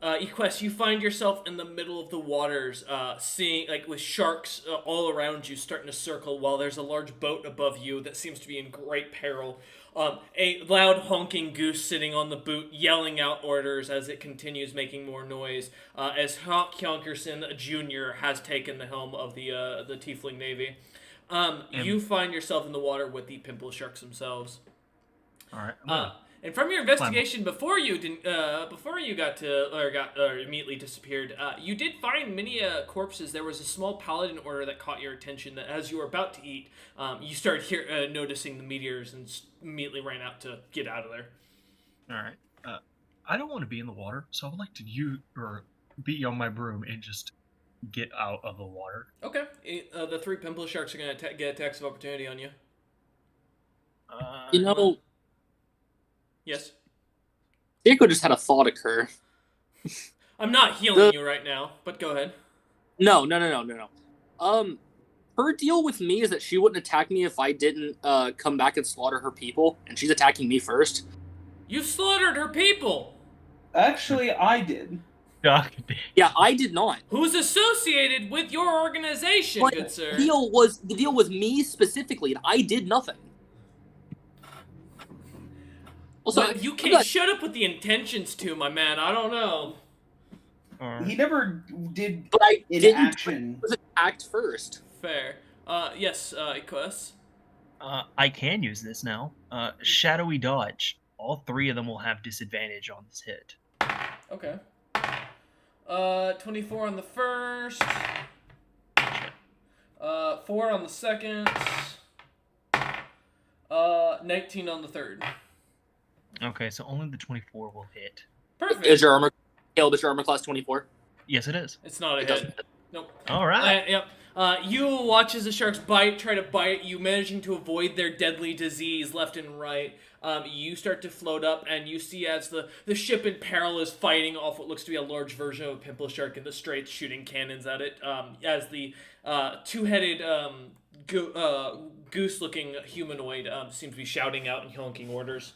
Equest, you find yourself in the middle of the waters, seeing like with sharks all around you, starting to circle while there's a large boat above you that seems to be in great peril. A loud honking goose sitting on the boot, yelling out orders as it continues making more noise. As Hawk Hjonkerson Jr. has taken the helm of the Tiefling Navy, you find yourself in the water with the pimple sharks themselves. All right. And from your investigation before you got immediately disappeared, you did find many corpses. There was a small paladin order that caught your attention. That as you were about to eat, you started noticing the meteors and immediately ran out to get out of there. All right. I don't want to be in the water, so I would like to be on my broom and just get out of the water. Okay. The 3 pimple sharks are going to get attacks of opportunity on you. Yes. Diego just had a thought occur. I'm not healing you right now, but go ahead. No. Her deal with me is that she wouldn't attack me if I didn't come back and slaughter her people, and she's attacking me first. You slaughtered her people! Actually, I did. Doc, Yeah, I did not. Who's associated with your organization, But good sir? the deal was me specifically, and I did nothing. Also, Well, you can't shut up with the intentions too, my man. I don't know. He never did But I in didn't. action. Was attacked first. Fair. Yes, Equus. I can use this now. Shadowy Dodge. All 3 of them will have disadvantage on this hit. Okay. 24 on the first. 4 on the second. 19 on the third. Okay, so only the 24 will hit. Perfect. Is your armor, Caleb? Is your armor class 24? Yes, it is. It's not a It hit. doesn't. Nope. All right. Yep. You watch as the sharks try to bite you, managing to avoid their deadly disease left and right. You start to float up, and you see as the ship in peril is fighting off what looks to be a large version of a pimple shark in the straits, shooting cannons at it. As the 2-headed goose-looking humanoid seems to be shouting out and honking orders.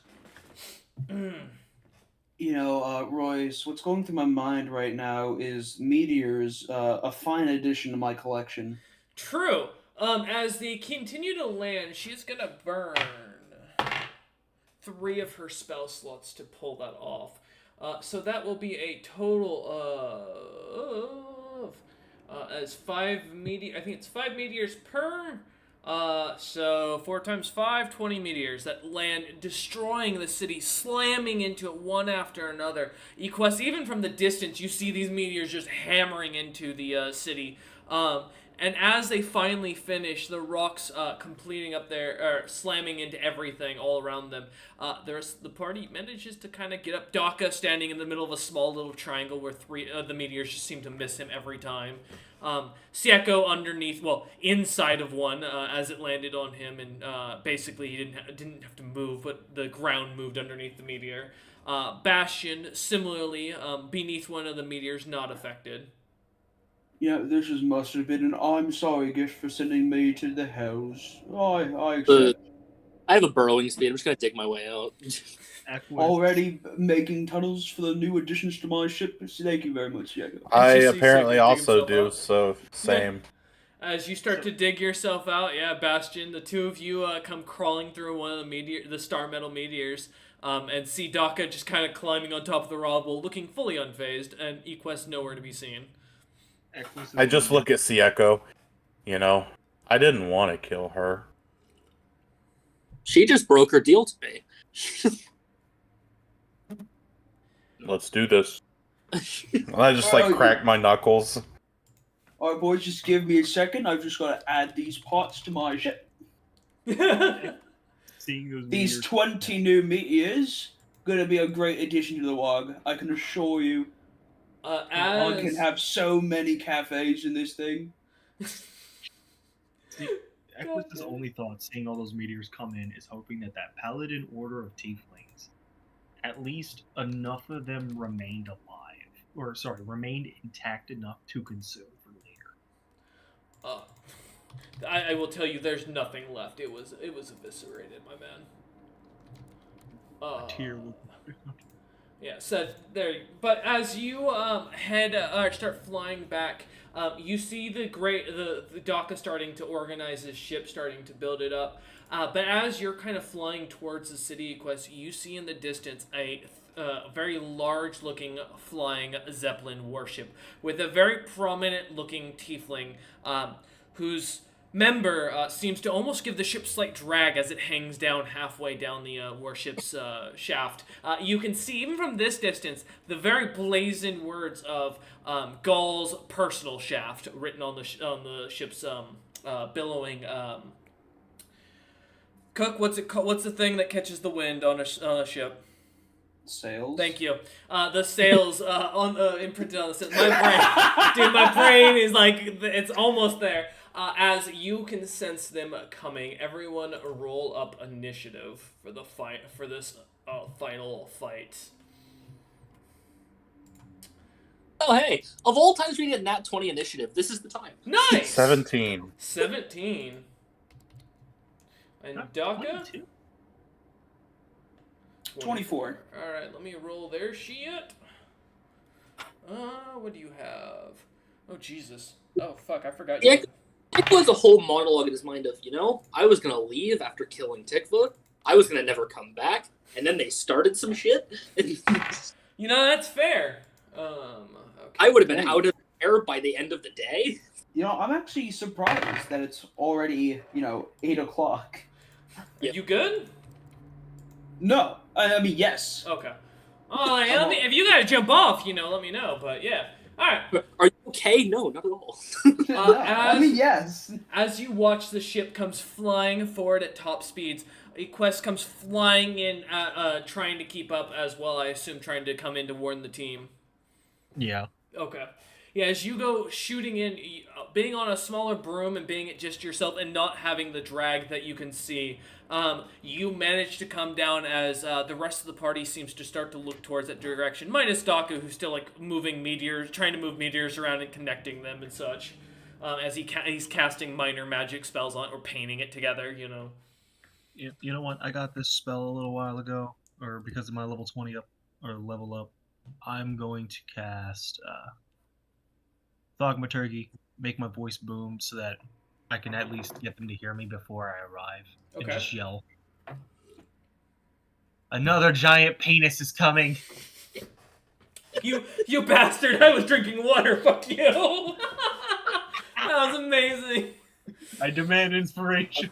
Royce, what's going through my mind right now is meteors, a fine addition to my collection. True. As they continue to land, she's gonna burn 3 of her spell slots to pull that off. So that will be a total of as 5 meteors. I think it's 5 meteors per. So 4 times 5, 20 meteors that land, destroying the city, slamming into it one after another. Equest, even from the distance, you see these meteors just hammering into the city. And as they finally finish, the rocks completing up there, slamming into everything all around them, the party manages to kind of get up. Daka standing in the middle of a small little triangle where three the meteors just seem to miss him every time. Sieko underneath, well, inside of one as it landed on him, and basically he didn't have to move, but the ground moved underneath the meteor. Bastion, similarly, beneath one of the meteors, not affected. Yeah, this must have been an I'm sorry gift for sending me to the hells. I accept. I have a burrowing speed. I'm just gonna dig my way out. Equus, Already making tunnels for the new additions to my ship. Thank you very much, Jacob. I Just see apparently Sigurd dig also himself do, out. so same. As you start to dig yourself out, yeah, Bastion, the two of you come crawling through one of the star metal meteors, and see Daka just kind of climbing on top of the rubble, looking fully unfazed, and Equest nowhere to be seen. Equus is I just one look at Sieko. You know, I didn't want to kill her. She just broke her deal to me. Let's do this. I just crack my knuckles. Alright, boys, just give me a second. I've just got to add these parts to my ship. seeing those These meteors- 20 new meteors gonna be a great addition to the WOG. I can assure you. I can have so many cafes in this thing. Equus' only thought, seeing all those meteors come in, is hoping that Paladin Order of Tieflings, at least enough of them remained remained intact enough to consume for later. I will tell you, there's nothing left. It was eviscerated, my man. Tear. Yeah, so there. But as you start flying back, you see the Daka starting to organize his ship, starting to build it up. But as you're kind of flying towards the city quest, you see in the distance a very large-looking flying Zeppelin warship with a very prominent-looking tiefling whose member seems to almost give the ship slight drag as it hangs down halfway down the warship's shaft. You can see, even from this distance, the very blazoned words of Gaul's personal shaft written on the ship's billowing. Cook, what's it called? What's the thing that catches the wind on a ship? Sails. Thank you. The sails imprinted on the sails. My brain is like, it's almost there. As you can sense them coming, everyone roll up initiative for the fight for this final fight. Oh hey, of all times we get nat 20 initiative, this is the time. Nice. 17. 17. And Daka? 22? 24. All right, let me roll their shit. What do you have? Oh Jesus. Oh fuck, I forgot. Yeah, Tikva has a whole monologue in his mind of, I was gonna leave after killing Tikva. I was gonna never come back, and then they started some shit. That's fair. Okay. I would have been out of there by the end of the day. I'm actually surprised that it's already, 8 o'clock. Yeah. You good? No. I mean, yes. Okay. Oh, if you gotta jump off, let me know. But yeah. All right. Are you okay? No, not at all. I mean, yes. As you watch the ship comes flying forward at top speeds, Equest comes flying in, trying to keep up as well. I assume trying to come in to warn the team. Yeah. Okay. Yeah, as you go shooting in, being on a smaller broom and being it just yourself and not having the drag that you can see, you manage to come down as the rest of the party seems to start to look towards that direction. Minus Daku, who's still moving meteors, trying to move meteors around and connecting them and such, as he's casting minor magic spells on it or painting it together. You know what? I got this spell a little while ago, or because of my level 20 up or level up, I'm going to cast Thaumaturgy, make my voice boom so that I can at least get them to hear me before I arrive. And Okay. just yell. Another giant penis is coming. You bastard! I was drinking water. Fuck you. That was amazing. I demand inspiration.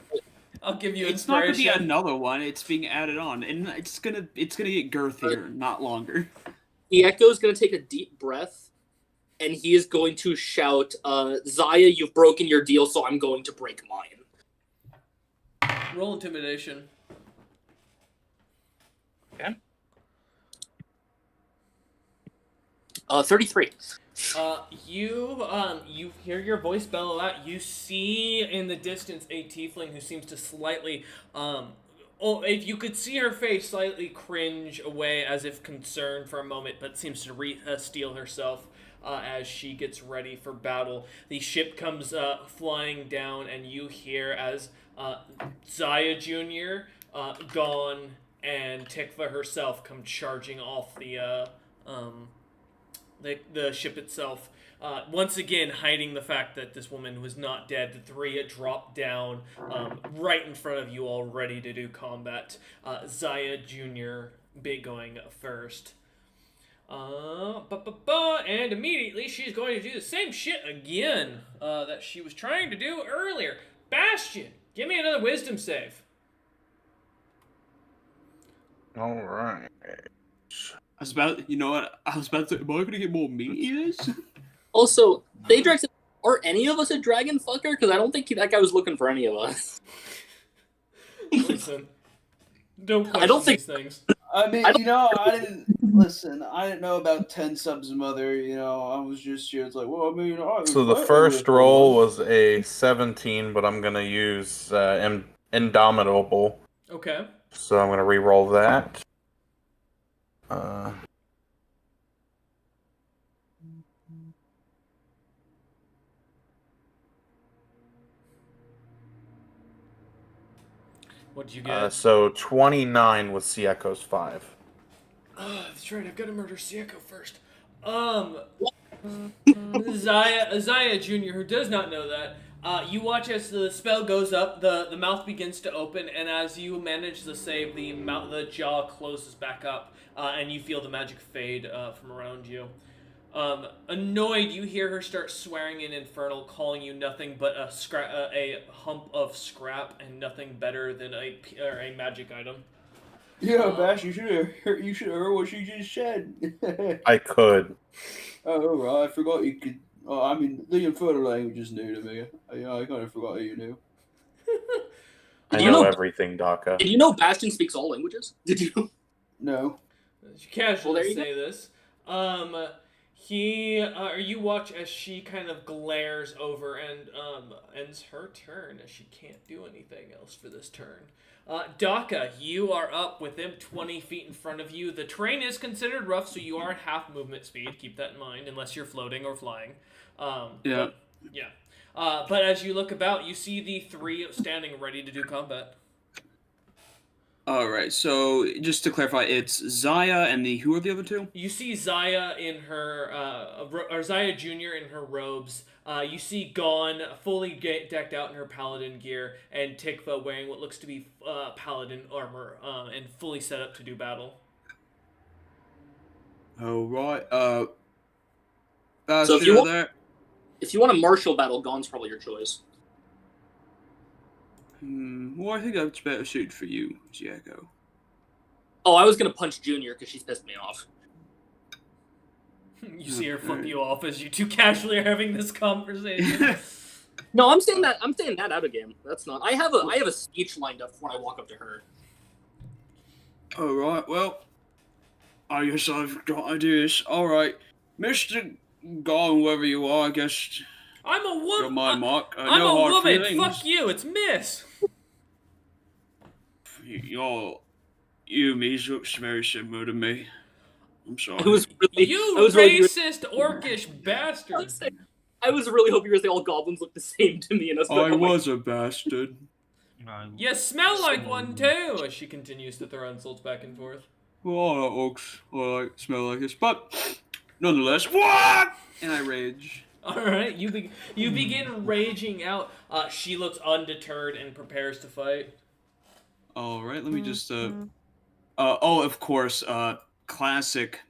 I'll give you It's not gonna be inspiration. another one. It's being added on, and it's gonna get girthier, not longer. The Echo's gonna take a deep breath and he is going to shout, Zaya, you've broken your deal, so I'm going to break mine. Roll intimidation. Okay. 33. You hear your voice bellow out. You see in the distance a tiefling who seems to slightly, if you could see her face slightly cringe away as if concerned for a moment, but seems to steel herself as she gets ready for battle. The ship comes flying down, and you hear as Zaya Jr., Gon, and Tikva herself come charging off the ship itself. Once again, hiding the fact that this woman was not dead. The three had dropped down right in front of you all, ready to do combat. Zaya Jr. going first. And immediately she's going to do the same shit again that she was trying to do earlier. Bastion, give me another wisdom save. All right. I was about to. Am I gonna get more meteors? Also, Phaedrax, are any of us a dragon fucker? Because I don't think that guy was looking for any of us. Listen, don't question I don't think- these things. I mean, I didn't know about 10 subs mother, I was just here. It's like, well, I mean, So the first roll was a 17, but I'm gonna use Indomitable. Okay. So I'm gonna re-roll that. What'd you get? So 29 with Sea Echoes 5. That's right. I've got to murder Sieko first. Zaya Jr., who does not know that, you watch as the spell goes up, the mouth begins to open, and as you manage to save, the jaw closes back up, and you feel the magic fade from around you. Annoyed, you hear her start swearing in Infernal, calling you nothing but a hump of scrap and nothing better than a magic item. Yeah, Bash, you should have heard what she just said. I could. Oh, right, I forgot you could. Oh, I mean, the Infernal language is new to me. I kind of forgot you knew. I you know know- everything, Daka. Did you know Bastion speaks all languages? Did you? No. You casually Well, there you say this. You watch as she kind of glares over and ends her turn as she can't do anything else for this turn. Daka, you are up with him 20 feet in front of you. The terrain is considered rough, so you are at half movement speed. Keep that in mind, unless you're floating or flying. Yeah. But as you look about, you see the three standing ready to do combat. All right. So just to clarify, it's Zaya and who are the other two? You see Zaya in her, or Zaya Jr. in her robes. You see Gon fully decked out in her paladin gear, and Tikva wearing what looks to be paladin armor, and fully set up to do battle. Oh right. So if you want- there. If you want a martial battle, Gon's probably your choice. Well, I think that's better suited for you, Diego. Oh, I was gonna punch Junior because she's pissed me off. You see her flip you off as you two casually are having this conversation. No, I'm saying that out of game. That's not. I have a speech lined up when I walk up to her. All right. Well, I guess I've got to do this. All right, Mr. Gone, wherever you are, I guess I'm a you're woman. my mark. I'm no a hard woman. feelings. Fuck you. It's Miss. You, Mies, looks very similar to me. I'm sorry. I was really, You I was really, racist, orcish bastard. I was really hoping you were gonna say all goblins look the same to me, and I was I like, was a bastard. You smell like one too. As she continues to throw insults back and forth. Well, I like orcs. I smell like this, but nonetheless, what? And I rage. All right, you begin raging out. She looks undeterred and prepares to fight. All right, let me just. Of course. Classic.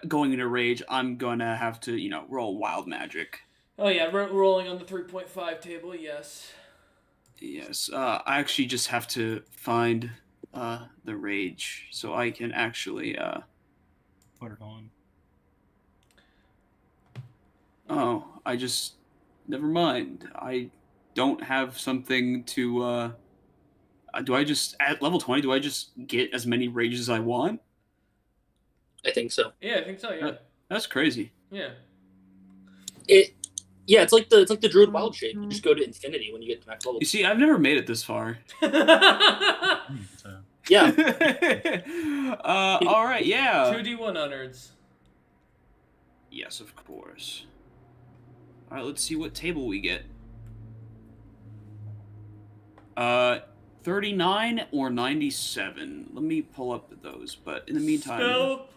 Going into rage, I'm gonna have to, roll wild magic. Oh yeah, rolling on the 3.5 table. Yes. Yes. I actually just have to find the rage so I can actually Put it on. Oh, never mind. I don't have something to, do I just, at level 20, do I just get as many rages as I want? I think so. Yeah, I think so. Yeah. That's crazy. Yeah. It's like the Druid Wild Shape. You just go to infinity when you get to max level. You see, I've never made it this far. So, Yeah. All right, yeah. 2d100s. Yes, of course. All right, let's see what table we get. 39 or 97. Let me pull up those, but in the meantime... Spell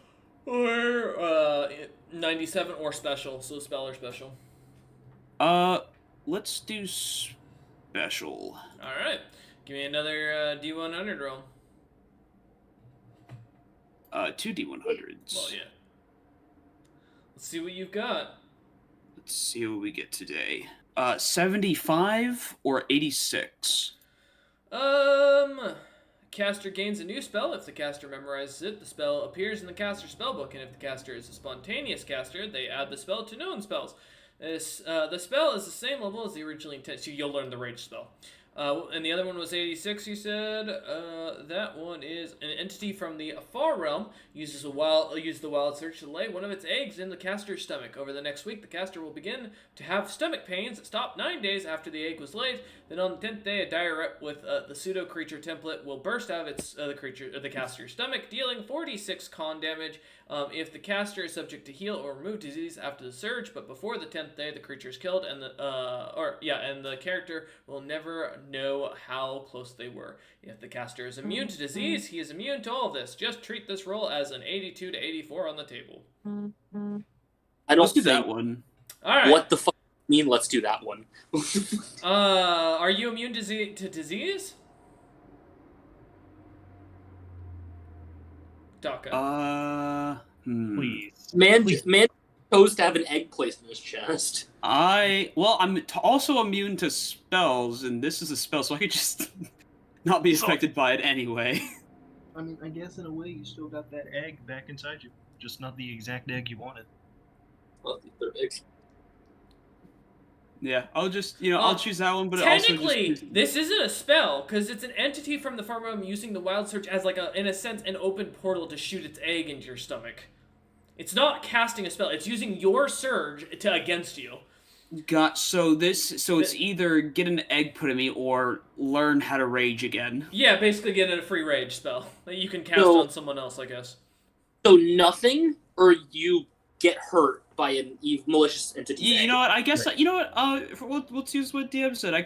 or 97 or special. So spell or special. Let's do special. Alright. Give me another D100 roll. 2 D100s. Well, yeah. Let's see what you've got. Let's see what we get today. 75 or 86. Caster gains a new spell. If the caster memorizes it, the spell appears in the caster spellbook, and if the caster is a spontaneous caster, they add the spell to known spells. The spell is the same level as the originally intended. So you'll learn the rage spell. And the other one was 86, you said. That one is an entity from the far realm. Uses the wild search to lay one of its eggs in the caster's stomach. Over the next week, the caster will begin to have stomach pains that stop 9 days after the egg was laid. Then on the 10th day, a dire rep with the pseudo creature template will burst out of the caster's stomach, dealing 46 con damage. If the caster is subject to heal or remove disease after the surge, but before the 10th day, the creature is killed, and the character will never know how close they were. If the caster is immune to disease, he is immune to all of this. Just treat this roll as an 82 to 84 on the table. I don't Let's do that think- one. All right. What the fuck mean? Let's do that one. Are you immune to disease? Daka. please. Man chose to have an egg placed in his chest. I'm also immune to spells, and this is a spell, so I could just not be affected by it anyway. I mean, I guess in a way you still got that egg back inside you, just not the exact egg you wanted. Well, they're eggs. Yeah, I'll just, I'll choose that one, but Technically, also just... this isn't a spell, because it's an entity from the farm realm using the wild search as, in a sense, an open portal to shoot its egg into your stomach. It's not casting a spell, it's using your surge against you. So it's either get an egg put in me or learn how to rage again. Yeah, basically get a free rage spell that you can cast So- on someone else, I guess. So nothing, or you get hurt by an malicious entity. You know what? I guess let's use what DM said. I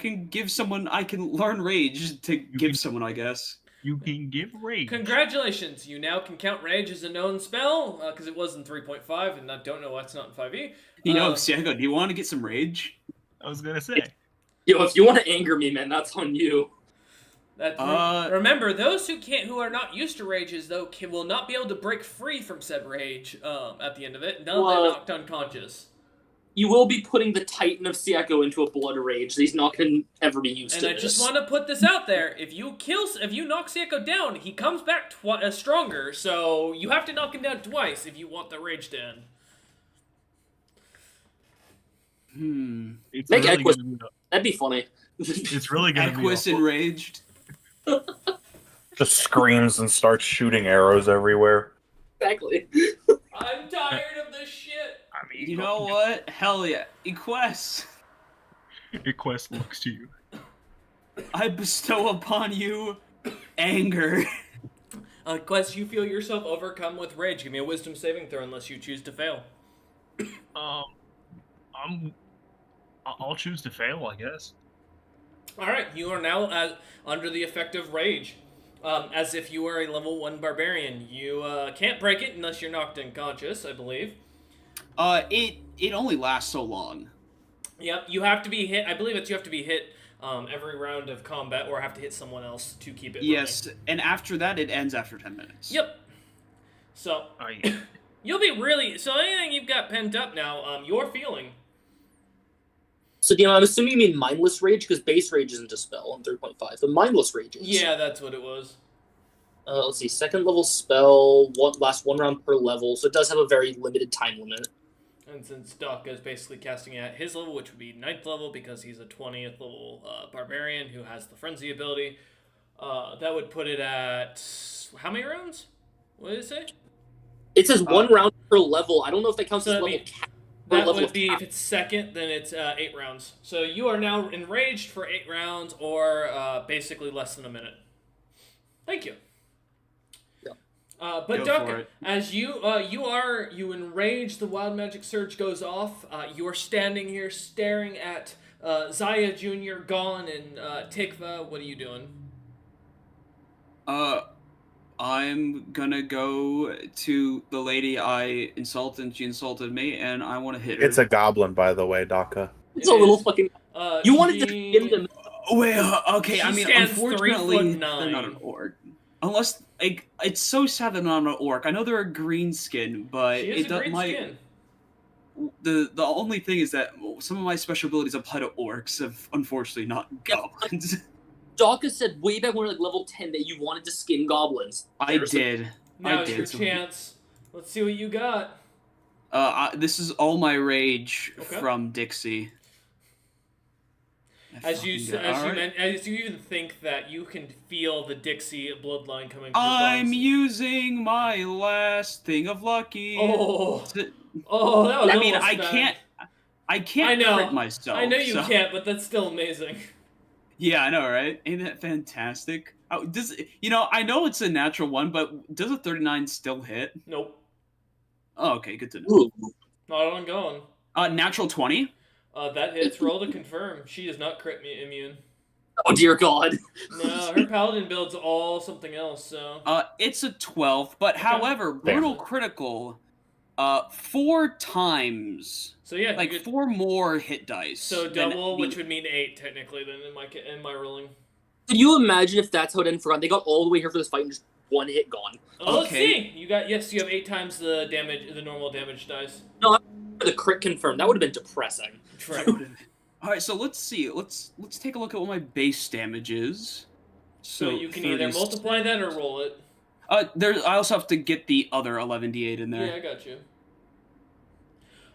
can learn rage to give someone. I guess You can give rage. Congratulations, you now can count rage as a known spell, because it was in 3.5, and I don't know why it's not in 5e. Siago, do you want to get some rage? I was gonna say. Yo, if you want to anger me, man, that's on you. Remember, those who are not used to rages, though, will not be able to break free from said rage at the end of it, until they're knocked unconscious. You will be putting the Titan of Siako into a blood rage. He's not going to ever be used to this. And I just want to put this out there: if you knock Siako down, he comes back stronger. So you have to knock him down twice if you want the rage to end. It's Make really Equus- gonna be, That'd be funny. it's really gonna be Equus enraged. Just screams and starts shooting arrows everywhere. Exactly. I'm tired of this shit. I mean, You know what? Hell yeah, Equus! Equus looks to you. I bestow upon you anger. Quest, you feel yourself overcome with rage. Give me a wisdom saving throw unless you choose to fail. I'll choose to fail, I guess. Alright, you are now under the effect of rage. As if you were a level 1 barbarian. You can't break it unless you're knocked unconscious, I believe. It only lasts so long. Yep, you have to be hit. I believe you have to be hit every round of combat, or have to hit someone else to keep it Yes, and after that, it ends after 10 minutes. running. Yep. So, you'll be really... So anything you've got pent up now, you're feeling. So, DM, I'm assuming you mean mindless rage, because base rage isn't a spell on 3.5. The mindless rage is. Yeah, that's what it was. Let's see. Second level spell, lasts one round per level, so it does have a very limited time limit. And since Duck is basically casting at his level, which would be 9th level because he's a 20th level barbarian who has the frenzy ability, that would put it at how many rounds? What did it say? It says 1 round per level. I don't know if that counts So as that'd level be- cap. That level would be, cap. if it's second, then it's 8 rounds. So you are now enraged for 8 rounds, or basically less than a minute. Thank you. Yeah. But Go for Duck, it. as you enrage, the wild magic surge goes off. You are standing here staring at Zaya Jr., Gon, and Tikva. What are you doing? I'm gonna go to the lady I insulted, and she insulted me, and I want to hit her. It's a goblin, by the way, Daka. It's a little fucking. You wanted to she- skin them. Wait, okay. She I mean, stands unfortunately, 3'9". they're not an orc. Unless, like, it's so sad they're not an orc. I know they're a green skin, but She is it a does green skin. the only thing is that some of my special abilities apply to orcs, unfortunately not goblins. Daka said way back when we were like level 10 that you wanted to skin goblins. I There's a- did. Now I is did. your so- chance. Let's see what you got. This is all my rage Okay. from Dixie. As you Alright. as you even think that you can feel the Dixie bloodline coming. through I'm bones. using my last thing of lucky. Oh, to- oh, that was I mean, almost I bad. can't I know. crit myself. I know you so- can't, but that's still amazing. Yeah, I know, right? Ain't that fantastic? Oh, I know it's a natural one, but does a 39 still hit? Nope, Oh, okay, good to know. Ooh. not on going. Natural 20? That hits. Roll to confirm. She is not crit immune. Oh dear God. No, her paladin build's all something else. So It's a 12, but however, brutal critical, 4 times, so yeah, like you get, 4 more hit dice. so than double, the- which would mean 8 technically. Then in my ruling. Can you imagine if that's how it ended for Gon? They got all the way here for this fight and just 1 hit gone. Oh, let's Okay. see. You have 8 times the damage, the normal damage dice. The crit confirmed. That would have been depressing. Correct. All right, so let's see. Let's take a look at what my base damage is. So you can either 30 multiply that or roll it. I also have to get the other 11d8 in Yeah, there. I got you.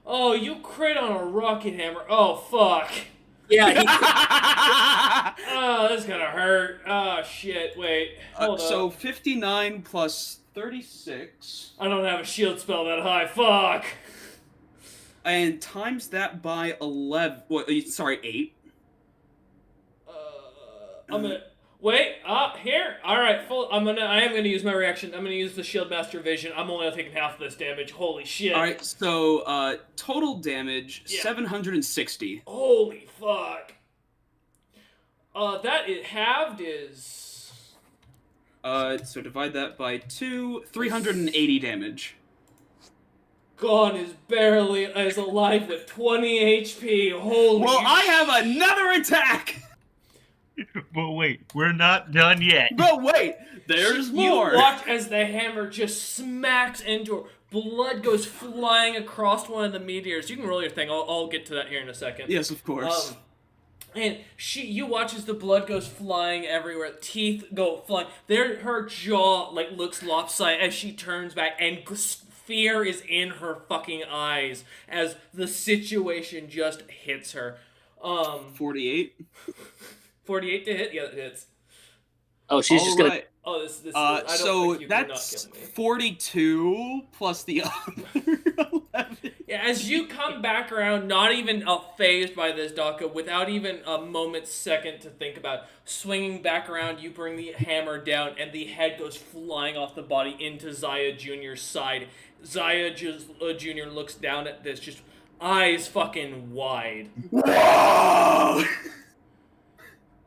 Oh, you crit on a rocket hammer. Oh, fuck. Yeah, he, Oh, that's gonna hurt. Oh, shit. Wait. Hold So up. 59 plus 36, I don't have a shield spell that high. Fuck. and times that by 11. Sorry, 8. I'm gonna wait. Here. All right. I am gonna use my reaction. I'm gonna use the Shield Master Vision. I'm only taking half of this damage. Holy shit. All right, so total damage Yeah. 760. Holy fuck. That it halved is. So divide that by 2, 380 damage. Gon is barely as alive with 20 HP. Holy. Well, I have another attack. But wait, we're not done yet. But wait, there's more. You watch as the hammer just smacks into her. Blood goes flying across one of the meteors. You can roll your thing. I'll get to that here in a second. Yes, of course. And you watch as the blood goes flying everywhere. Teeth go flying. Her jaw looks lopsided as she turns back, and fear is in her fucking eyes as the situation just hits her. 48. 48 to hit. Yeah, that hits. oh, she's just gonna. Alright, Oh, this. I don't so think you can not that's kill me. 42 plus the other 11. Yeah, as you come back around, not even phased by this, Daka, without even a moment's second to think about, swinging back around, you bring the hammer down, and the head goes flying off the body into Zaya Jr.'s side. Zaya Jr. looks down at this, just eyes fucking wide. Whoa!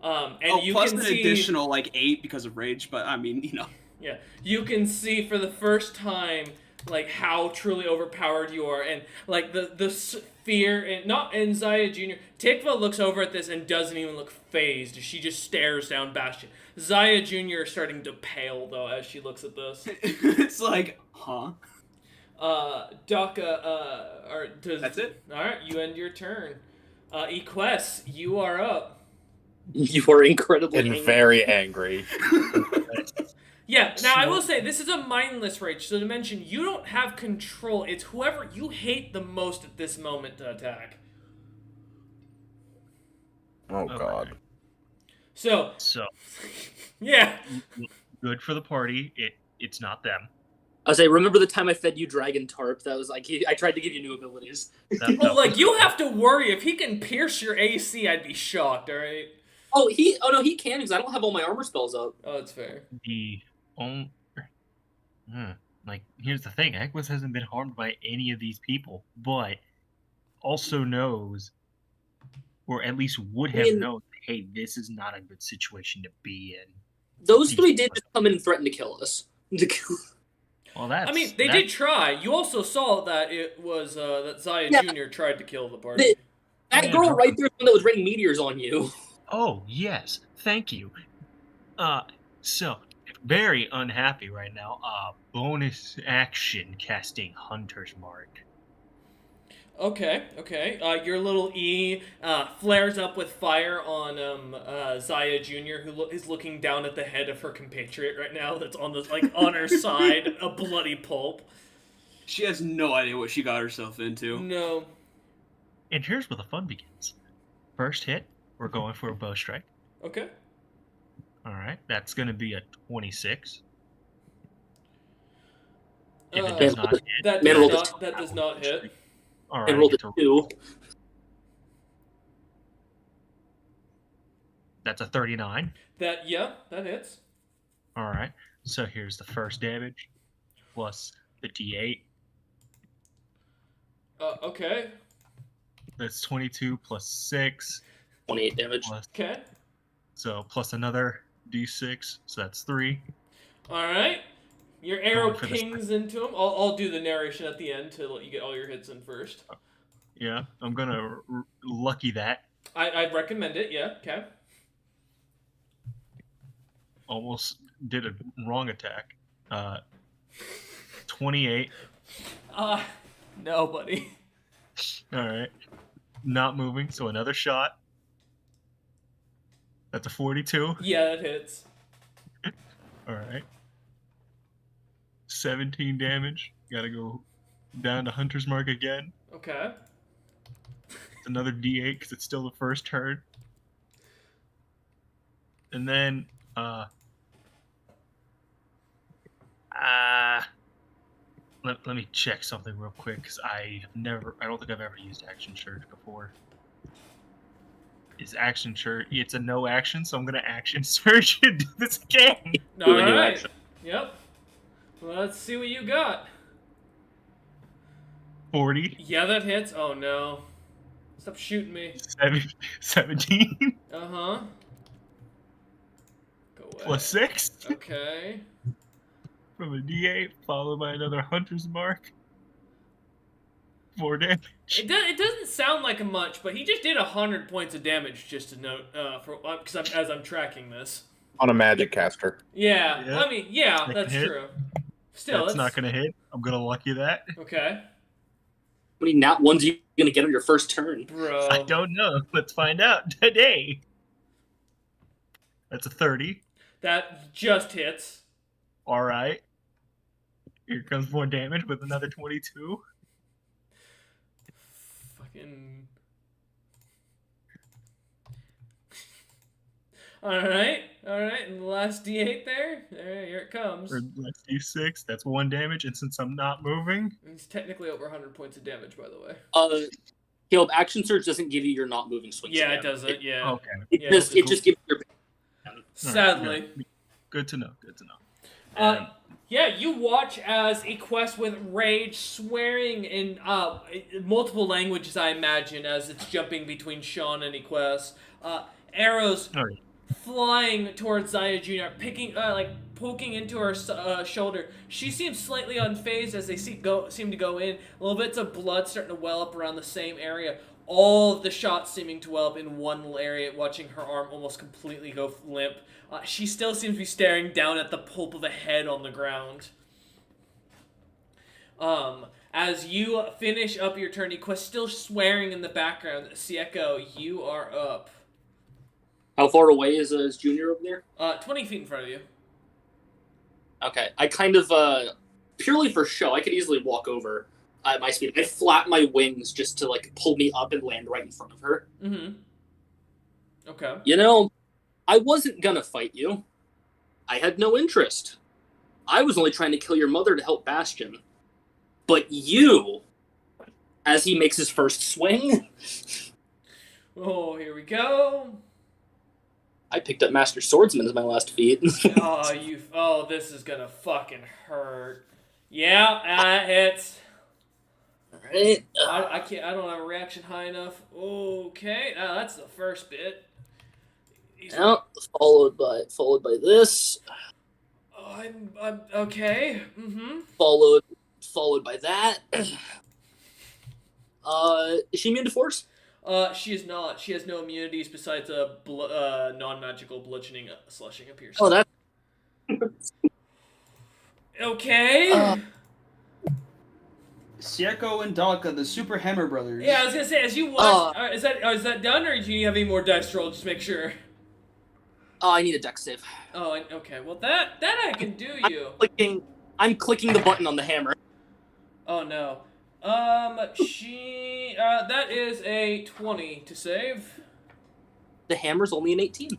And you plus can an see, additional 8 because of rage, but I mean, yeah, you can see for the first time how truly overpowered you are, and the fear and Zaya Jr. Tikva looks over at this and doesn't even look phased. She just stares down Bastion. Zaya Jr. is starting to pale though as she looks at this. it's like, huh? Daka, That's it? All right, you end your turn. Equess, you are up. You are incredibly and angry. very angry. Yeah, now I So- will say, this is a mindless rage, so to mention, you don't have control. It's whoever you hate the most at this moment to attack. Oh Okay. God. So, So yeah. good for the party. It's not them. I say, remember the time I fed you Dragon Tarp? That was like, I tried to give you new abilities. That Well, like, was you have to worry. If he can pierce your AC, I'd be shocked, alright? Oh, no, he can, because I don't have all my armor spells up. Oh, that's fair. the only. Like, here's the thing: Equus hasn't been harmed by any of these people, but also knows, or at least would have mean- known, hey, this is not a good situation to be in. Those three did just come in and threaten to kill us. Well, that's. I mean, they did try. You also saw that it was, that Zaya Yeah. Jr. tried to kill the party. That Yeah, girl drop right it. there is the one that was raining meteors on you. Oh yes, thank you. So very unhappy right now. Bonus action casting Hunter's Mark. Okay. Your little E flares up with fire on Zaya Jr., who is looking down at the head of her compatriot right now. That's on the on her side, a bloody pulp. She has no idea what she got herself into. No. And here's where the fun begins. First hit, we're going for a bow strike. Okay. All right, that's going to be a 26. If Uh, it does not hit, That Man, does roll not. That does not hit. all right, And I rolled get a to- 2. that's a 39. That hits. All right, so here's the first damage plus the D8. Okay. That's 22 plus 6 28 damage. plus Okay. so plus another D6, so that's 3. All right. Your arrow Going for this pings into him. I'll do the narration at the end to let you get all your hits in first. Yeah, I'm gonna lucky that. I'd recommend it. Yeah. Okay. Almost did a wrong attack. 28. No, buddy. All right, not moving. So another shot. That's a 42. Yeah, that hits. All right. 17 damage. Gotta go down to Hunter's Mark again. Okay. It's another D8 because it's still the first turn. And then, let me check something real quick because I don't think I've ever used Action Surge before. Is Action Surge? It's a no action, so I'm gonna Action Surge and do this again. All a new right. action. Yep. Well, let's see what you got. 40, Yeah, that hits. Oh no. Stop shooting me. 17 Uh huh. Go away. plus 6 Okay. from a D8, followed by another Hunter's Mark. 4 damage. It doesn't sound like much, but he just did 100 points of damage. Just to note, as I'm tracking this. On a magic caster. Yeah. Yeah. I mean, yeah, That that's can hit. true. Still, That's not gonna hit. I'm gonna lucky that. Okay, How many nat ones are you going to get on your first turn? bro. I don't know. Let's find out today. That's a 30. That just hits. All right. Here comes more damage with another 22. Fucking. All right. And the last D8 there. Here it comes. Or let's do 6. That's 1 damage. And since I'm not moving, He's technically over 100 points of damage, by the way. Caleb, Action Surge doesn't give you your not moving swings. Yeah, again. it doesn't. Yeah. okay. It, Yeah, just, it's it just gives you your. Sadly. Good to know. Good to know. Yeah, you watch as Equest with rage, swearing in multiple languages, I imagine, as it's jumping between Sean and Equest. Arrows Oh, yeah. flying towards Zaya Jr., poking into her shoulder. She seems slightly unfazed as they seem to go in. Little bits of blood starting to well up around the same area. All of the shots seeming to well up in one area, watching her arm almost completely go limp. She still seems to be staring down at the pulp of a head on the ground. As you finish up your turn, Equest still swearing in the background. Sieko, you are up. How far away is Junior over there? 20 feet in front of you. Okay, I kind of purely for show, I could easily walk over at my speed. I flap my wings just to like pull me up and land right in front of her. Mm-hmm. Okay. You know, I wasn't gonna fight you. I had no interest. I was only trying to kill your mother to help Bastion. But you, as he makes his first swing, Oh, here we go. I picked up Master Swordsman as my last feat. Oh, this is gonna fucking hurt. Yeah, that hits. Alright. I can't. I don't have a reaction high enough. Okay, that's the first bit. Now, followed by this. I'm okay. Mm-hmm. Followed by that. Is she immune to force? She is not. She has no immunities besides non-magical bludgeoning, slushing, and piercing. Oh, that. Okay. Sieko and Dalka, the Super Hammer Brothers. Yeah, I was gonna say, as you watch, is that done, or do you have any more dice roll? Just make sure. Oh, I need a dex save. Oh, okay. Well, that I can do you. I'm clicking the button on the hammer. Oh no. That is a 20 to save. The hammer's only an 18.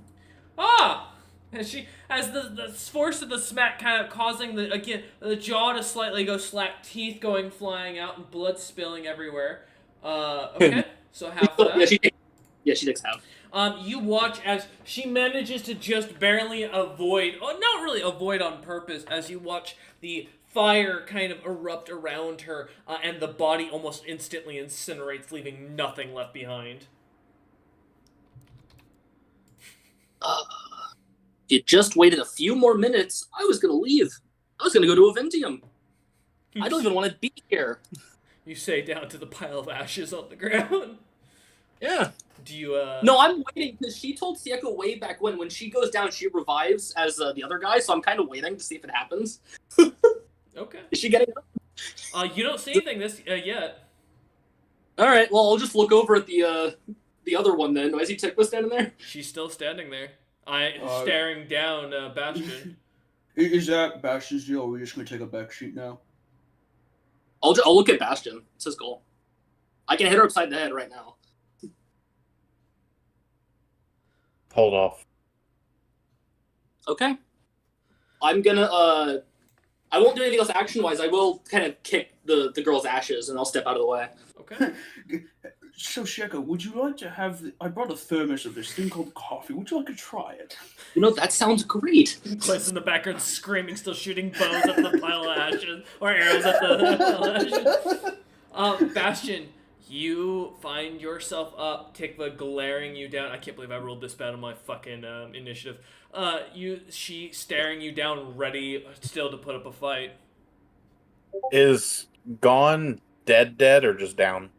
Ah! And she, as the force of the smack kind of causing the jaw to slightly go slack, teeth going flying out, and blood spilling everywhere. Okay, so half of that. She takes half. You watch as she manages to just barely avoid, not really avoid on purpose, as you watch the fire kind of erupt around her, and the body almost instantly incinerates, leaving nothing left behind. If you just waited a few more minutes, I was gonna leave. I was gonna go to Aventium. I don't even want to be here. You say down to the pile of ashes on the ground. Yeah. Do you, No, I'm waiting, because she told Sieko way back when she goes down, she revives as the other guy, so I'm kind of waiting to see if it happens. Okay. Is she getting up? You don't see anything yet. Alright, well, I'll just look over at the other one then. Noisy Tick was standing there? She's still standing there. Staring down Bastion. Is that Bastion's deal, or are we just going to take a back sheet now? I'll look at Bastion. It's his goal. I can hit her upside the head right now. Hold off. Okay. I'm gonna, I won't do anything else action-wise. I will kind of kick the girl's ashes, and I'll step out of the way. Okay. So, Sieko, would you like to have... I brought a thermos of this thing called coffee. Would you like to try it? You know, that sounds great. Place in the background screaming, still shooting bows at the pile of ashes, or arrows at the pile of ashes. Bastion, you find yourself up, Tikva glaring you down. I can't believe I rolled this bad on my fucking initiative. She staring you down, ready still to put up a fight. Is Gone dead or just down?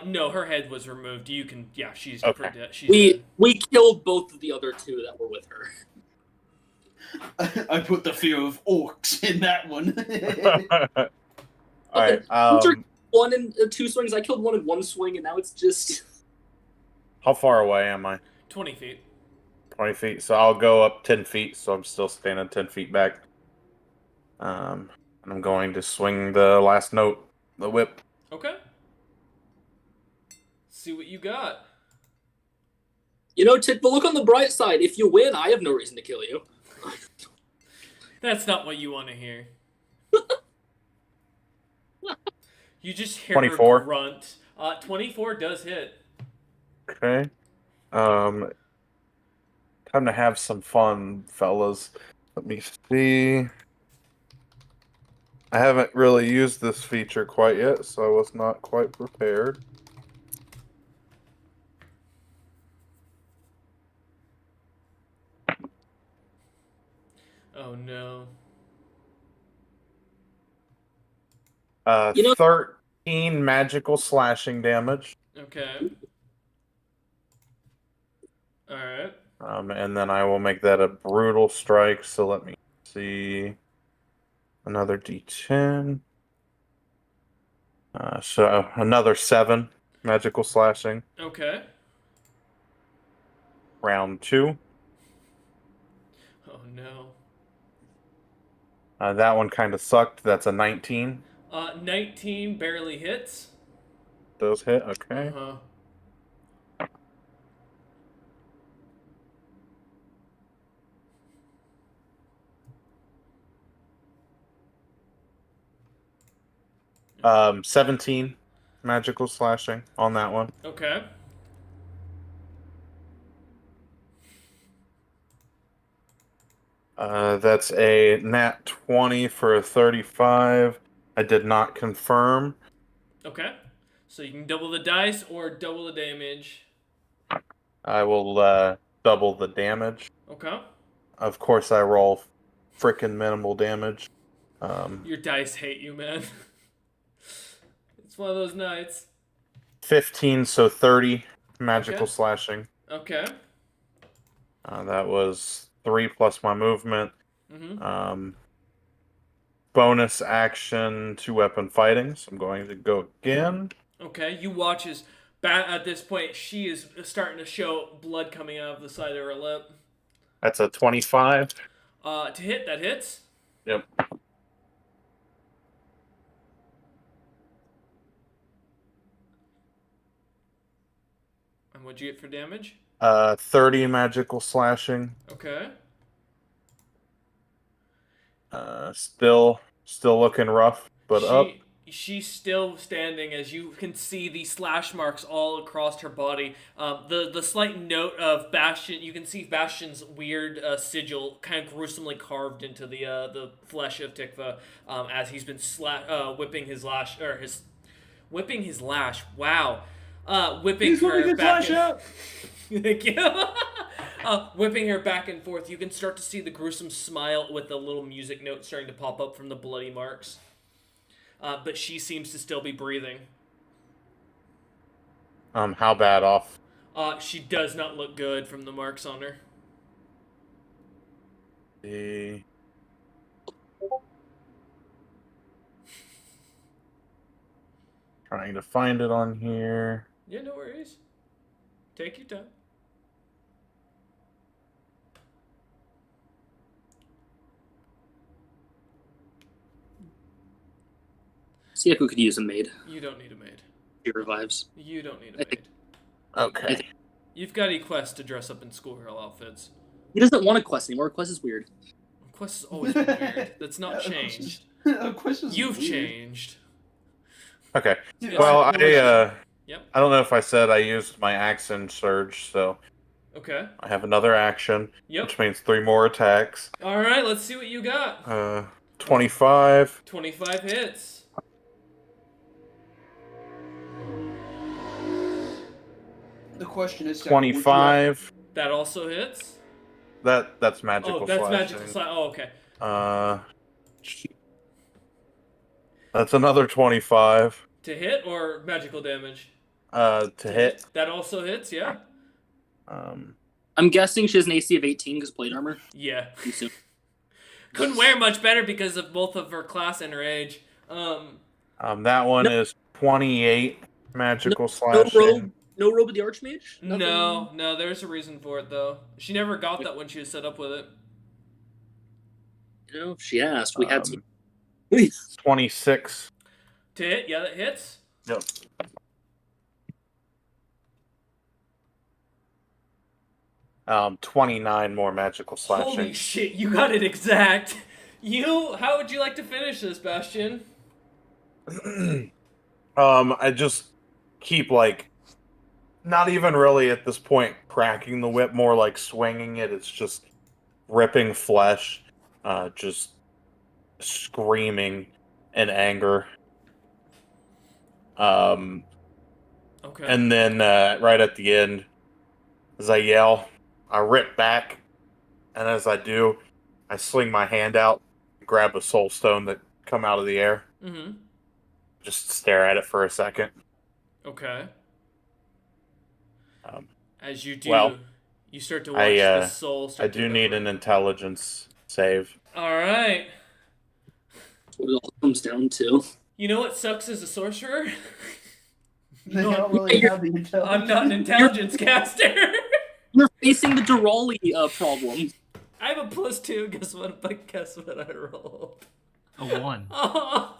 No, her head was removed. You can, yeah, she's Okay. dead. She's dead. We killed both of the other two that were with her. I put the fear of orcs in that one. Alright, One in two swings. I killed one in one swing, and now it's just... how far away am I? 20 feet. 20 feet, so I'll go up 10 feet, so I'm still standing 10 feet back. And I'm going to swing the last note, the whip. Okay. See what you got. You know, Tick, but look on the bright side. If you win, I have no reason to kill you. That's not what you want to hear. You just hear 24. her grunt. 24 does hit. Okay. Time to have some fun, fellas. Let me see. I haven't really used this feature quite yet, so I was not quite prepared. Oh no. 13 magical slashing damage. Okay. Alright. And then I will make that a brutal strike, so let me see. Another d10. So another 7 magical slashing. Okay. Round 2. Oh no. That one kind of sucked. That's a 19. 19 barely hits. Those hit. Okay. Uh-huh. Um, 17 magical slashing on that one. Okay. That's a nat 20 for a 35. I did not confirm. Okay. So you can double the dice or double the damage. I will double the damage. Okay. Of course, I roll frickin' minimal damage. Your dice hate you, man. It's one of those nights. 15, so 30 magical Okay. slashing. Okay. That was 3 plus my movement. Mm-hmm. Bonus action, 2-weapon fighting. So I'm going to go again. Okay. You watch as at this point she is starting to show blood coming out of the side of her lip. That's a 25. To hit, that hits. Yep. And what'd you get for damage? 30 magical slashing. Okay. Still looking rough, but up. She's still standing as you can see the slash marks all across her body. The slight note of Bastion, you can see Bastion's weird sigil kind of gruesomely carved into the flesh of Tikva as he's been whipping his lash. Wow. Whipping her back. Thank you. Whipping her back and forth. You can start to see the gruesome smile with the little music note starting to pop up from the bloody marks. But she seems to still be breathing. How bad off? She does not look good from the marks on her. Trying to find it on here. Yeah, no worries. Take your time. Sieko could use a maid. You don't need a maid. She revives. You don't need a maid. Okay. You've got Quest to dress up in schoolgirl outfits. He doesn't want a quest anymore. Quest is weird. Quest has always been weird. That's not changed. You've changed. Okay. Yeah. Well, Yep. I don't know if I said I used my action surge, so Okay. I have another action, Yep. which means 3 more attacks. All right. Let's see what you got. 25. 25 hits. The question is, 25. That also hits. That's magical Oh, that's slashing. magical slash. Oh, okay. That's another 25. To hit or magical damage? To hit. That also hits, yeah? I'm guessing she has an AC of 18 because plate armor. Yeah. I assume. Couldn't wear much better because of both of her class and her age. That one is 28 magical No slashing. robe. No robe of the Archmage. Nothing? No, there's a reason for it though. She never got that when she was set up with it. You know, if she asked. We had to. 26. To hit, yeah, that hits. Yep. Um, 29 more magical slashing. Holy shit, you got it exact. How would you like to finish this, Bastion? I just keep not even really at this point cracking the whip, more like swinging it. It's just ripping flesh, just screaming in anger. Okay. And then right at the end, as I yell, I rip back, and as I do, I sling my hand out, grab a soul stone that come out of the air. Mm-hmm. Just stare at it for a second. Okay. As you do, well, you start to watch the soul I start do to need evaporate. an intelligence save. All right. That's what it all comes down to. You know what sucks as a sorcerer? They don't really have the intelligence. I'm not an intelligence caster. You're facing the Durali problem. I have a +2. Guess what I rolled? A 1. Oh.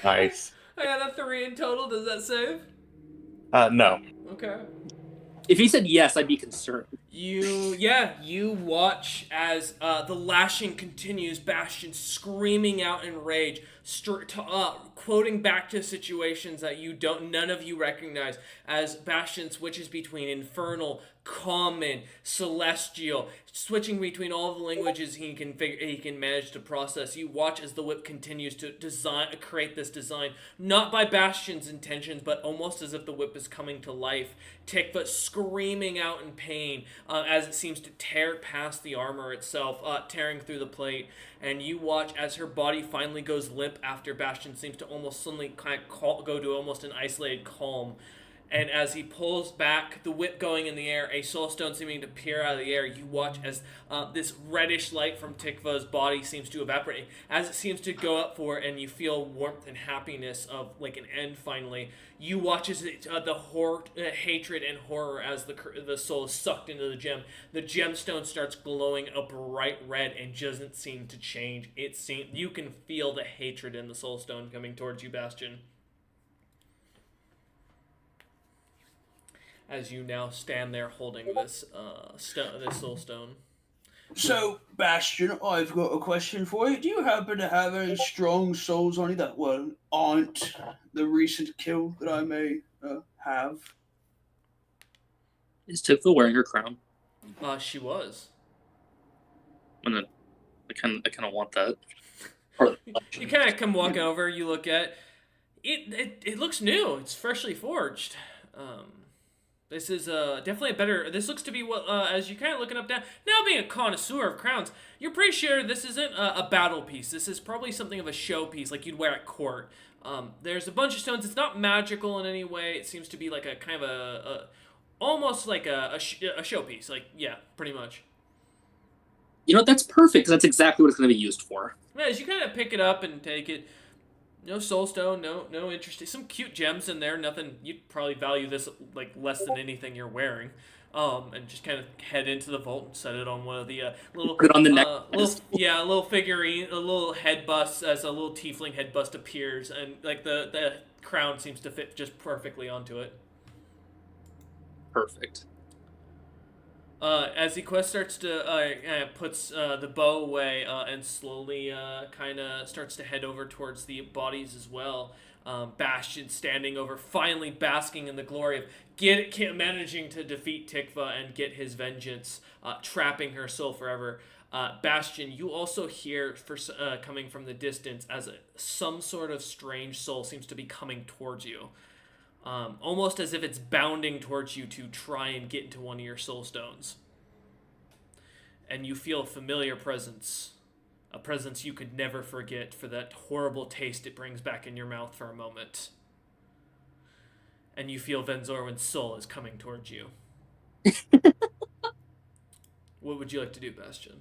Nice. I got a 3 in total. Does that save? No. Okay. If he said yes, I'd be concerned. You watch as the lashing continues, Bastion screaming out in rage, quoting back to situations that none of you recognize, as Bastion switches between infernal, common, celestial, switching between all the languages he can manage to process. You watch as the whip continues to create this design, not by Bastion's intentions, but almost as if the whip is coming to life. Tikva screaming out in pain as it seems to tear past the armor itself, tearing through the plate. And you watch as her body finally goes limp after Bastion seems to almost suddenly kind of go to almost an isolated calm. And as he pulls back, the whip going in the air, a soul stone seeming to peer out of the air, you watch as this reddish light from Tikva's body seems to evaporate. As it seems to go up for it, and you feel warmth and happiness of like an end finally, you watch as the hatred and horror as the soul is sucked into the gem. The gemstone starts glowing a bright red and doesn't seem to change. You can feel the hatred in the soul stone coming towards you, Bastion. As you now stand there holding this this soul stone. So, Bastion, I've got a question for you. Do you happen to have any strong souls on you that aren't the recent kill that I may have? Is Tikva wearing her crown? She was. And then I kind of want that. You kind of come walking over. You look at it. It looks new. It's freshly forged. This is definitely a better. This looks to be what as you kind of looking up down. Now being a connoisseur of crowns, you're pretty sure this isn't a battle piece. This is probably something of a show piece, like you'd wear at court. There's a bunch of stones. It's not magical in any way. It seems to be like a kind of a almost like a showpiece. Like yeah, pretty much. You know, that's perfect because that's exactly what it's going to be used for. Yeah, as you kind of pick it up and take it. No soulstone, no interesting. Some cute gems in there. Nothing. You'd probably value this like less than anything you're wearing. And just kind of head into the vault and set it on one of the little. Put it on the neck. A little figurine, a little head bust as a little tiefling head bust appears, and like the crown seems to fit just perfectly onto it. Perfect. As the quest starts to puts the bow away and slowly kind of starts to head over towards the bodies as well. Bastion standing over, finally basking in the glory of managing to defeat Tikva and get his vengeance, trapping her soul forever. Bastion, you also hear coming from the distance as some sort of strange soul seems to be coming towards you. Almost as if it's bounding towards you to try and get into one of your soul stones. And you feel a familiar presence. A presence you could never forget for that horrible taste it brings back in your mouth for a moment. And you feel Venzorwin's soul is coming towards you. What would you like to do, Bastion?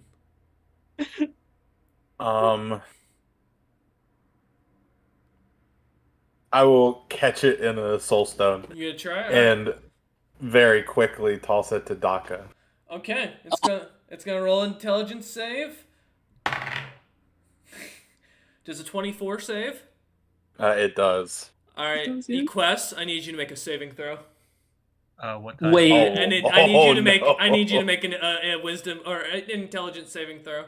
I will catch it in a soul stone. You gonna try? And very quickly toss it to Daka. Okay, it's gonna roll intelligence save. Does a 24 save? It does. All right, Equest, I need you to make a saving throw. What type? Wait. I need you to make. no. I need you to make a wisdom or an intelligence saving throw.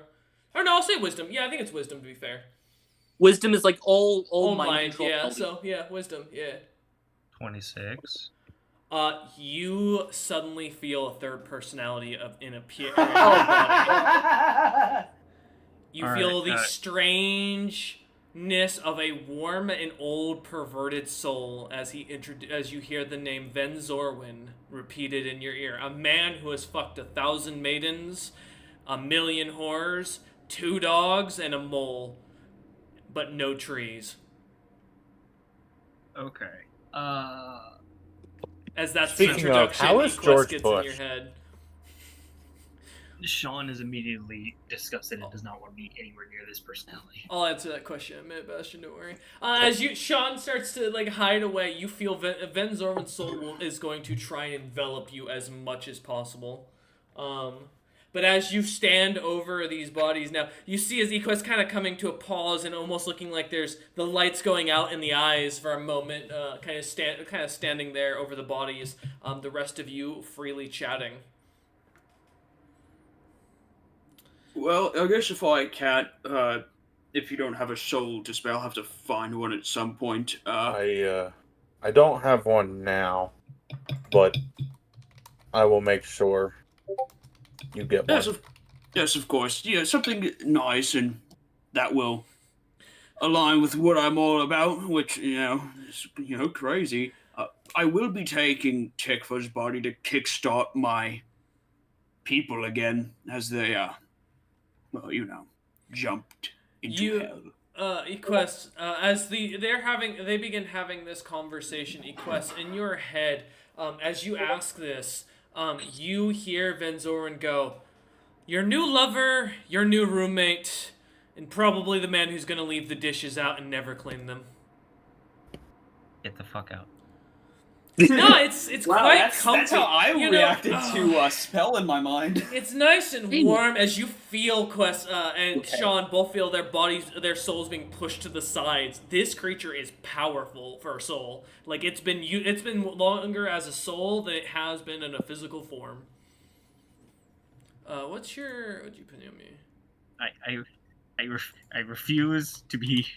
Or no, I'll say wisdom. Yeah, I think it's wisdom to be fair. Wisdom is like all mind. control. Yeah. So yeah, wisdom. Yeah. 26. You suddenly feel a third personality in a body. You All feel right, the strangeness of a warm and old perverted soul as you hear the name Venzorwin repeated in your ear. A man who has fucked 1,000 maidens, 1,000,000 whores, 2 dogs, and a mole, but no trees. Okay. As that's Speaking the introduction, of, how is Equest George gets Bush? in your head. Sean is immediately disgusted and does not want to be anywhere near this personality. I'll answer that question in a minute, Bastion. Don't worry. As Sean starts to like hide away, you feel Venzorwin's soul is going to try and envelop you as much as possible. But as you stand over these bodies now, you see as Equus kind of coming to a pause and almost looking like there's the lights going out in the eyes for a moment, kind of standing there over the bodies. The rest of you freely chatting. Well, I guess if I can't, if you don't have a soul to spare, I'll have to find one at some point. I don't have one now, but I will make sure you get one. Yes, of course. Yeah, something nice and that will align with what I'm all about, which, is, crazy. I will be taking Tikva's body to kickstart my people again as they, jumped into hell. Equest, as they begin having this conversation, Equest, in your head, as you ask this, you hear Van Zoran go, "Your new lover, your new roommate, and probably the man who's gonna leave the dishes out and never clean them." Get the fuck out. No, it's Wow, quite that's comfy. how I You know, reacted to a spell in my mind. It's nice and warm as you feel Quest and Sean both feel their bodies, their souls being pushed to the sides. This creature is powerful for a soul. Like it's been longer as a soul than it has been in a physical form. What'd you put on me? I refuse to be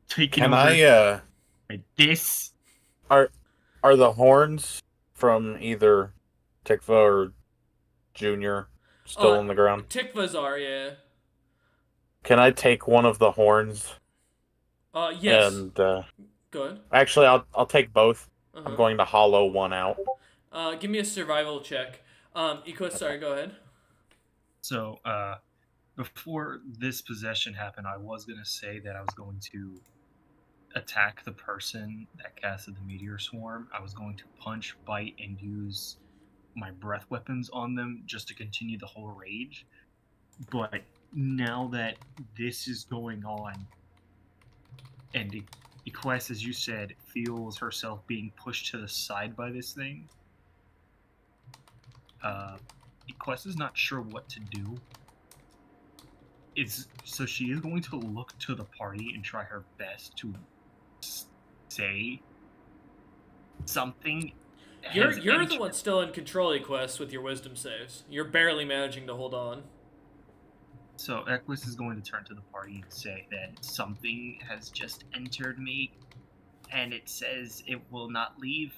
taken Can over by this. Are the horns from either Tikva or Junior still on the ground? Tikva's are, yeah. Can I take one of the horns? Yes. And Good. actually, I'll take both. Uh-huh. I'm going to hollow one out. Give me a survival check. Equus, sorry, go ahead. So, before this possession happened, I was gonna say that I was going to attack the person that casted the meteor swarm. I was going to punch, bite, and use my breath weapons on them just to continue the whole rage. But now that this is going on, and Equest, as you said, feels herself being pushed to the side by this thing, Equest is not sure what to do. So she is going to look to the party and try her best to say something. You're the one still in control, Equest, with your wisdom saves. You're barely managing to hold on. So Equus is going to turn to the party and say that something has just entered me, and it says it will not leave.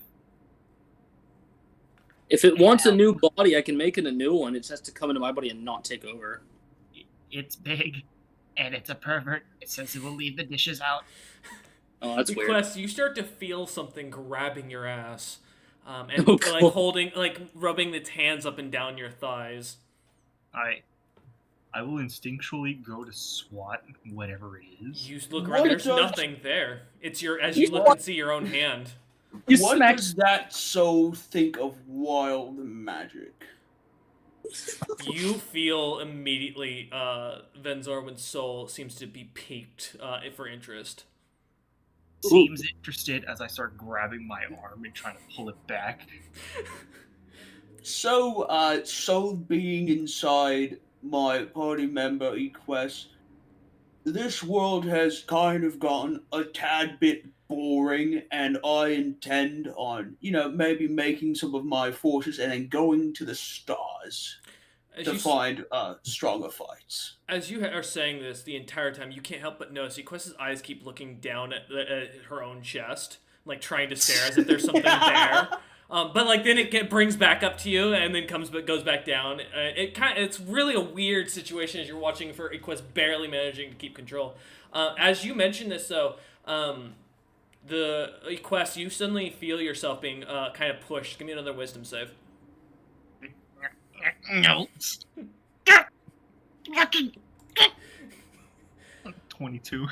If it wants a new body, I can make it a new one. It just has to come into my body and not take over. It's big, and it's a pervert. It says it will leave the dishes out. Oh, that's weird. Equest, you start to feel something grabbing your ass, and Oh, like cool. holding, like rubbing its hands up and down your thighs. I will instinctually go to SWAT whatever it is. You look around. What There's does- nothing there. It's as you look and see your own hand. What does that soul think of wild magic? You feel immediately Van Zorwin's soul seems to be piqued for interest. Seems interested as I start grabbing my arm and trying to pull it back. So, soul being inside my party member Equest, this world has kind of gotten a tad bit boring, and I intend on, maybe making some of my forces and then going to the stars to find stronger fights. As you are saying this the entire time, you can't help but notice Equest's eyes keep looking down at her own chest, like trying to stare as if there's something there. But like then it brings back up to you and then goes back down. It's really a weird situation as you're watching for Equest barely managing to keep control. As you mentioned this though, the Equest, you suddenly feel yourself being kind of pushed. Give me another wisdom save. No. 22.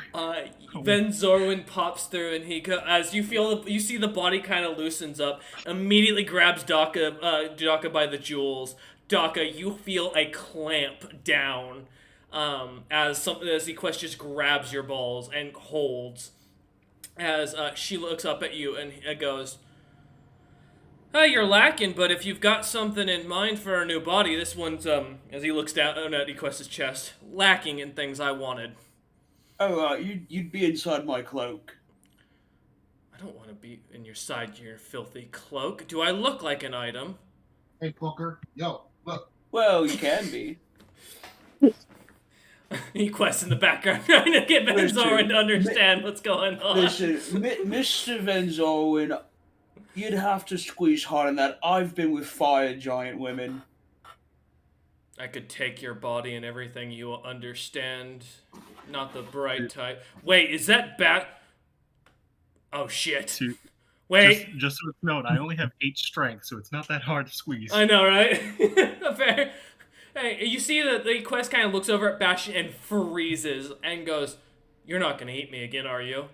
Then Zorwin pops through, and as you see the body kind of loosens up. Immediately grabs Daka by the jewels. Daka, you feel a clamp down as Equest just grabs your balls and holds. As she looks up at you and goes, Hey, you're lacking, but if you've got something in mind for a new body, this one's, as he looks down at Equest's chest, lacking in things I wanted. Oh, you'd be inside my cloak. I don't want to be in your filthy cloak. Do I look like an item? Hey, Poker. Yo, look. Well, you can be. Equest in the background trying to get Van Listen, Zorwin to understand what's going on. Listen, Mr. Van Zorwin, you'd have to squeeze hard on that. I've been with fire giant women. I could take your body and everything you understand. Not the bright type. Wait, is that bat? Oh shit. To- Wait. Just so it's known, I only have 8 strength, so it's not that hard to squeeze. I know, right? Fair. Hey, you see that the quest kind of looks over at Bastion and freezes and goes, "You're not gonna eat me again, are you?"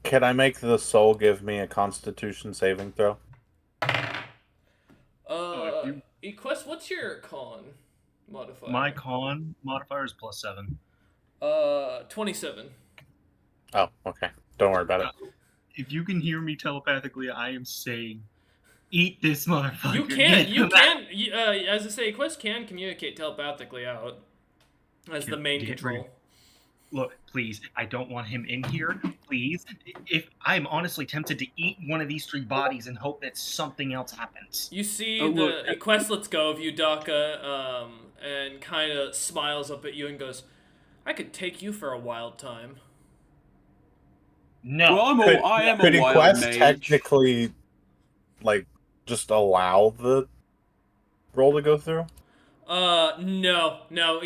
Can I make the soul give me a Constitution saving throw? Equest, what's your con modifier? My con modifier is +7. 27. Oh, okay. Don't worry about it. If you can hear me telepathically, I am saying, eat this motherfucker. You can, as I say, Quest can communicate telepathically out as the main Get control. ready. Look, please, I don't want him in here. Please. If I'm honestly tempted to eat one of these 3 bodies and hope that something else happens. You see look. Quest lets go of you, Daka, and kind of smiles up at you and goes, "I could take you for a wild time." No. Well, I am Could a wild Quest mage. technically, like, just allow the roll to go through? No.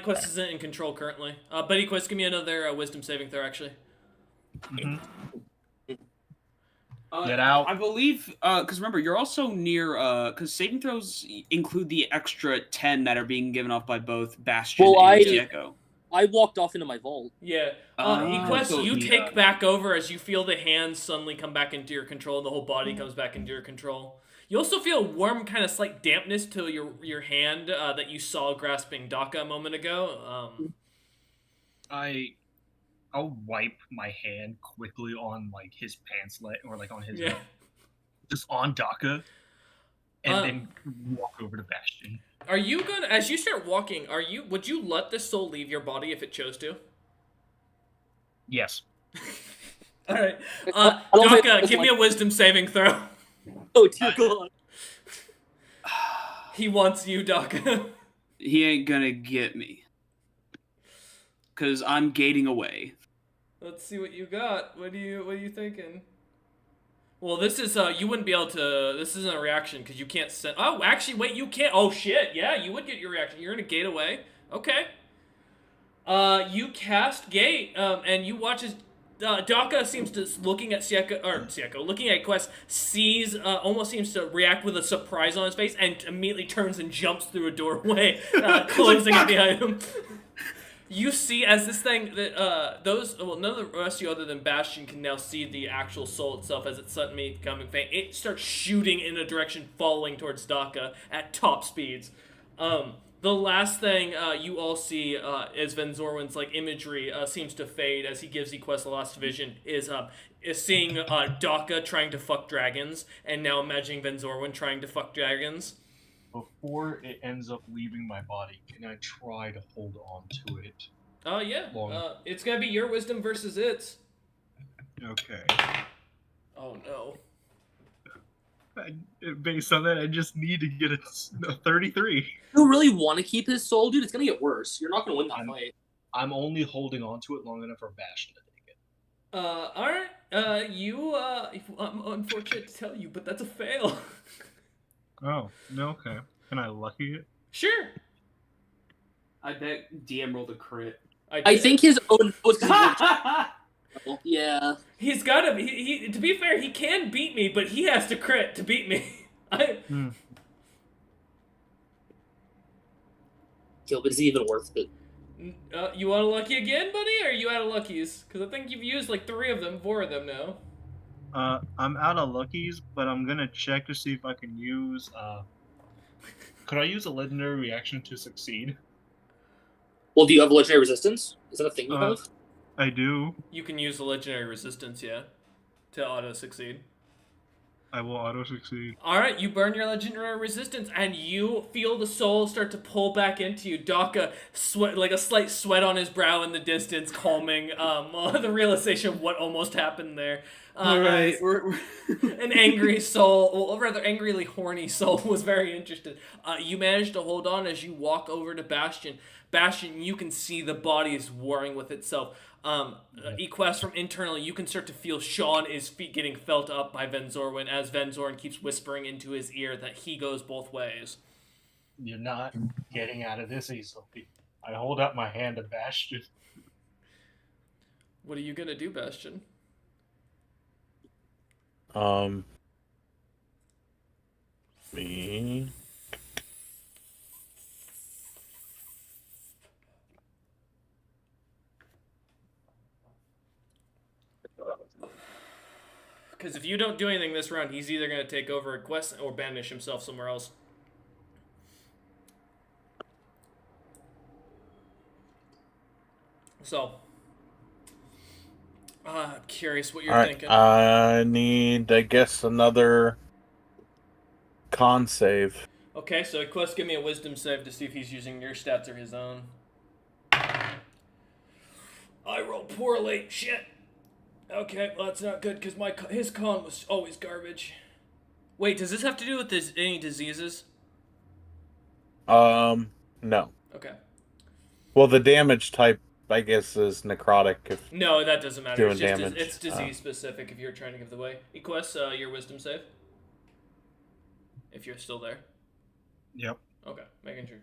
Quest isn't in control currently. But Quest, give me another wisdom saving throw, actually. Mhm. Get out. I believe, because remember, you're also near, because saving throws include the extra 10 that are being given off by both Bastion Well, and I- Diego. I walked off into my vault. Yeah. Ah, Equest, so you the, take back over as you feel the hands suddenly come back into your control and the whole body comes back into your control. You also feel warm, kind of slight dampness to your hand that you saw grasping Daka a moment ago. I'll wipe my hand quickly on like his pants leg or like on his Yeah. just on Daka, and Uh, then walk over to Bastion. Are you gonna, as you start walking, would you let this soul leave your body if it chose to? Yes. Alright. I don't think Daka, that's give me a wisdom saving throw. Oh dear God! He wants you, Daka. He ain't gonna get me. Because I'm gating away. Let's see what you got. What are you thinking? Well, this is you wouldn't be able to. This isn't a reaction because you can't send. Oh, actually, wait, you can't. Oh shit, yeah, you would get your reaction. You're gonna gate away. Okay. You cast gate, and you watch as Daka seems to looking at Sieko, looking at Quest, sees almost seems to react with a surprise on his face, and immediately turns and jumps through a doorway, closing it behind him. You see as this thing that none of the rest of you other than Bastion can now see the actual soul itself as it's suddenly becoming faint. It starts shooting in a direction following towards Daka at top speeds. The last thing you all see as Van Zorwin's like imagery seems to fade as he gives Equest the last vision is seeing Daka trying to fuck dragons and now imagining Van Zorwin trying to fuck dragons. Before it ends up leaving my body, can I try to hold on to it? Yeah. Long. It's gonna be your wisdom versus its. Okay. Oh no. Based on that, I just need to get a 33. You really want to keep his soul, dude? It's gonna get worse. You're not gonna win that fight. I'm only holding on to it long enough for Bastion to take it. Alright. I'm unfortunate to tell you, but that's a fail. Oh, no, okay. Can I lucky it? Sure. I bet DM rolled a crit. I think his own. Yeah. He's got to. He to be fair, he can beat me, but he has to crit to beat me. Yo, but is it even worth it? You want a lucky again, buddy? Or are you out of luckies? Because I think you've used like 4 of them now. I'm out of luckies, but I'm gonna check to see if I can use. Could I use a legendary reaction to succeed? Well, do you have legendary resistance? Is that a thing you have? I do. You can use the legendary resistance, yeah, to auto succeed. I will auto succeed. All right, you burn your legendary resistance, and you feel the soul start to pull back into you. Daka sweat, like a slight sweat on his brow in the distance, calming the realization of what almost happened there. All right, An angry soul, or rather, angrily horny soul, was very interested. You manage to hold on as you walk over to Bastion. Bastion, you can see the body is warring with itself. Equest from internally, you can start to feel Sean is getting felt up by Venzorwin as Venzorwin keeps whispering into his ear that he goes both ways. You're not getting out of this easily. I hold up my hand to Bastion. What are you gonna do, Bastion? Me. Because if you don't do anything this round, he's either gonna take over a quest or banish himself somewhere else. So, curious what you're Alright, thinking. I need, I guess, another con save. Okay, so Quest, give me a wisdom save to see if he's using your stats or his own. I rolled poorly. Shit. Okay, well that's not good because his con was always garbage. Wait, does this have to do with any diseases? No. Okay. Well, the damage type, I guess, is necrotic. If No, that doesn't matter. Doing It's just damage. it's disease specific. If you're trying to give the way, Equest, your wisdom save. If you're still there. Yep. Okay, making sure.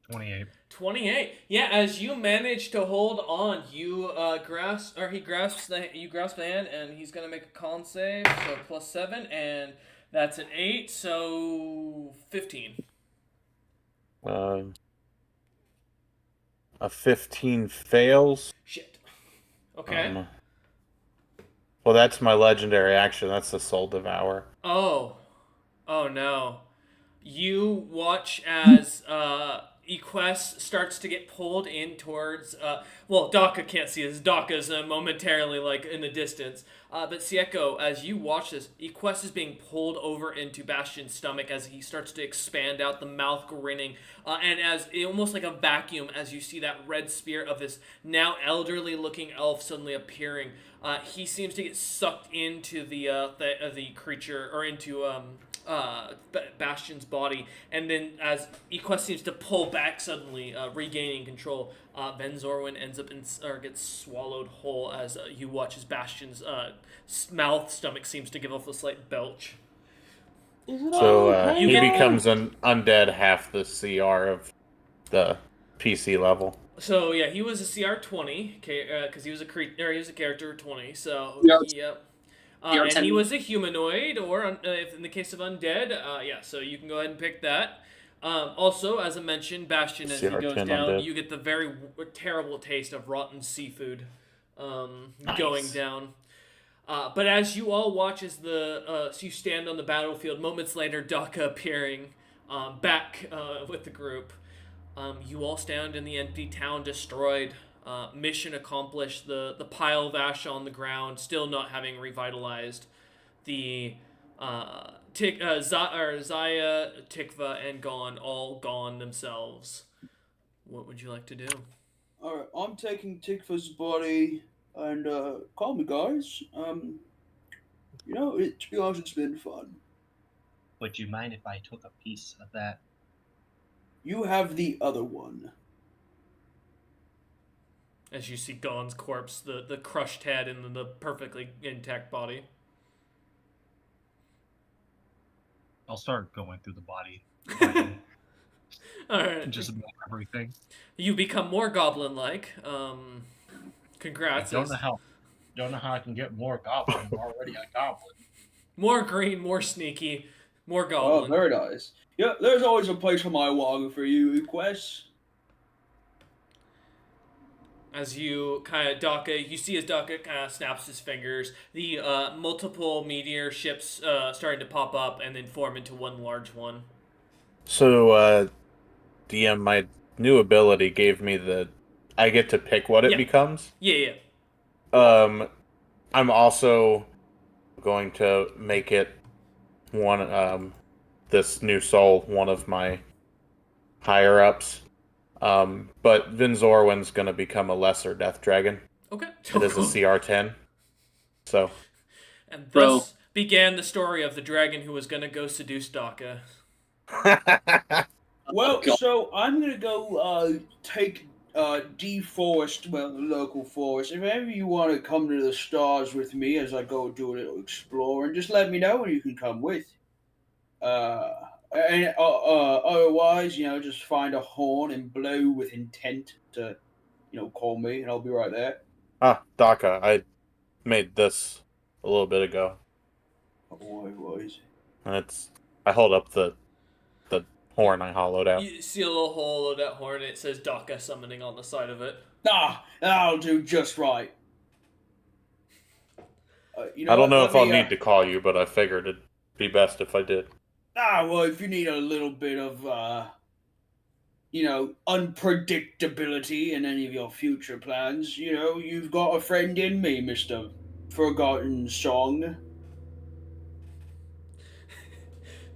28. 28. Yeah, as you manage to hold on, you grasp the hand, and he's gonna make a con save. So +7, and that's an 8. So 15. A 15 fails. Shit. Okay. Well, that's my legendary action. That's the Soul Devour. Oh no. You watch as Equest starts to get pulled in towards Daka can't see this. Daka's momentarily like in the distance. But Sieko, as you watch this, Equest is being pulled over into Bastion's stomach as he starts to expand out, the mouth grinning, and as almost like a vacuum, as you see that red spear of this now elderly looking elf suddenly appearing. He seems to get sucked into the creature, or into Bastion's body, and then as Equest seems to pull back suddenly, regaining control, Venzorwin ends up gets swallowed whole as you watch as Bastion's stomach seems to give off a slight belch. So he becomes an undead half the CR of the PC level. So yeah, he was a CR 20 because he was a character 20. So yep. And he was a humanoid, or if in the case of undead, so you can go ahead and pick that. Also, as I mentioned, Bastion, as he goes down, undead. you get the very terrible taste of rotten seafood going down. But as you all watch as you stand on the battlefield, moments later, Daka appearing back with the group, you all stand in the empty town destroyed. Mission accomplished. The pile of ash on the ground still not having revitalized. The Zaya, Tikva, and Gon all gone themselves. What would you like to do? Alright, I'm taking Tikva's body, and call me guys. To be honest, it's been fun. Would you mind if I took a piece of that? You have the other one. As you see Gon's corpse, the crushed head and the perfectly intact body. I'll start going through the body. Alright. Just about everything. You become more goblin-like. Congrats. Don't know how I can get more goblin. I'm already a goblin. More green, more sneaky, more Oh, goblin. very nice. Yeah, there's always a place for my wagon for you, Equest. As you you see as Daka kind of snaps his fingers, the multiple meteor ships starting to pop up and then form into one large one. So, DM, my new ability gave me I get to pick what it becomes. Yeah. I'm also going to make it this new soul one of my higher ups. But Vin Zorwin's going to become a lesser Death Dragon. Okay. It is a CR10. So. And thus began the story of the dragon who was going to go seduce Daka. Well, so I'm gonna go take deforest, well, the local forest. If ever you want to come to the stars with me as I go do a little exploring, just let me know and you can come with. And otherwise, just find a horn and blow with intent to, call me, and I'll be right there. Daka, I made this a little bit ago. What is it? And I hold up the horn I hollowed out. You see a little hole of that horn, and it says Daka summoning on the side of it. That'll do just right. I don't know if I'll need to call you, but I figured it'd be best if I did. Well, if you need a little bit of, unpredictability in any of your future plans, you've got a friend in me, Mr. Forgotten Song.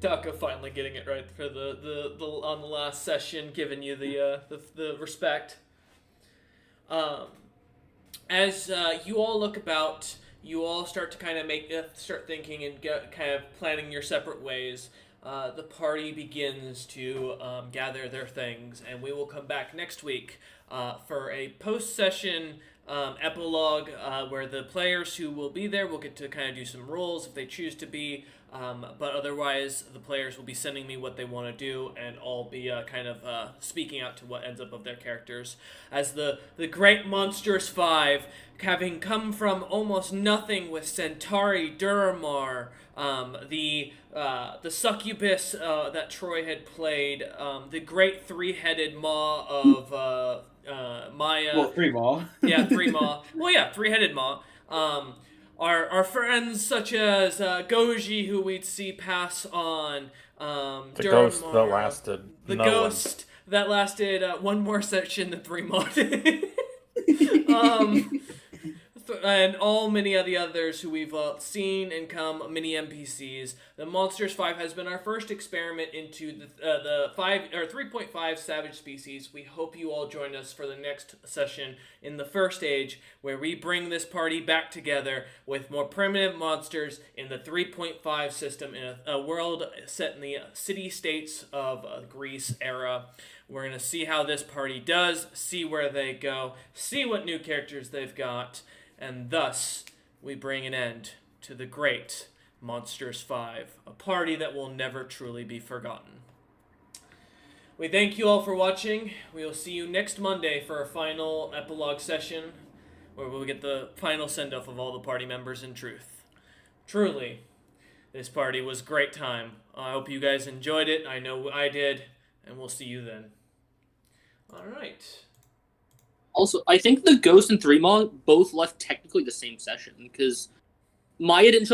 Daka finally getting it right for the on the last session, giving you the respect. As you all look about, you all start to kind of start thinking and kind of planning your separate ways. The party begins to gather their things, and we will come back next week for a post-session epilogue where the players who will be there will get to kind of do some roles if they choose to be, but otherwise the players will be sending me what they want to do, and I'll be kind of speaking out to what ends up of their characters. As the Great Monsters 5, having come from almost nothing with Centauri Duramar, the succubus that Troy had played, the great three-headed maw of Maya. Well, three maw. Yeah, three maw. Well, yeah, three-headed maw. Our friends such as Goji, who we'd see pass on. The ghost that lasted. The ghost that lasted one more section than three maw did. And many of the others who we've seen and come mini NPCs. The Monsters 5 has been our first experiment into the 3.5 savage species. We hope you all join us for the next session in the first age, where we bring this party back together with more primitive monsters in the 3.5 system in a world set in the city-states of Greece era. We're going to see how this party does, see where they go, see what new characters they've got, and thus we bring an end to the great Monsters 5, a party that will never truly be forgotten. We thank you all for watching. We will see you next Monday for our final epilogue session, where we'll get the final send-off of all the party members in truth. Truly, this party was a great time. I hope you guys enjoyed it. I know I did, and we'll see you then. All right. Also, I think the Ghost and Three Maw both left technically the same session, because Maya didn't show up